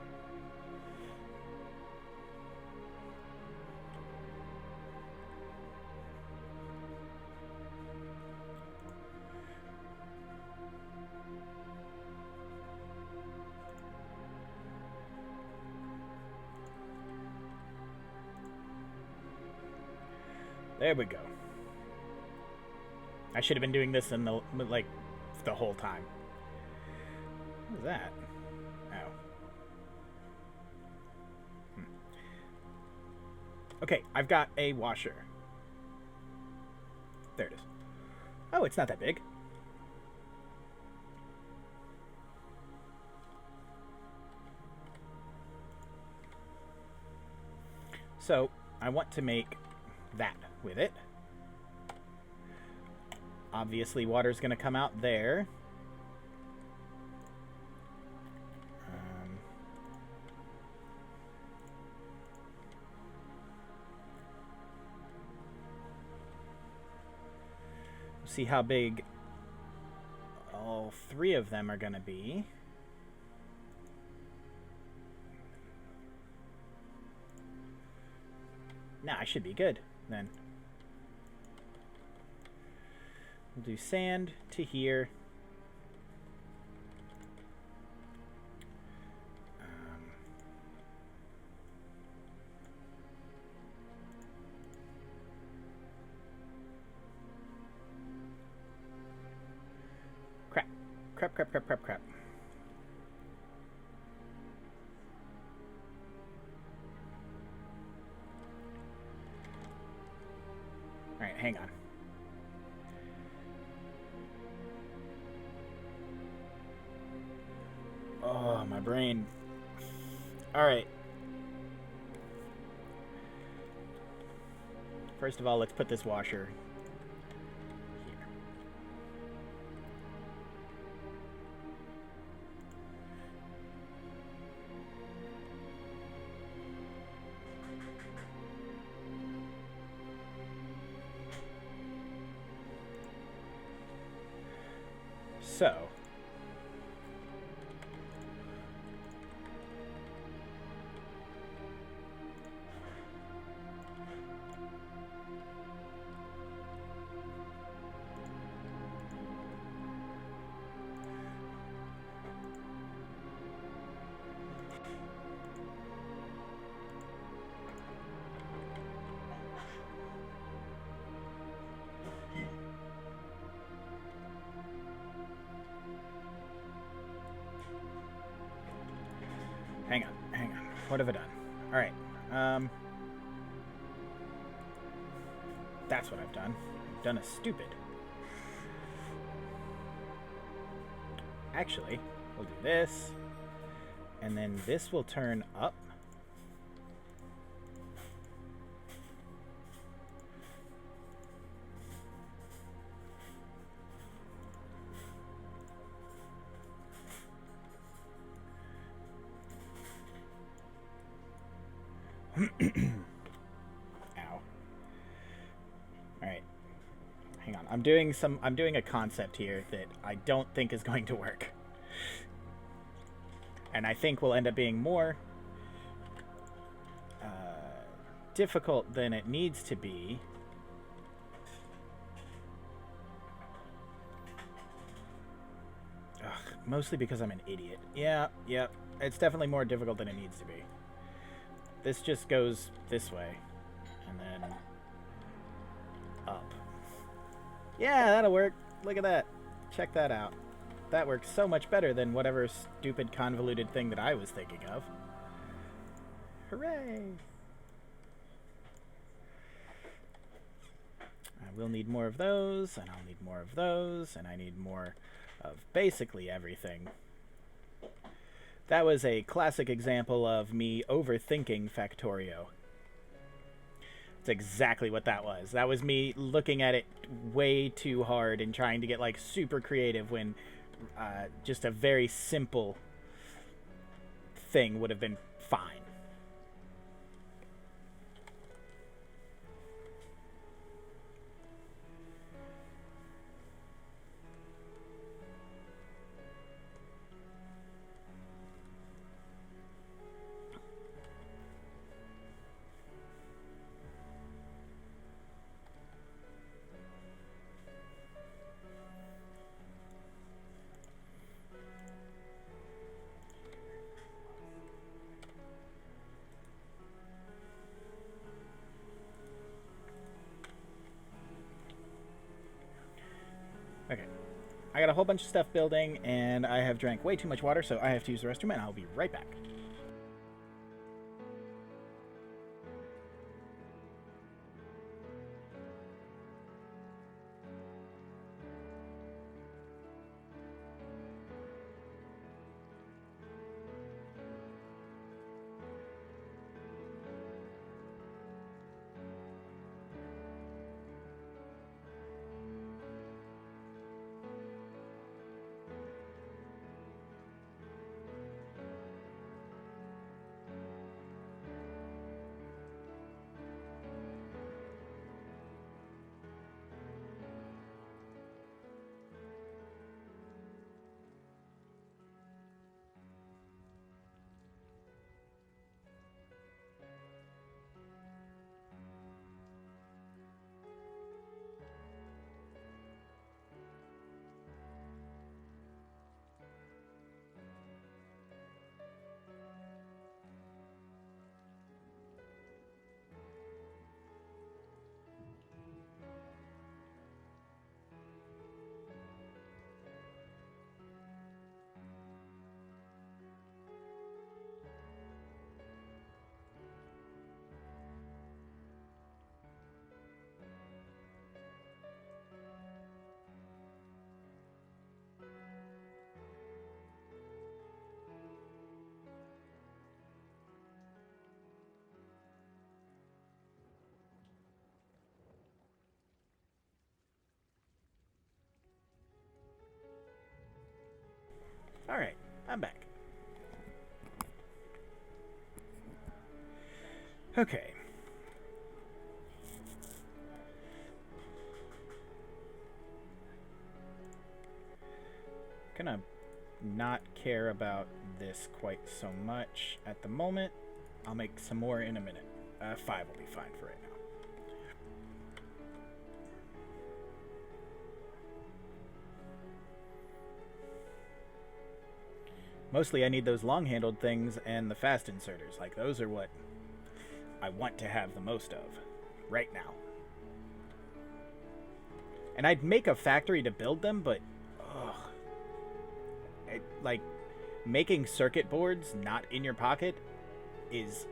There we go. I should have been doing this in the whole time. What was that? Oh. Okay, I've got a washer. There it is. Oh, it's not that big. So, I want to make that with it. Obviously, water's going to come out there. See how big all three of them are going to be. Nah, I should be good then. We'll do sand to here. Crap. Alright, hang on. Oh, my brain. Alright. First of all, let's put this washer here. So, hang on. What have I done? Alright. That's what I've done. I've done a stupid. Actually, we'll do this. And then this will turn up. Ow. Alright. Hang on. I'm doing a concept here that I don't think is going to work. And I think will end up being more difficult than it needs to be. Ugh, mostly because I'm an idiot. Yeah. It's definitely more difficult than it needs to be. This just goes this way. And then up. Yeah, that'll work. Look at that. Check that out. That works so much better than whatever stupid convoluted thing that I was thinking of. Hooray! I will need more of those, and I'll need more of those, and I need more of basically everything. That was a classic example of me overthinking Factorio. That's exactly what that was. That was me looking at it way too hard and trying to get like super creative when just a very simple thing would have been fine. Okay, I got a whole bunch of stuff building, and I have drank way too much water, so I have to use the restroom, and I'll be right back. Alright, I'm back. Okay. Gonna not care about this quite so much at the moment. I'll make some more in a minute. 5 will be fine for right now. Mostly I need those long-handled things and the fast inserters. Like, those are what I want to have the most of right now. And I'd make a factory to build them, but like, making circuit boards not in your pocket is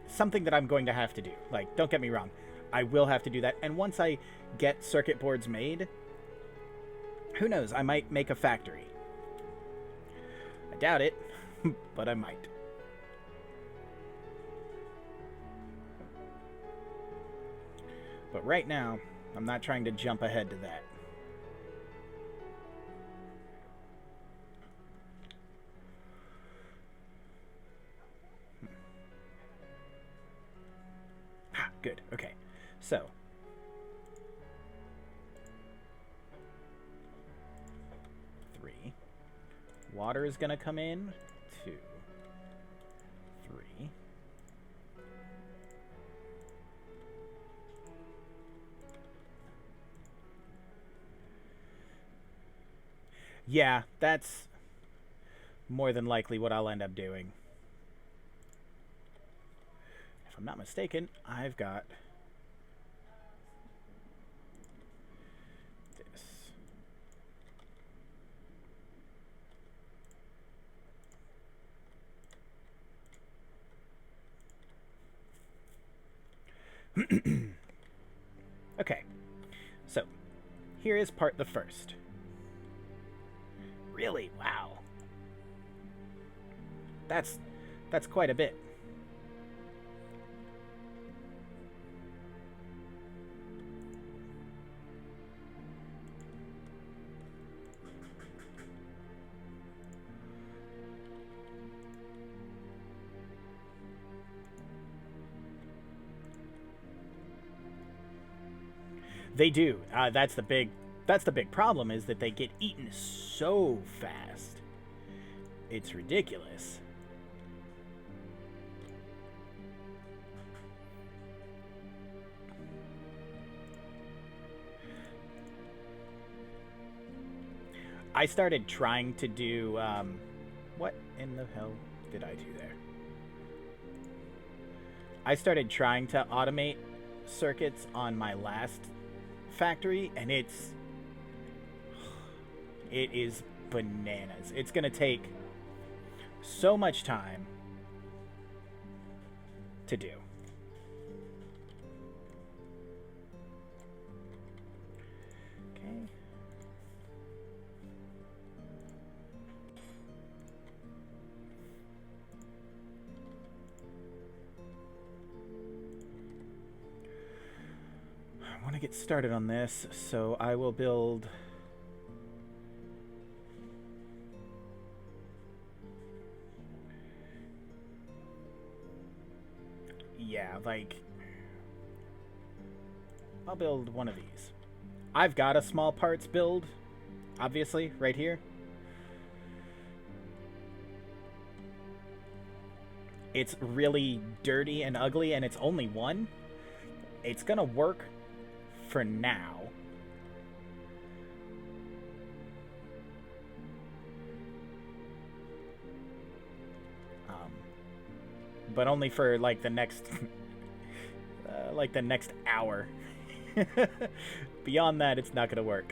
something that I'm going to have to do. Like, don't get me wrong, I will have to do that. And once I get circuit boards made, who knows, I might make a factory. I doubt it, but I might. But right now, I'm not trying to jump ahead to that. Good, okay. So, 3. Water is going to come in. 2, 3. Yeah, that's more than likely what I'll end up doing. If I'm not mistaken, I've got this. Okay, so here is part the first. Really? Wow. That's quite a bit. They do. That's the big problem, is that they get eaten so fast. It's ridiculous. I started trying to do, what in the hell did I do there? I started trying to automate circuits on my last factory, and it is bananas. It's gonna take so much time to do. Okay. I want to get started on this, so I will build like, I'll build one of these. I've got a small parts build, obviously, right here. It's really dirty and ugly, and it's only one. It's gonna work for now. But only for like the next hour. Beyond that, it's not gonna work.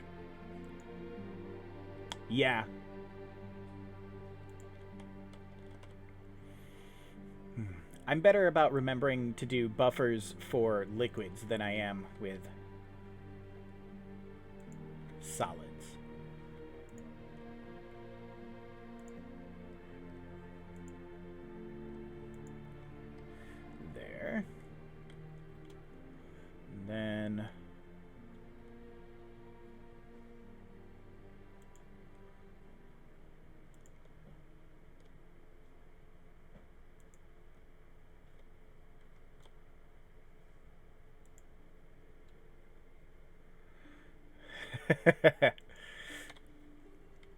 Yeah. I'm better about remembering to do buffers for liquids than I am with solids. There. And then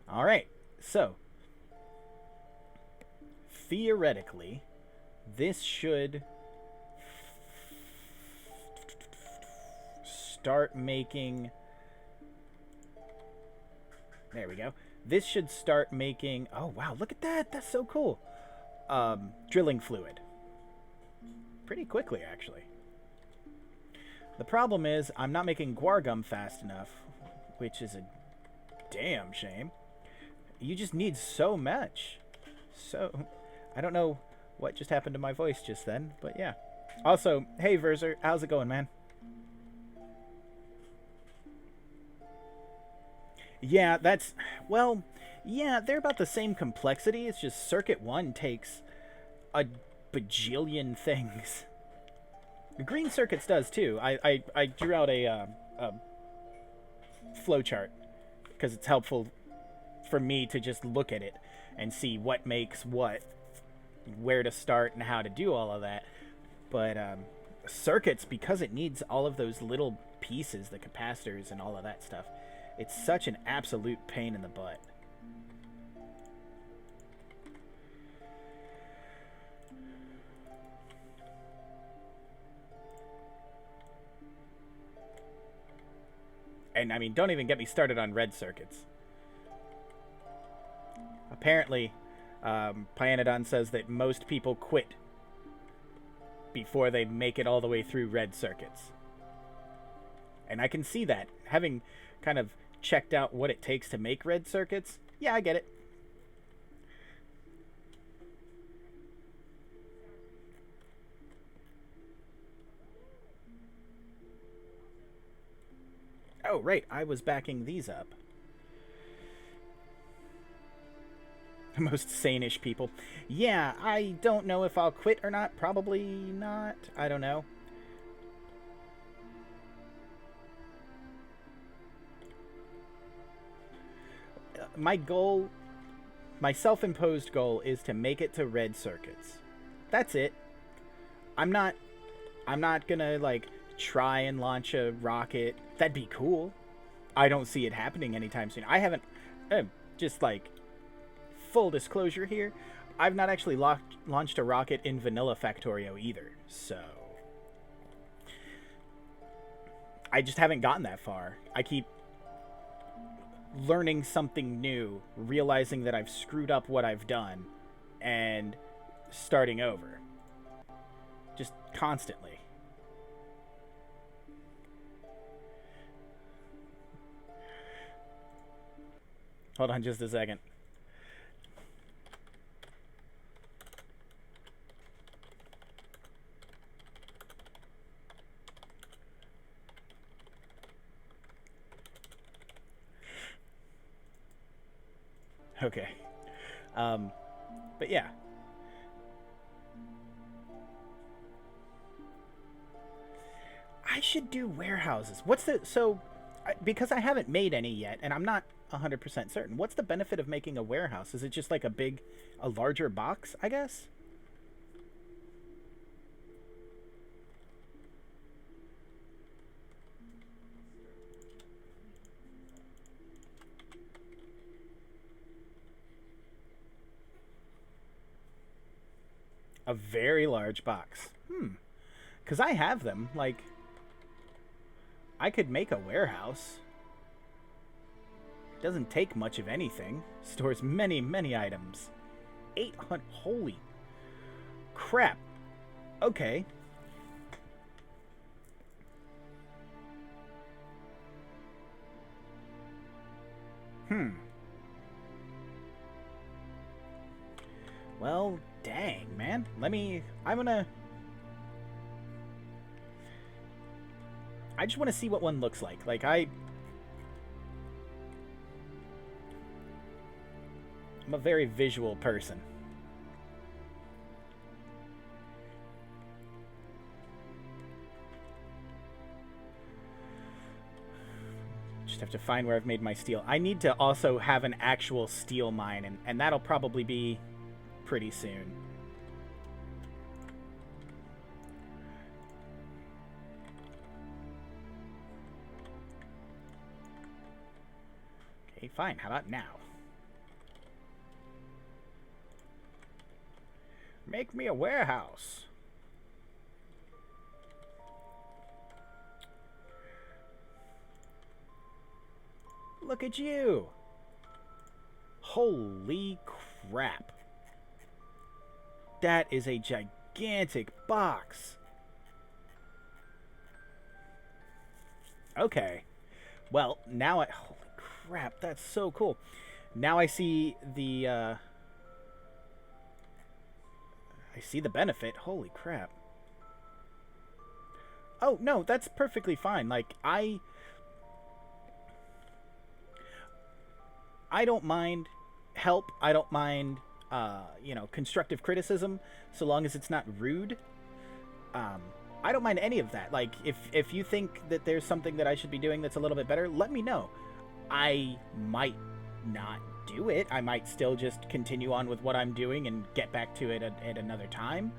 All right. So, theoretically, this should start making... There we go. This should start making... Oh, wow. Look at that. That's so cool. Drilling fluid. Pretty quickly, actually. The problem is I'm not making guar gum fast enough, which is a damn shame. You just need so much. So, I don't know what just happened to my voice just then, but yeah. Also, hey Verzer, how's it going, man? Yeah, that's... Well, yeah, they're about the same complexity. It's just Circuit 1 takes a bajillion things. The Green Circuits does, too. I drew out a flowchart because it's helpful for me to just look at it and see what makes what, where to start, and how to do all of that. But circuits, because it needs all of those little pieces, the capacitors and all of that stuff, it's such an absolute pain in the butt. And I mean, don't even get me started on red circuits. Apparently, Pyanodon says that most people quit before they make it all the way through red circuits. And I can see that. Having kind of checked out what it takes to make red circuits, yeah, I get it. Oh, right, I was backing these up. Most sane-ish people. Yeah, I don't know if I'll quit or not. Probably not. I don't know. My goal, my self-imposed goal, is to make it to red circuits. That's it. I'm not gonna, like, try and launch a rocket. That'd be cool. I don't see it happening anytime soon. I haven't... just, like... Full disclosure here, I've not actually launched a rocket in vanilla Factorio either, so... I just haven't gotten that far. I keep learning something new, realizing that I've screwed up what I've done, and starting over. Just constantly. Hold on just a second. Okay. But yeah. I should do warehouses. What's the... So, because I haven't made any yet, and I'm not 100% certain, what's the benefit of making a warehouse? Is it just like a larger box, I guess? A very large box. Because I have them. Like, I could make a warehouse. It doesn't take much of anything. Stores many, many items. 800... Holy crap. Okay. Well, dang, man. I just want to see what one looks like. Like, I'm a very visual person. Just have to find where I've made my steel. I need to also have an actual steel mine, and that'll probably be pretty soon. Hey, fine. How about now? Make me a warehouse. Look at you. Holy crap. That is a gigantic box. Okay. Well, now holy crap, that's so cool. Now I see the, I see the benefit. Holy crap. Oh, no, that's perfectly fine. Like, I don't mind help. I don't mind, you know, constructive criticism, so long as it's not rude. I don't mind any of that. Like, if you think that there's something that I should be doing that's a little bit better, let me know. I might not do it. I might still just continue on with what I'm doing and get back to it at another time.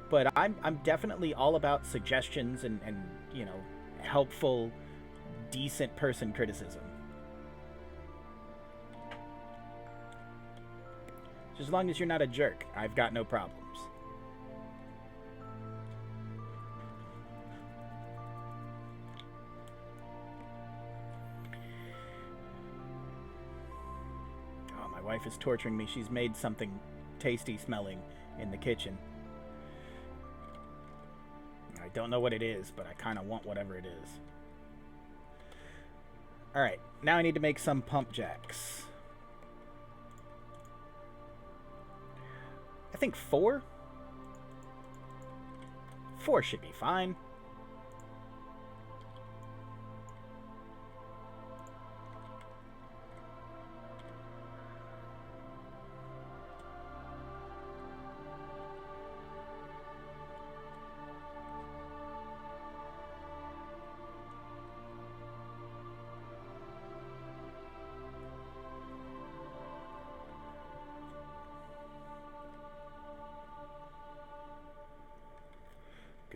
But I'm definitely all about suggestions and you know, helpful, decent person criticism. Just as long as you're not a jerk, I've got no problems. Oh, my wife is torturing me. She's made something tasty smelling in the kitchen. I don't know what it is, but I kind of want whatever it is. Alright, now I need to make some pump jacks. I think 4? 4 should be fine.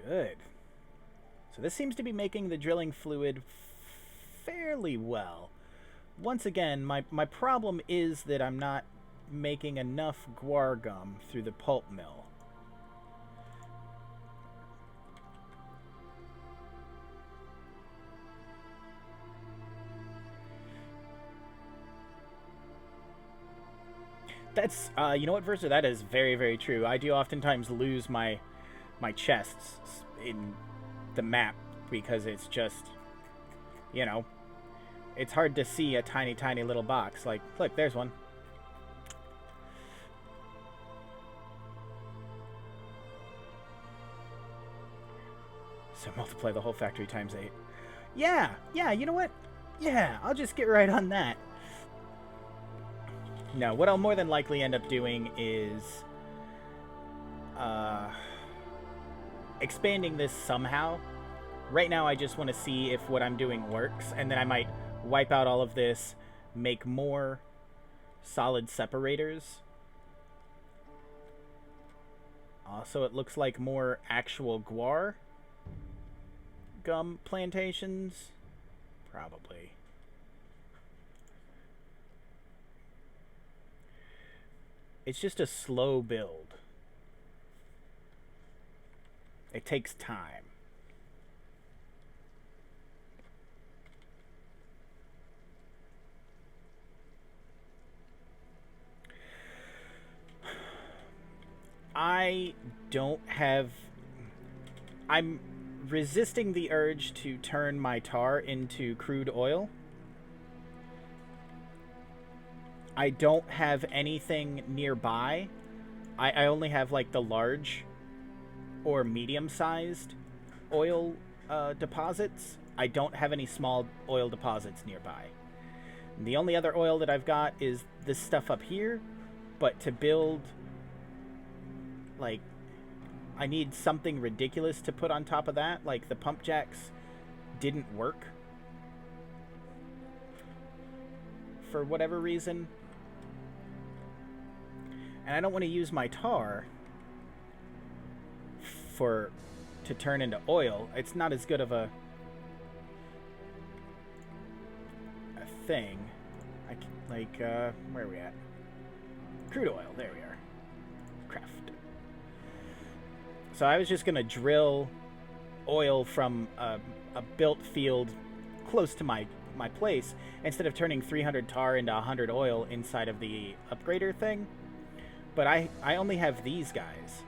Good. So this seems to be making the drilling fluid fairly well. Once again, my problem is that I'm not making enough guar gum through the pulp mill. That's, you know what, Versa? That is very, very true. I do oftentimes lose my chests in the map because it's just, you know, it's hard to see a tiny, tiny little box. Like, look, there's one. So multiply the whole factory times 8. Yeah, you know what? Yeah, I'll just get right on that. No, what I'll more than likely end up doing is expanding this somehow. Right now I just want to see if what I'm doing works, and then I might wipe out all of this, make more solid separators. Also, it looks like more actual guar gum plantations. Probably. It's just a slow build. It takes time. I don't have... I'm resisting the urge to turn my tar into crude oil. I don't have anything nearby. I only have like the large or medium-sized oil deposits. I don't have any small oil deposits nearby. And the only other oil that I've got is this stuff up here, but to build, like, I need something ridiculous to put on top of that. Like, the pump jacks didn't work for whatever reason. And I don't want to use my tar to turn into oil. It's not as good of a thing. Where are we at? Crude oil. There we are. Craft. So I was just going to drill oil from a built field close to my place instead of turning 300 tar into 100 oil inside of the upgrader thing. But I only have these guys.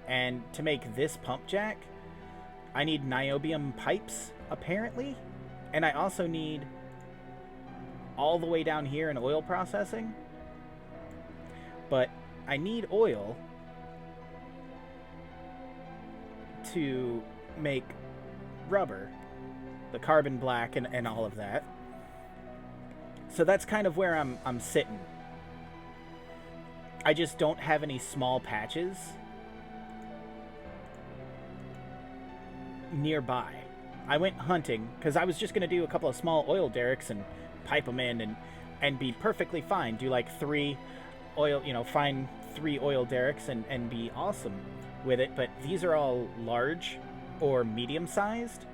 And to make this pump jack, I need niobium pipes, apparently. And I also need all the way down here in oil processing. But I need oil to make rubber, the carbon black and all of that. So that's kind of where I'm sitting. I just don't have any small patches nearby. I went hunting because I was just going to do a couple of small oil derricks and pipe them in and be perfectly fine. Do like 3 oil, find 3 oil derricks and be awesome with it. But these are all large or medium sized,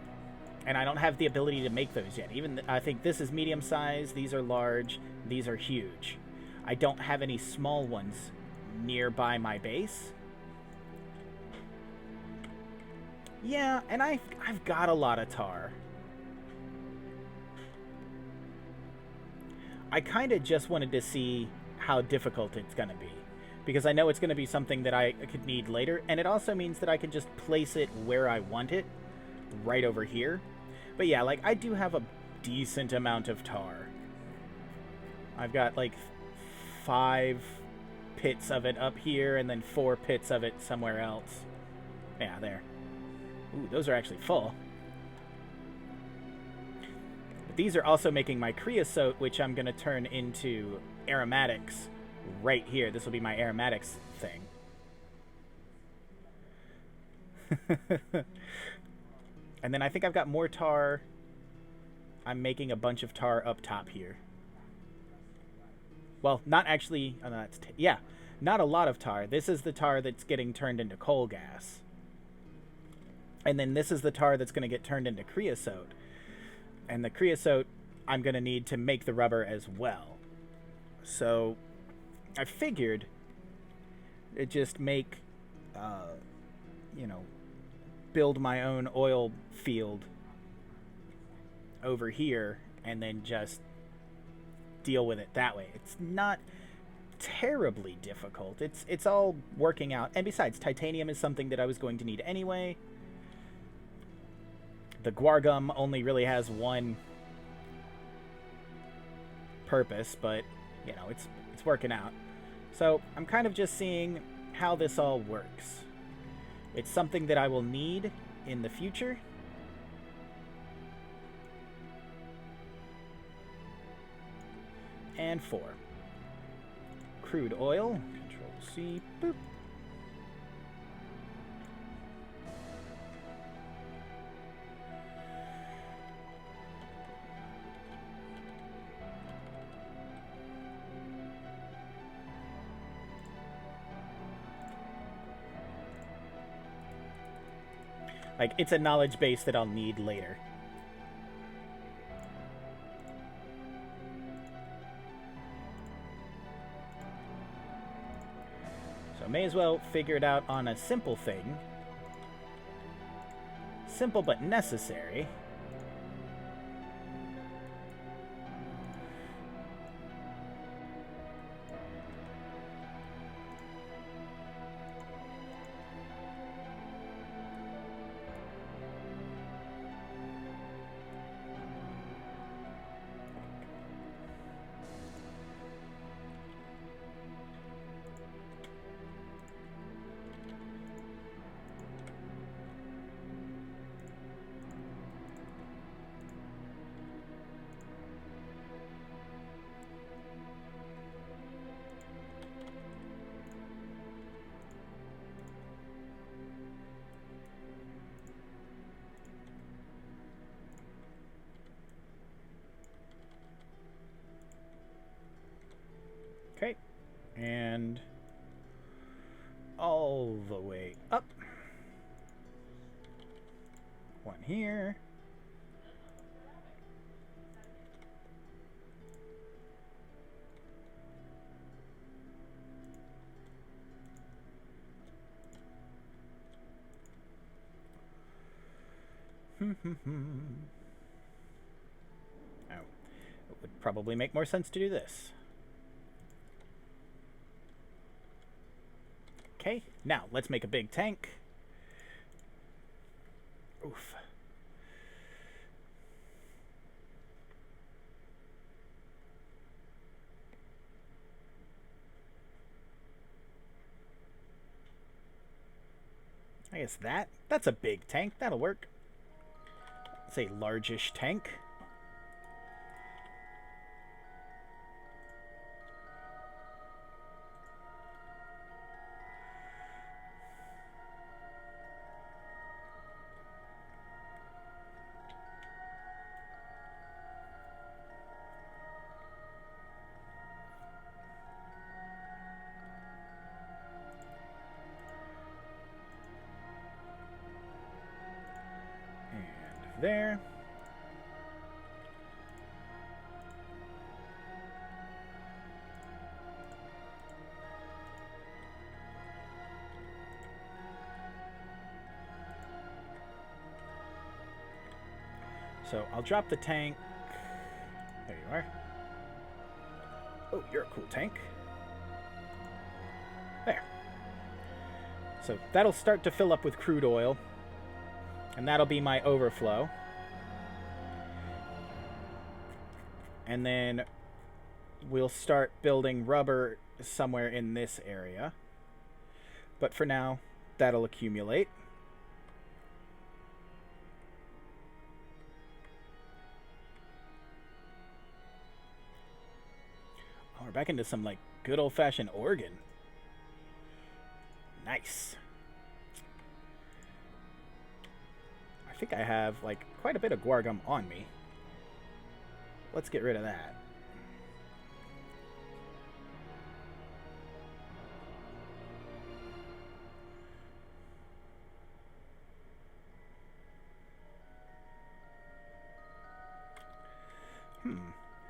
and I don't have the ability to make those yet. Even I think this is medium sized, these are large, these are huge. I don't have any small ones nearby my base. Yeah, and I've got a lot of tar. I kind of just wanted to see how difficult it's going to be, because I know it's going to be something that I could need later, and it also means that I can just place it where I want it, right over here. But yeah, like, I do have a decent amount of tar. I've got like 5 pits of it up here, and then 4 pits of it somewhere else. Yeah, there. Ooh, those are actually full. But these are also making my creosote, which I'm going to turn into aromatics right here. This will be my aromatics thing. And then I think I've got more tar. I'm making a bunch of tar up top here. Well, not actually... yeah, not a lot of tar. This is the tar that's getting turned into coal gas. And then this is the tar that's going to get turned into creosote. And the creosote I'm going to need to make the rubber as well. So I figured it'd just make, build my own oil field over here and then just deal with it that way. It's not terribly difficult. It's all working out. And besides, titanium is something that I was going to need anyway. The guar gum only really has one purpose, but, it's working out. So I'm kind of just seeing how this all works. It's something that I will need in the future. And 4. Crude oil. Control-C. Boop. Like, it's a knowledge base that I'll need later. So I may as well figure it out on a simple thing. Simple but necessary. Okay, and all the way up. One here. It would probably make more sense to do this. Okay, now let's make a big tank. Oof. I guess that's a big tank. That'll work. It's a largish tank. There. So I'll drop the tank. There you are. Oh, you're a cool tank. There. So that'll start to fill up with crude oil. And that'll be my overflow. And then we'll start building rubber somewhere in this area. But for now, that'll accumulate. Oh, we're back into some, like, good old-fashioned organ. Nice. I think I have, like, quite a bit of guar gum on me. Let's get rid of that.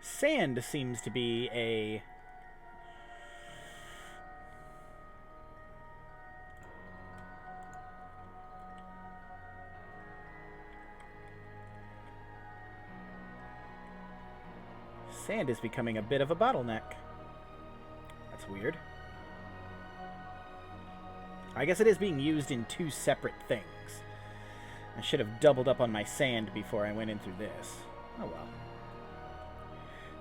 Sand seems to be a... Sand is becoming a bit of a bottleneck. That's weird. I guess it is being used in two separate things. I should have doubled up on my sand before I went in through this. Oh well.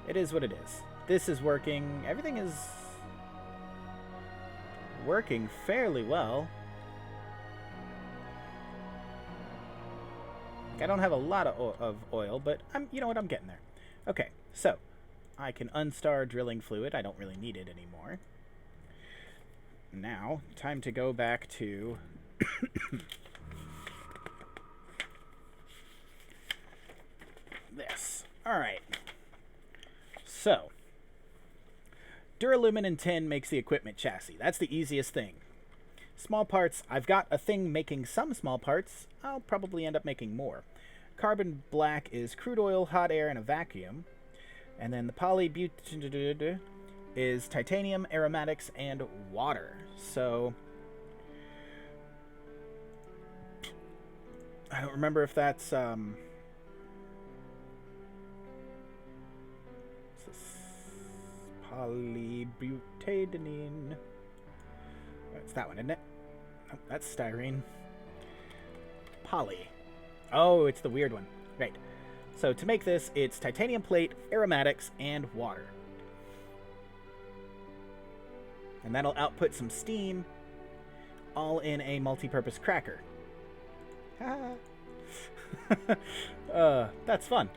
It is what it is. This is working. Everything is working fairly well. I don't have a lot of oil, but you know what? I'm getting there. Okay, so I can unstar drilling fluid. I don't really need it anymore. Now, time to go back to this. All right. So, duralumin and tin makes the equipment chassis. That's the easiest thing. Small parts, I've got a thing making some small parts. I'll probably end up making more. Carbon black is crude oil, hot air, and a vacuum. And then the polybutadiene is titanium, aromatics, and water. So, I don't remember if that's, polybutadiene. It's that one, isn't it? Oh, that's styrene. Poly. Oh, it's the weird one. Right. So to make this, it's titanium plate, aromatics, and water. And that'll output some steam, all in a multi-purpose cracker. That's fun.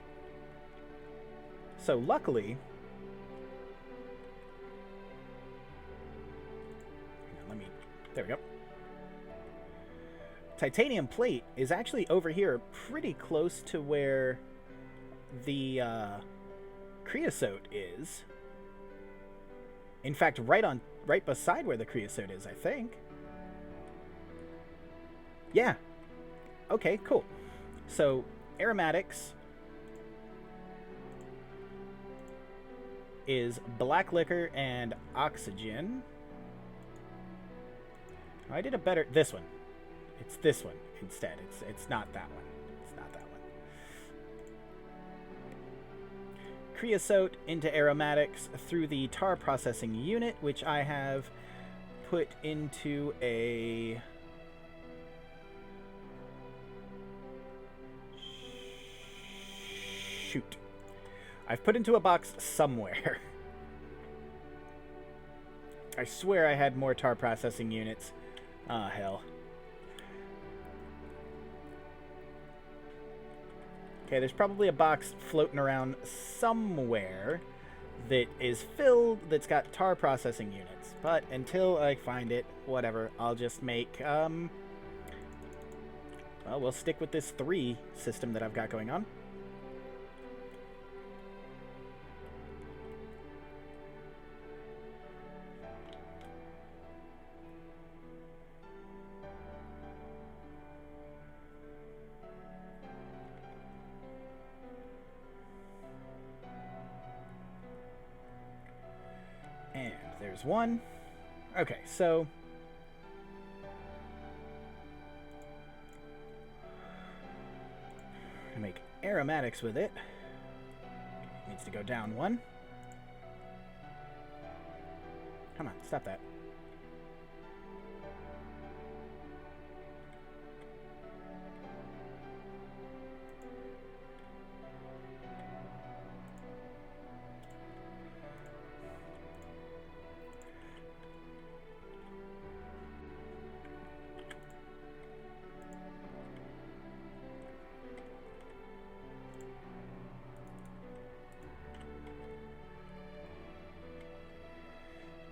So luckily... There we go. Titanium plate is actually over here pretty close to where the creosote is. In fact, right beside where the creosote is, I think. Yeah. Okay, cool. So, aromatics is black liquor and oxygen. I did a better... This one. It's this one instead. It's not that one. It's not that one. creosote into aromatics through the tar processing unit, which I have put into a... Shoot. I've put into a box somewhere. I swear I had more tar processing units. Ah, hell. Okay, there's probably a box floating around somewhere that is filled, that's got tar processing units. But until I find it, whatever, I'll just make, well, we'll stick with this 3 system that I've got going on. And there's 1. Okay, so I'm gonna make aromatics with it. Needs to go down 1. Come on, stop that.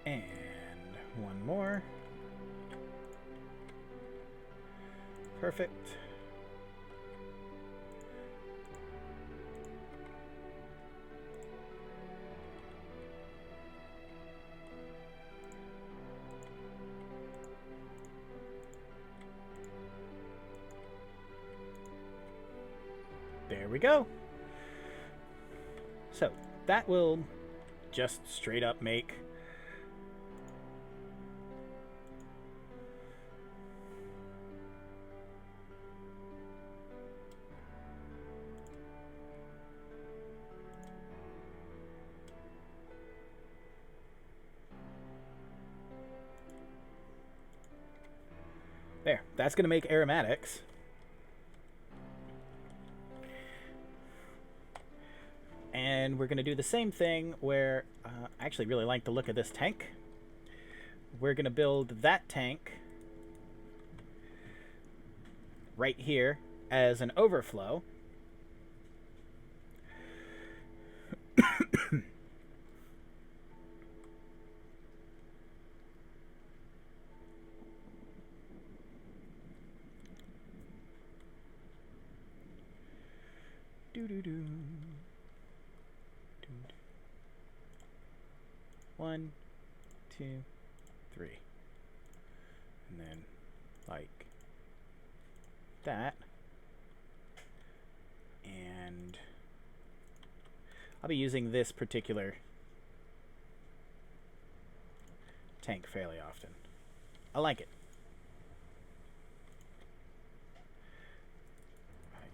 And 1 more. Perfect. There we go. So that will just straight up make there. That's going to make aromatics. And we're going to do the same thing where I actually really like the look of this tank. We're going to build that tank right here as an overflow. Do-do-do. 1, 2, 3. And then, like that. And I'll be using this particular tank fairly often. I like it.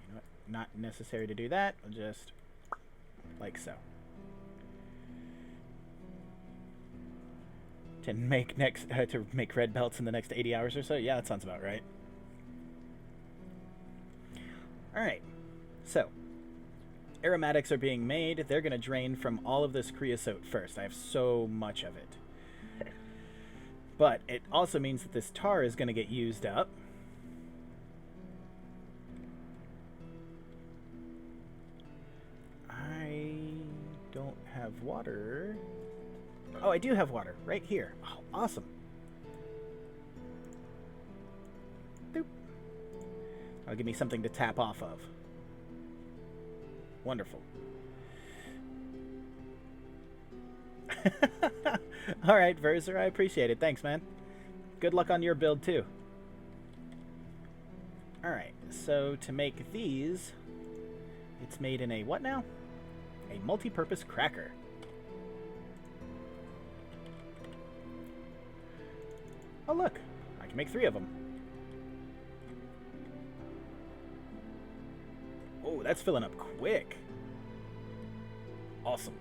You know what? Not necessary to do that. I'll just like so. To make red belts in the next 80 hours or so? Yeah, that sounds about right. Alright, so aromatics are being made. They're going to drain from all of this creosote first. I have so much of it. But it also means that this tar is going to get used up. I don't have water. Oh, I do have water right here. Oh, awesome. Boop. That'll give me something to tap off of. Wonderful. All right, Verzer, I appreciate it. Thanks, man. Good luck on your build, too. All right, so to make these, it's made in a what now? A multi-purpose cracker. Oh, look. I can make 3 of them. Oh, that's filling up quick. Awesome.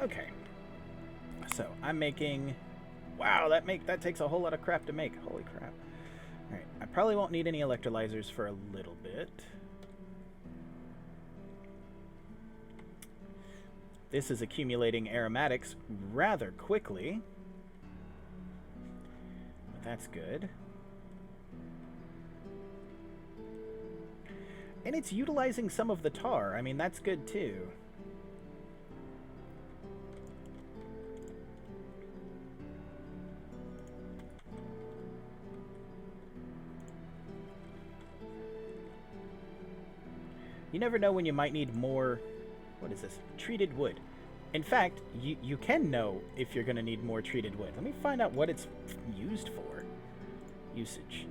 Okay. So I'm making. Wow, that takes a whole lot of crap to make. Holy crap. Alright, I probably won't need any electrolyzers for a little bit. This is accumulating aromatics rather quickly. But that's good. And it's utilizing some of the tar. I mean, that's good too. You never know when you might need more, what is this? Treated wood. In fact, you can know if you're going to need more treated wood. Let me find out what it's used for. Usage.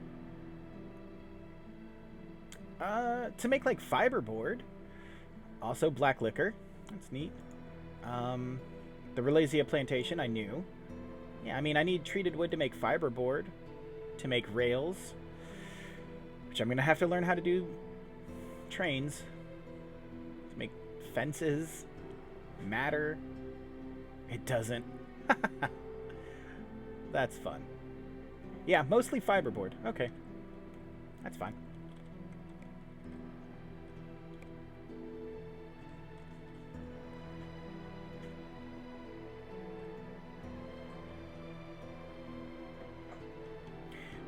To make like fiberboard. Also black liquor. That's neat. The Ralesia plantation, I knew. Yeah, I mean, I need treated wood to make fiberboard. To make rails. Which I'm going to have to learn how to do. Trains to make fences matter. It doesn't. That's fun. Yeah, mostly fiberboard. Okay, that's fine.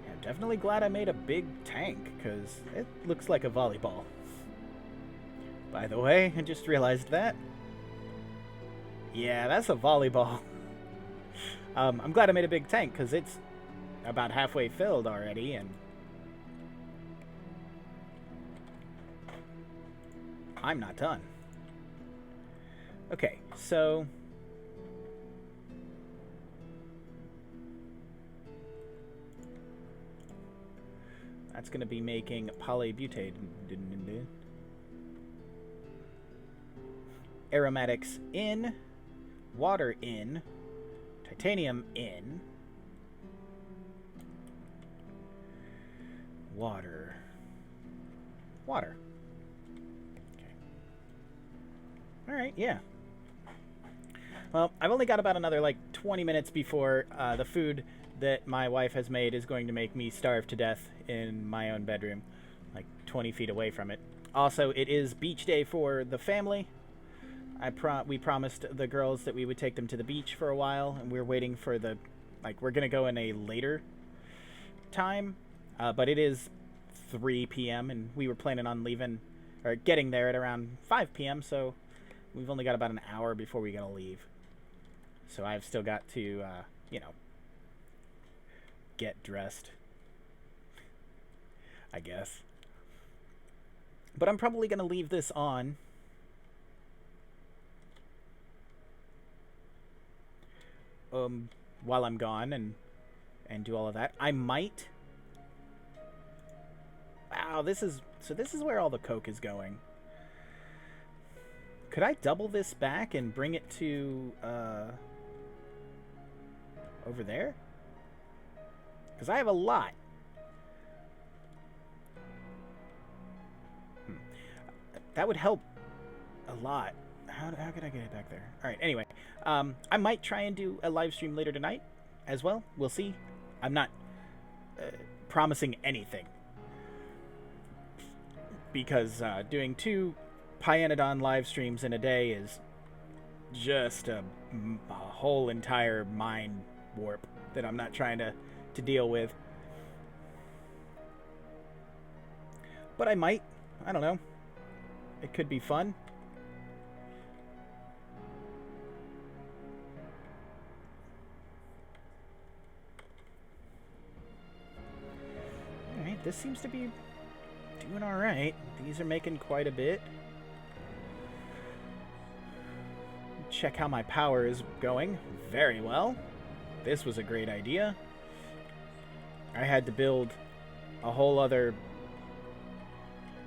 Yeah, definitely glad I made a big tank because it looks like a volleyball. By the way, I just realized that. Yeah, that's a volleyball. I'm glad I made a big tank, because it's about halfway filled already, and I'm not done. Okay, so that's going to be making polybutane. Aromatics in, water in, titanium in, water. Okay. Alright, yeah. Well, I've only got about another like 20 minutes before the food that my wife has made is going to make me starve to death in my own bedroom, like 20 feet away from it. Also, it is beach day for the family. We promised the girls that we would take them to the beach for a while, and we're waiting for the, like, we're going to go in a later time, but it is 3 p.m., and we were planning on leaving, or getting there at around 5 p.m., so we've only got about an hour before we gotta leave. So I've still got to, get dressed, I guess. But I'm probably going to leave this on while I'm gone and do all of that. I might. Wow, this is where all the coke is going. Could I double this back and bring it to over there? Because I have a lot. That would help a lot. How could I get it back there? All right, anyway. I might try and do a live stream later tonight as well. We'll see. I'm not promising anything. Because doing 2 Pyanodon live streams in a day is just a whole entire mind warp that I'm not trying to deal with. But I might. I don't know. It could be fun. Alright, this seems to be doing all right. These are making quite a bit. Check how my power is going. Very well. This was a great idea. I had to build a whole other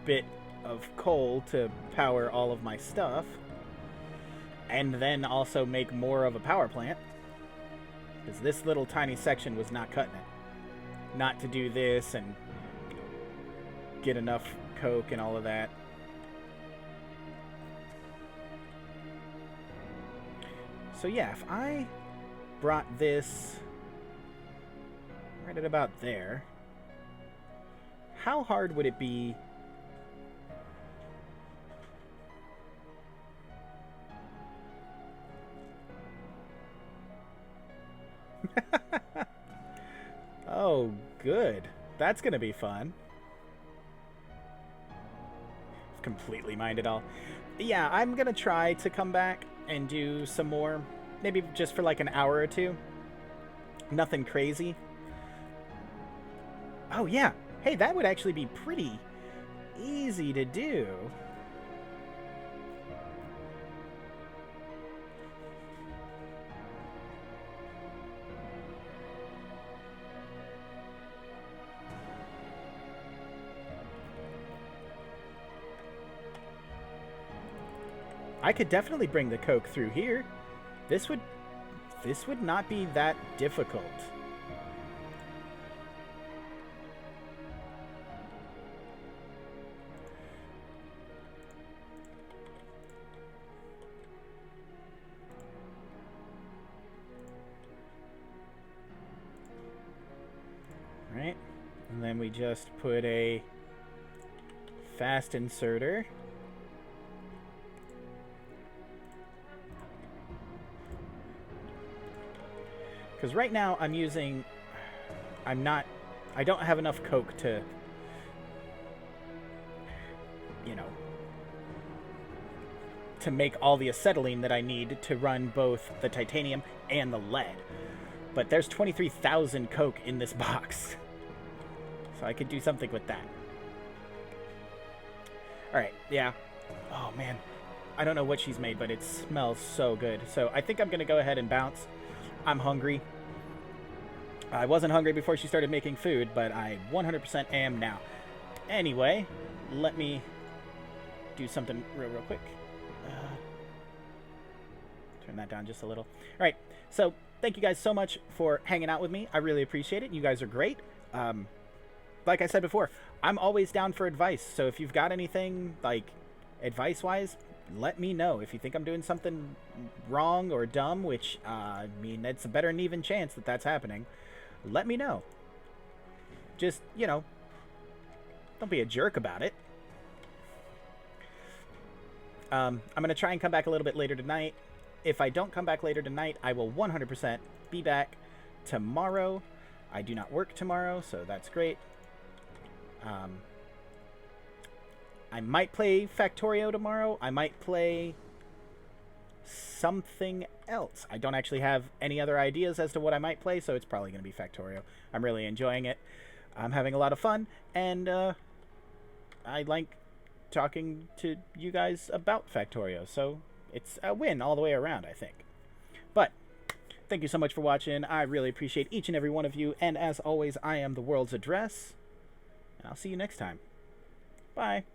bit of coal to power all of my stuff. And then also make more of a power plant. Because this little tiny section was not cutting it. Not to do this and get enough coke and all of that. So yeah, if I brought this right at about there, how hard would it be Oh, good. That's gonna be fun. Completely mined it all. Yeah, I'm gonna try to come back and do some more. Maybe just for like an hour or two. Nothing crazy. Oh, yeah. Hey, that would actually be pretty easy to do. I could definitely bring the coke through here. This would not be that difficult. Right? And then we just put a fast inserter. Because right now I don't have enough coke to, you know, to make all the acetylene that I need to run both the titanium and the lead. But there's 23,000 coke in this box. So I could do something with that. Alright, yeah. Oh, man. I don't know what she's made, but it smells so good. So I think I'm going to go ahead and bounce. I'm hungry. I wasn't hungry before she started making food, but I 100% am now. Anyway, let me do something real quick. Turn that down just a little. All right, so thank you guys so much for hanging out with me. I really appreciate it. You guys are great. Like I said before, I'm always down for advice. So if you've got anything, like, advice-wise, let me know. If you think I'm doing something wrong or dumb, which, I mean, it's a better than even chance that that's happening, let me know. Just, you know, don't be a jerk about it. I'm going to try and come back a little bit later tonight. If I don't come back later tonight, I will 100% be back tomorrow. I do not work tomorrow, so that's great. I might play Factorio tomorrow. I might play something else. I don't actually have any other ideas as to what I might play, so it's probably going to be Factorio. I'm really enjoying it. I'm having a lot of fun, and I like talking to you guys about Factorio, so it's a win all the way around, I think. But thank you so much for watching. I really appreciate each and every one of you, and as always, I am the world's address, and I'll see you next time. Bye.